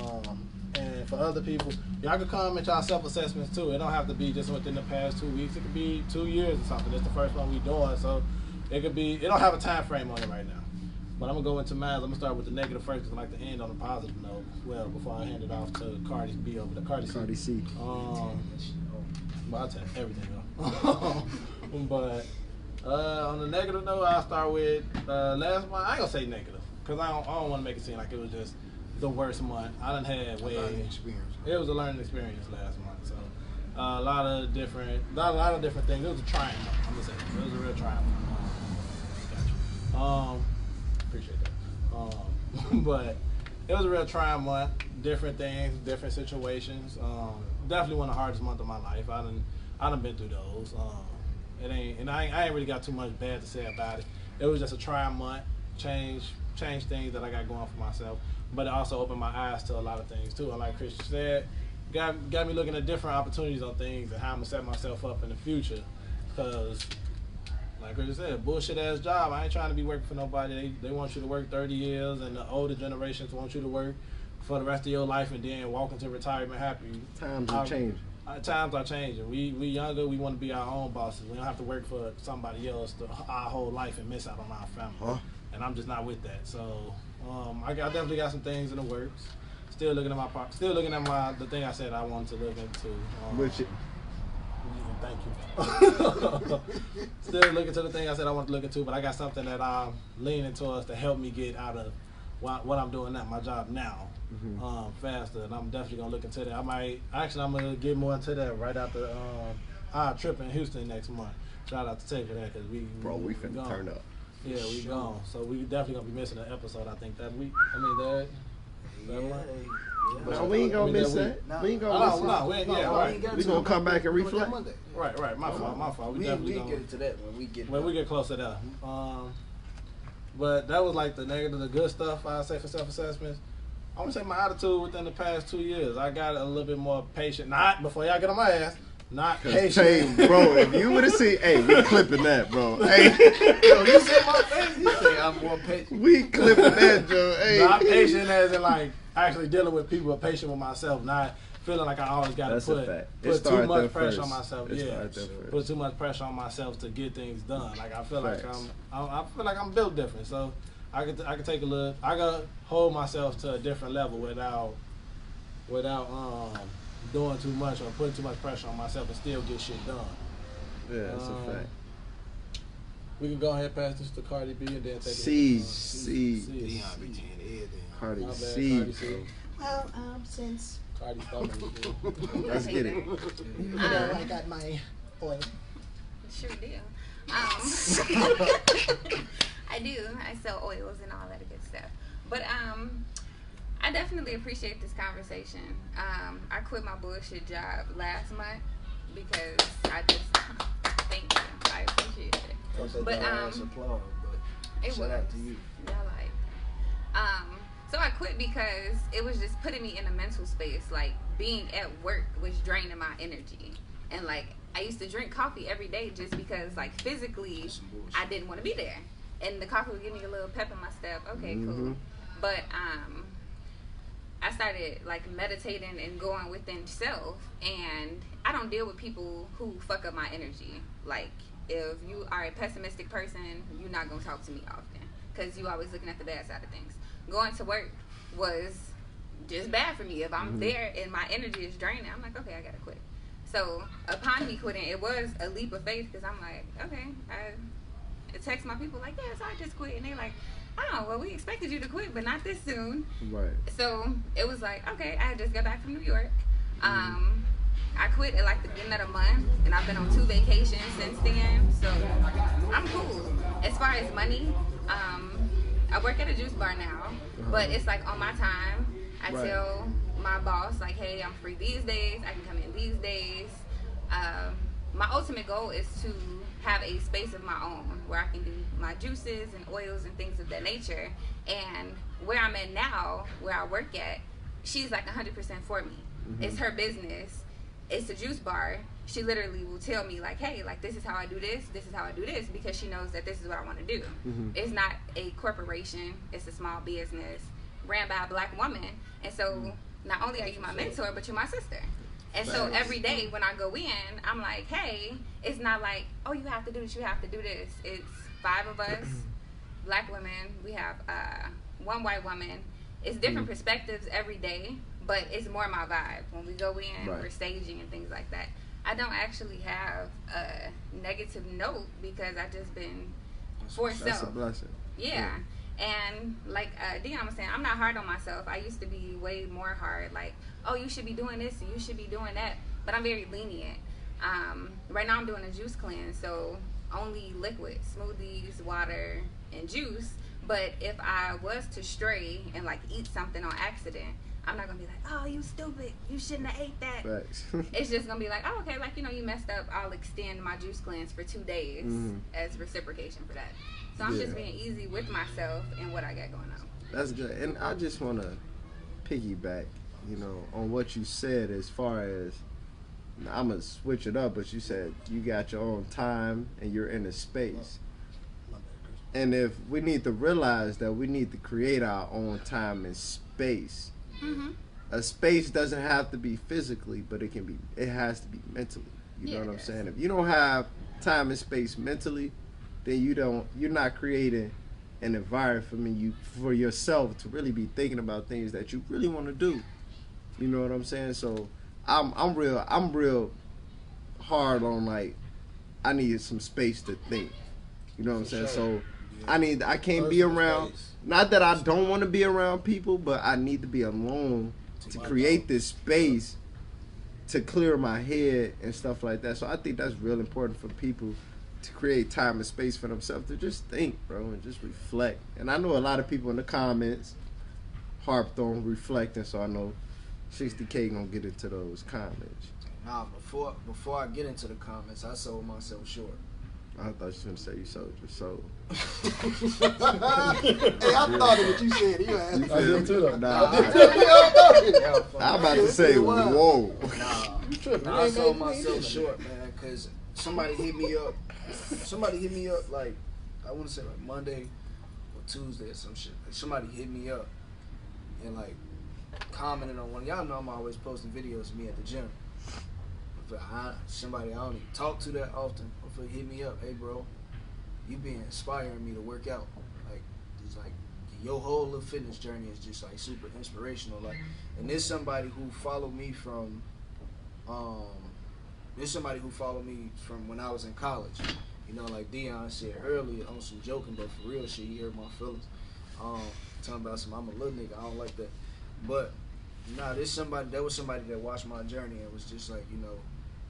And for other people, y'all can comment y'all self-assessments too. It don't have to be just within the past 2 weeks. It could be 2 years or something. It's the first one we doing, so it could be. It don't have a time frame on it right now. But I'm gonna go into mine. I'm gonna start with the negative first, because I like to end on a positive note as well before I hand it off to Cardi B over the Cardi C. Well, I'll tell everything though. But on the negative note, I'll start with last month. I ain't gonna say negative, because I don't want to make it seem like it was just the worst month. I done had way. Learning experience. It was a learning experience last month. So A lot of different things. It was a trying month. I'm gonna say it was a real trying month. Gotcha. Appreciate that. But it was a real trying month. Different things, different situations. Definitely one of the hardest months of my life. I done been through those. I ain't really got too much bad to say about it. It was just a trying month. Change things that I got going for myself, but it also opened my eyes to a lot of things too. And like Christian said, got me looking at different opportunities on things and how I'm gonna set myself up in the future. Cause like Christian said, bullshit ass job. I ain't trying to be working for nobody. They want you to work 30 years, and the older generations want you to work for the rest of your life and then walk into retirement happy. Times are changing. Times are changing. We younger. We want to be our own bosses. We don't have to work for somebody else our whole life and miss out on our family. Huh? And I'm just not with that. So I definitely got some things in the works. Still looking at the thing I said I wanted to look into. Which it, thank you. Still looking to the thing I said I want to look into, but I got something that I'm leaning towards to help me get out of what I'm doing now, my job now, faster. And I'm definitely gonna look into that. I'm gonna get more into that right after our trip in Houston next month. Shout out to Tay for that, because we finna turn up. Yeah, we gone. So we definitely gonna be missing an episode, I think, that week. I mean that month. No, we ain't gonna miss that. We ain't gonna miss that. We gonna come back and reflect. Right. My fault. We get into that when we get closer there. But that was like the negative, the good stuff I say for self-assessments. I'm gonna say my attitude within the past 2 years. I got a little bit more patient. Not before y'all get on my ass. Not patient. Bro, if you would have seen, hey, we clipping that, bro. Hey, yo, you said my face. You say I'm more patient. We clipping that, Joe. Hey, not patient as in like actually dealing with people, but patient with myself. Not feeling like I always got to put too much pressure on myself. Put too much pressure on myself to get things done. Like I feel like I'm built different. So I could take a look. I could hold myself to a different level without doing too much or putting too much pressure on myself and still get shit done. Yeah, that's a fact. We can go ahead and pass this to Cardi B and then take C. Cardi C. Well, since Cardi started. Let's get it. I got my oil. Sure do. I do. I sell oils and all that good stuff. But I definitely appreciate this conversation. I quit my bullshit job last month because I just thank you. I appreciate it. But it was out to you. Y'all like so I quit because it was just putting me in a mental space. Like being at work was draining my energy, and like I used to drink coffee every day just because like physically I didn't want to be there, and the coffee would give me a little pep in my step. Okay, cool. But I started like meditating and going within self, and I don't deal with people who fuck up my energy. Like if you are a pessimistic person, you're not gonna talk to me often because you always looking at the bad side of things. Going to work was just bad for me. If I'm there and my energy is draining, I'm like, okay, I gotta quit. So upon me quitting, it was a leap of faith because I'm like, okay, I text my people like, yes, I just quit, and they're like, oh, well, we expected you to quit, but not this soon. Right. So it was like, okay, I just got back from New York. I quit at like the beginning of the month, and I've been on 2 vacations since then. So I'm cool. As far as money, I work at a juice bar now, but it's like on my time. I tell my boss like, hey, I'm free these days. I can come in these days. My ultimate goal is to have a space of my own where I can do my juices and oils and things of that nature. And where I'm at now, where I work at, she's like 100% for me. It's her business. It's a juice bar. She literally will tell me like, hey, like this is how I do this is how I do this, because she knows that this is what I want to do. It's not a corporation. It's a small business ran by a black woman. And so not only are you my mentor, but you're my sister. And so every day when I go in, I'm like, hey, it's not like, oh, you have to do this, you have to do this. It's 5 of us, black women. We have 1 white woman. It's different perspectives every day, but it's more my vibe. When we go in, we're staging and things like that. I don't actually have a negative note because I just been for self. That's a blessing. Yeah. And like Dion was saying, I'm not hard on myself. I used to be way more hard. Like, oh, you should be doing this and you should be doing that. but I'm very lenient. Right now I'm doing a juice cleanse, so only liquid, smoothies, water, and juice. But if I was to stray and like eat something on accident, I'm not gonna be like, oh, you stupid, you shouldn't have ate that. Facts. It's just gonna be like, oh, okay, like, you know, you messed up, I'll extend my juice cleanse for 2 days as reciprocation for that. So I'm just being easy with myself and what I got going on. That's good. And I just want to piggyback, you know, on what you said as far as, I'm going to switch it up, but you said you got your own time and you're in a space. And if we need to realize that we need to create our own time and space. A space doesn't have to be physically, but it has to be mentally. You know what I'm saying? If you don't have time and space mentally, then you're not creating an environment for yourself to really be thinking about things that you really want to do. You know what I'm saying? So I'm real hard on, like, I need some space to think. You know what I'm saying? So I can't be around, not that I don't want to be around people, but I need to be alone to create this space to clear my head and stuff like that. So I think that's real important for people to create time and space for themselves to just think, bro, and just reflect. And I know a lot of people in the comments harped on reflecting, so I know 60K gonna get into those comments. Nah, before I get into the comments, I sold myself short. I thought you was gonna say you sold your soul. Hey, I thought of what you said. You asked. I did too, though. Nah, I'm about to say, whoa. Nah, I sold myself short, man, because somebody hit me up. Like, I want to say like Monday or Tuesday or some shit. Like, somebody hit me up and like commented on one. Y'all know I'm always posting videos of me at the gym. Somebody I don't even talk to that often, hopefully hit me up. Hey, bro, you been inspiring me to work out. Like, it's like your whole little fitness journey is just like super inspirational. Like, and there's somebody who followed me from when I was in college. You know, like Dion said earlier on some joking, but for real shit, he hurt my feelings. Talking about I'm a little nigga, I don't like that. But nah, there was somebody that watched my journey and was just like, you know,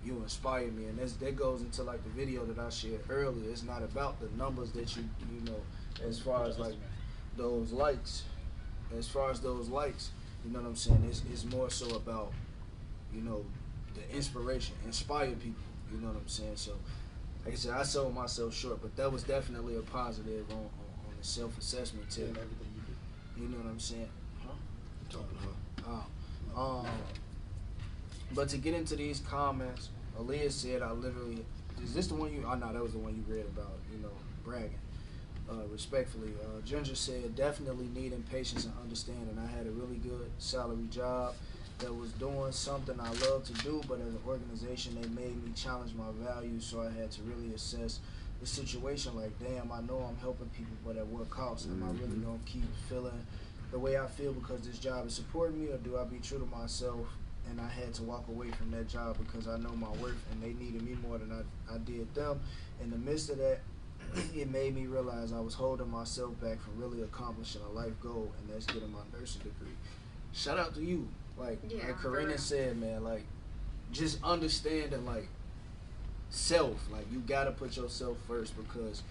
you inspired me. And that goes into like the video that I shared earlier. It's not about the numbers that you know, as far as like those likes. As far as those likes, you know what I'm saying? It's more so about, you know, the inspiration, inspire people. You know what I'm saying? So, like I said, I sold myself short, but that was definitely a positive on the self-assessment tip. You know what I'm saying? But to get into these comments, Aaliyah said, is this the one you, oh no, that was the one you read about, you know, bragging. Respectfully, Ginger said, definitely needing patience and understanding. I had a really good salary job that was doing something I love to do, but as an organization, they made me challenge my values, so I had to really assess the situation. Like, damn, I know I'm helping people, but at what cost? Am I really gonna keep feeling the way I feel because this job is supporting me, or do I be true to myself? And I had to walk away from that job because I know my worth, and they needed me more than I did them. In the midst of that, it made me realize I was holding myself back from really accomplishing a life goal, and that's getting my nursing degree. Shout out to you. Like Karina said, man, like, just understanding, like, self. Like, you got to put yourself first, because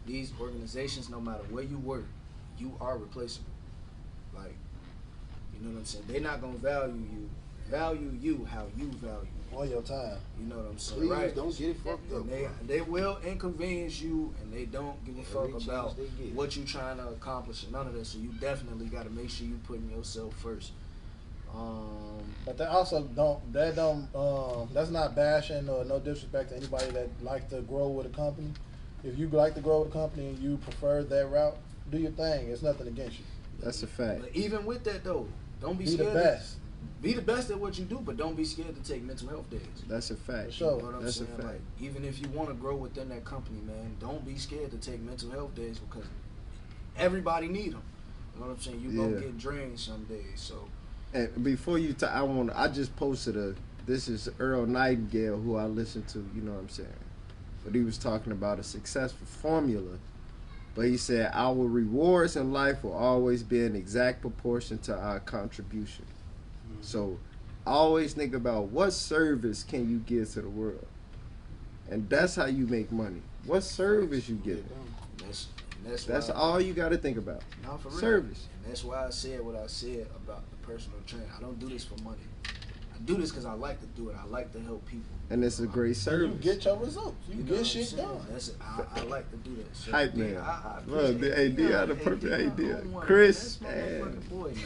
these organizations, no matter where you work, you are replaceable. Like, you know what I'm saying? They're not going to value you how you value on your time. You know what I'm saying? Please right? Don't get it fucked up. They will inconvenience you, and they don't give a fuck about what you trying to accomplish and none of that. So you definitely got to make sure you putting yourself first. But that also that's not bashing or no disrespect to anybody that like to grow with a company. If you like to grow with a company and you prefer that route, do your thing. It's nothing against you. That's a fact. But even with that though, don't be Be scared. the best. Be the best at what you do, but don't be scared to take mental health days. That's a fact. Sure. You know what I'm saying? A fact. Like, even if you want to grow within that company, man, don't be scared to take mental health days, because everybody need them. You know what I'm saying? You gonna get drained some days. So. And before you, I just posted this is Earl Nightingale, who I listen to. You know what I'm saying? But he was talking about a successful formula. But he said our rewards in life will always be in exact proportion to our contribution. So always think about what service can you give to the world, and that's how you make money. What service you give? That's all you got to think about. No, for real. Service. And that's why I said what I said about the personal trainer. I don't do this for money. I do this because I like to do it. I like to help people. And it's a great service. You get your results. You know get what I'm shit saying? done. I like to do that. So, Hype man. I Look, the AD had a perfect idea. Chris, Chris, that's my motherfucking boy, man.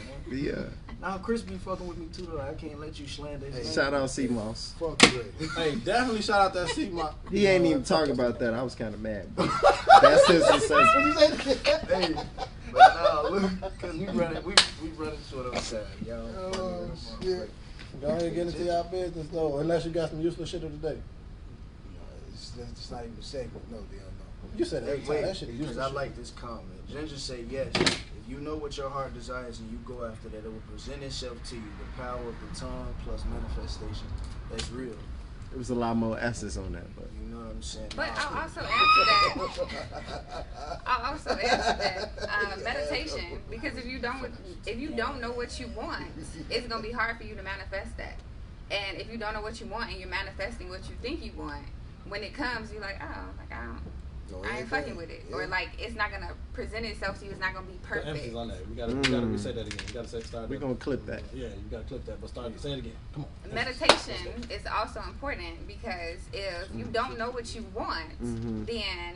Yeah. Now Chris be fucking with me too though. I can't let you slander his name. Shout out C Moss. Fuck you. Hey, definitely shout out that C Moss. He ain't even talk about that. I was kind of mad. That's his assessment. Hey, but no, look, cause we running short on time, y'all. Oh, shit. Go ahead and get into y'all business though, unless you got some useless shit of the day. It's not even a segment. No, they don't know. You said that. Hey, wait, That shit is because useless. I like this comment. Ginger say yes. If you know what your heart desires and you go after that, it will present itself to you. The power of the tongue plus manifestation. That's real. There was a lot more S's on that, but You know what I'm saying? But Nah, I'll also answer that. Meditation, because if you don't know what you want, it's gonna be hard for you to manifest that. And if you don't know what you want and you're manifesting what you think you want, when it comes, you're like, oh, like I ain't fucking with it, or like it's not gonna present itself to you. It's not gonna be Put perfect. emphasis on that. We gotta reset that again. We gotta start. we're going to clip that. Yeah, you gotta clip that, but say it again. Come on. Meditation is also important because if you don't know what you want, then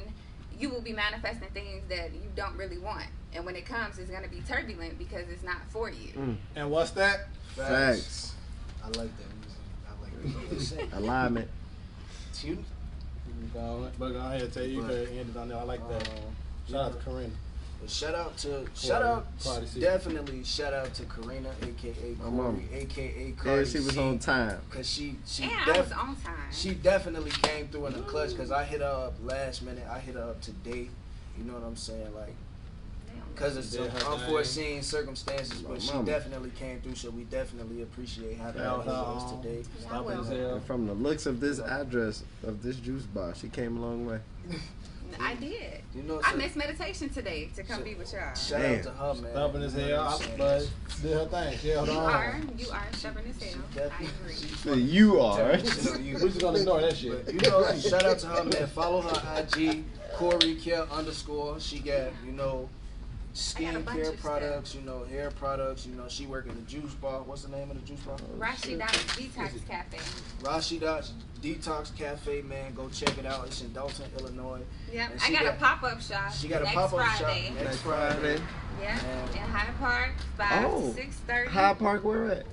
you will be manifesting things that you don't really want. And when it comes, it's going to be turbulent because it's not for you. And what's that? Facts. I like that music. I like that. Alignment. You, But go ahead, tell you could end it on there. I like that. Shout out to Corinne. but shout out, Party City. definitely shout out to Karina, aka My mama. Cori, aka Yeah, Cori. she was on time. Cause she And I was on time. She definitely came through in the clutch. Cause I hit her up last minute. I hit her up today. You know what I'm saying? Like, cause it's Did her unforeseen circumstances, but she mama. definitely came through. So we definitely appreciate how that Hell was no. today. Stop it as hell. And from the looks of this address of this juice bar, she came a long way. I did. You know, I so- missed meditation today to come be with y'all. Shout Damn. out to her, man. Stubborn as You know hell, what I'm saying? but did her thing. She held You on. are stubborn as hell. I agree. So you are. We just gonna ignore that shit. But, you know, shout out to her, man. Follow her IG, Cori Care _. She got, you know, I got a bunch skincare of products, you know, hair products. You know, she work in the juice bar. What's the name of the juice bar? Rashi Dot's Detox Cafe. Rashida's Detox Cafe, man. Go check it out. It's in Dalton, Illinois. Yep. And I she got a pop-up shop She got a next pop-up Friday. shop next Friday. Yeah, And- in Hyde Park, 5 Oh. to 6:30. Hyde Park, where at?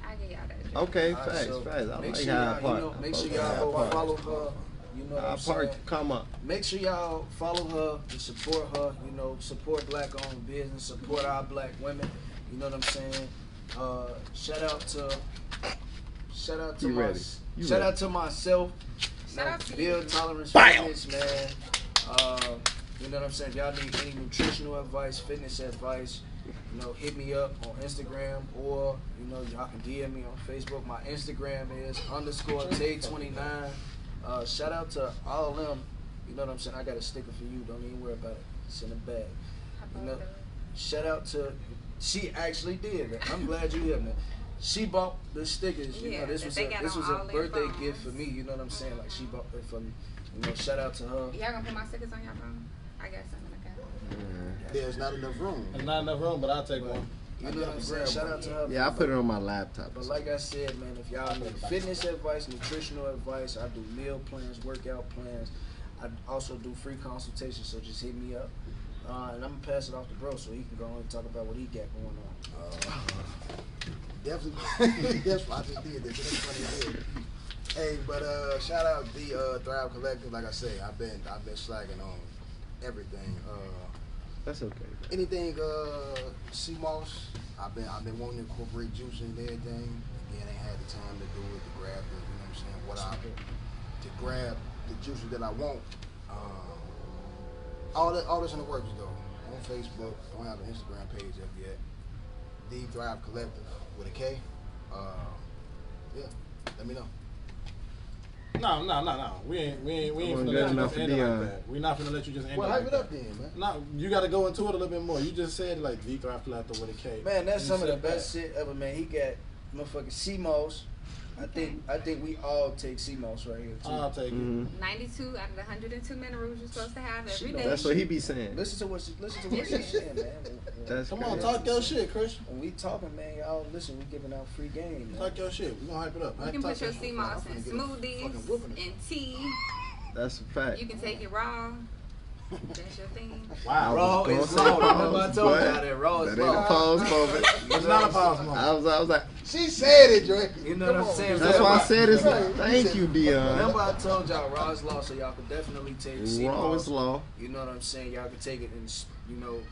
I get y'all that. Okay, All right, facts, so facts. I make like sure y'all, Hyde Park. you know, make sure Okay, y'all Hyde go Park. follow her. You know what I'm Hyde saying? Park, come up. Make sure y'all follow her and support her. You know, support black-owned business, support our black women. You know what I'm saying? Shout out to You my, ready. You shout ready. out to myself. Shout out to Build you. Tolerance Bam! Fitness, man. You know what I'm saying? If y'all need any nutritional advice, fitness advice, you know, hit me up on Instagram, or you know, y'all can DM me on Facebook. My Instagram is _Tay29. Shout out to all of them. You know what I'm saying? I got a sticker for you. Don't even worry about it. It's in the bag. You know, shout out to. She actually did. I'm glad you here, man. She bought the stickers. You Yeah, know, this that was they a got this on was all a their birthday phones. gift for me. You know what I'm saying? Like she bought it for me. You know, shout out to her. Y'all gonna put my stickers on your phone? I got some in the car. There's not enough room. There's not enough room, but I'll take one. You know what I'm saying? Shout out to her. Yeah, I put it on my laptop. But like I said, man, if y'all need fitness advice, nutritional advice, I do meal plans, workout plans. I also do free consultations, so just hit me up. And I'm gonna pass it off to bro so he can go on and talk about what he got going on. Definitely. That's why I just did this. That's funny as hell. Hey, but shout out the Thrive Collective. Like I say, I've been slacking on everything. That's okay. Anything sea moss. I've been wanting to incorporate juice and everything. Again, I ain't had the time to do it, to grab the, you know what I'm saying, to grab the juices that I want. All this in the works though. On Facebook, don't have an Instagram page up yet. The Thrive Collective with a K. Yeah, let me know. No. We ain't Wasn't finna good let you enough just for end it like Dion. that. We're not finna let you just end Well, it hype like it up that. then, man. No, you gotta go into it a little bit more. You just said like the Thrive Collective with a K. Man, that's You some of the said best shit ever, man. motherfucking CMOS. I think we all take CMOS right here too. I'll take it. 92 out of the 102 minerals you're supposed to have every day. That's what he be saying. Listen to what she's saying, man. Come on, talk your shit, Christian. When we talking, man, y'all listen. We giving out free game, man. Talk your shit. We gonna hype it up. You can put your sea moss in smoothies, in tea. That's a fact. You can take it raw. That's your thing. Wow. Raw is raw. Remember I told y'all that raw is That ain't a raw. pause moment. It's not a pause moment. I was like, She said it, Dre. You know what I'm saying? that's why I said it's. Right. Thank you, Dion. Remember I told y'all raw is law, so y'all could definitely take Raw is CMOS. law. You know what I'm saying? Y'all could take it in,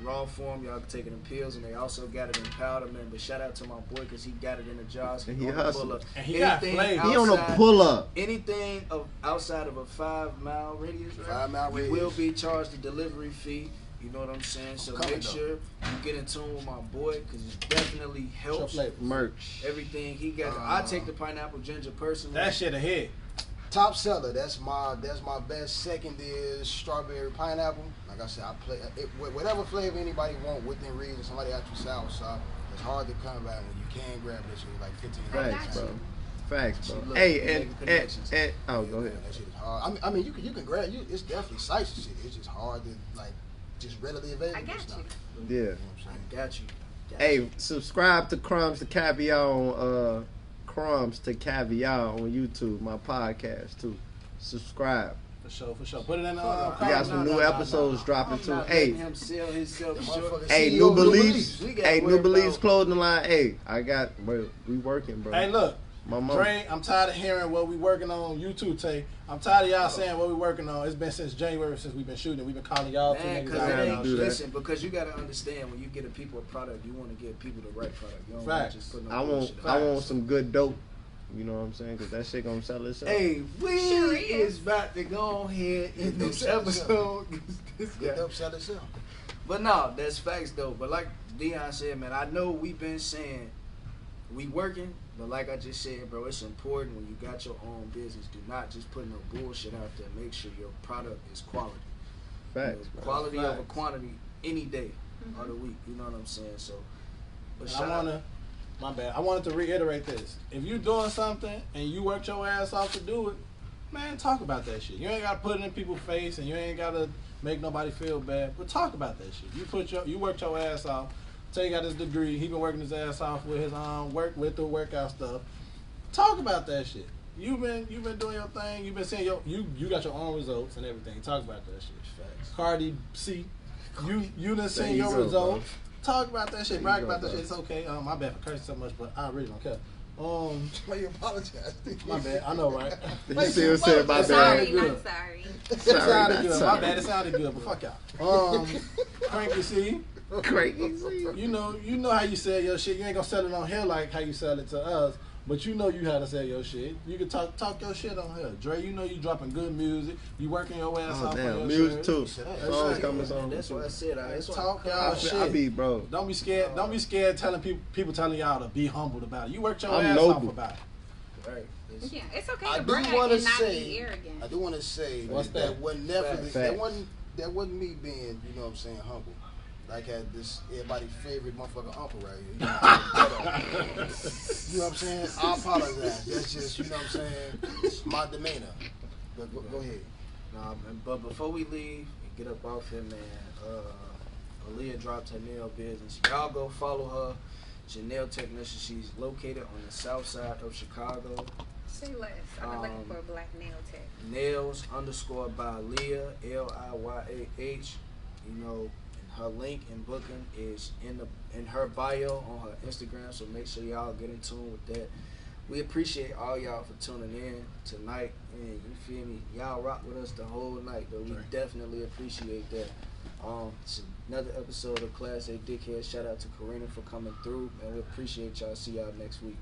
raw form. Y'all could take it in pills, and they also got it in powder, man. But shout out to my boy, because he got it in the jars. And he on the hustled. pull-up. And he got Anything flavor. He on a outside- pull up. Anything outside of a 5-mile radius, right? 5-mile You radius. will be charged a delivery fee. You know what I'm saying? So Coming make sure you get in tune with my boy, because it definitely helps. flavor. Merch. Everything he got. I take the pineapple ginger personally. That shit a hit. Top seller. That's my best. Second is strawberry pineapple. Like I said, I play it, whatever flavor anybody want within reason. Somebody out your south side. It's hard to come by when you can grab this shit like 15 Facts, bro. Facts, bro. Look, Hey, making connections. and oh, go ahead. That shit is hard. I mean, you can grab. It's definitely sites and shit. It's just hard to like just readily available. I got stuff. you. Yeah. You know what I'm saying? I got you. Hey, subscribe to Crumbs to Caviar on Crumbs to Caviar on YouTube, my podcast too. Subscribe. For sure. Put it in the We got some new episodes dropping I'm too. not Hey, letting him sell himself short. Motherfucker hey, CEO New of Beliefs. We got Hey, worried New Beliefs about- clothing line. Hey, we working, bro. Hey, look. My mom. Dre, I'm tired of hearing what we working on YouTube tape. I'm tired of y'all saying what we working on. It's been since January since we've been shooting. We've been calling y'all two Man, niggas because out. it gotta ain't, do that. listen, because you gotta understand, when you get a people a product, you want to get people the right product. You don't want Facts. to just put no I want bullshit out. I want some good dope. You know what I'm saying? Because that shit gonna sell itself. Hey, we Sure is. is about to go ahead in this Sell episode. This Get guy. up, sell itself. But no, that's facts though. But like Dion said, man, I know we've been saying we working, but like I just said, bro, it's important when you got your own business. Do not just put no bullshit out there. Make sure your product is quality. Facts, You know, bro. quality over Facts. quantity any day of the week. You know what I'm saying? So, but And I wanted to reiterate this. If you doing something and you worked your ass off to do it, man, talk about that shit. You ain't gotta put it in people's face and you ain't gotta make nobody feel bad. But talk about that shit. You worked your ass off. Tay got his degree. He been working his ass off with his the workout stuff. Talk about that shit. You've been doing your thing. You've been saying you got your own results and everything. Talk about that shit. Facts. Cardi C, you done There seen you your go, results. Talk about that There shit. you Brag go, about that bro. shit. It's okay. My bad for cursing so much, but I really don't care. Why you apologize? My bad. I know, right? You still said my Sorry, bad. good. not sorry. It Sorry, sounded not good. My sorry. bad. It sounded good, but fuck y'all. Cranky C, Crazy. you know how you sell your shit. You ain't gonna sell it on here like how you sell it to us. But you know you how to sell your shit. You can talk your shit on here. Dre, you know you dropping good music. You working your ass Oh off damn, on your music shit. too. That's Songs right. coming, Man, songs. that's what I said. That's Talk why y'all I shit. be, bro. Don't be scared. Don't be scared telling people telling y'all to be humbled about it. You worked your I'm ass off noble. about it. Right. It's- Yeah, it's okay I to do brag want to and not be say, arrogant. I do want to say What's that that? wasn't never Facts. that wasn't me being, you know what I'm saying, humble. Like had this everybody's favorite motherfucking uncle right here. You know what I'm saying? I apologize. That's just, you know what I'm saying, my demeanor. But go ahead. Nah, man, but before we leave and get up off here, man, Aaliyah dropped her nail business. Y'all go follow her. She's a nail technician. She's located on the south side of Chicago. Say less. I'm looking for a black nail tech. Nails _ by Leah, Liyah. You know, and her link and booking is in her bio on her Instagram. So make sure y'all get in tune with that. We appreciate all y'all for tuning in tonight. And you feel me? Y'all rock with us the whole night, though. We definitely appreciate that. It's another episode of Class A Dickhead. Shout out to Karina for coming through, and we appreciate y'all. See y'all next week.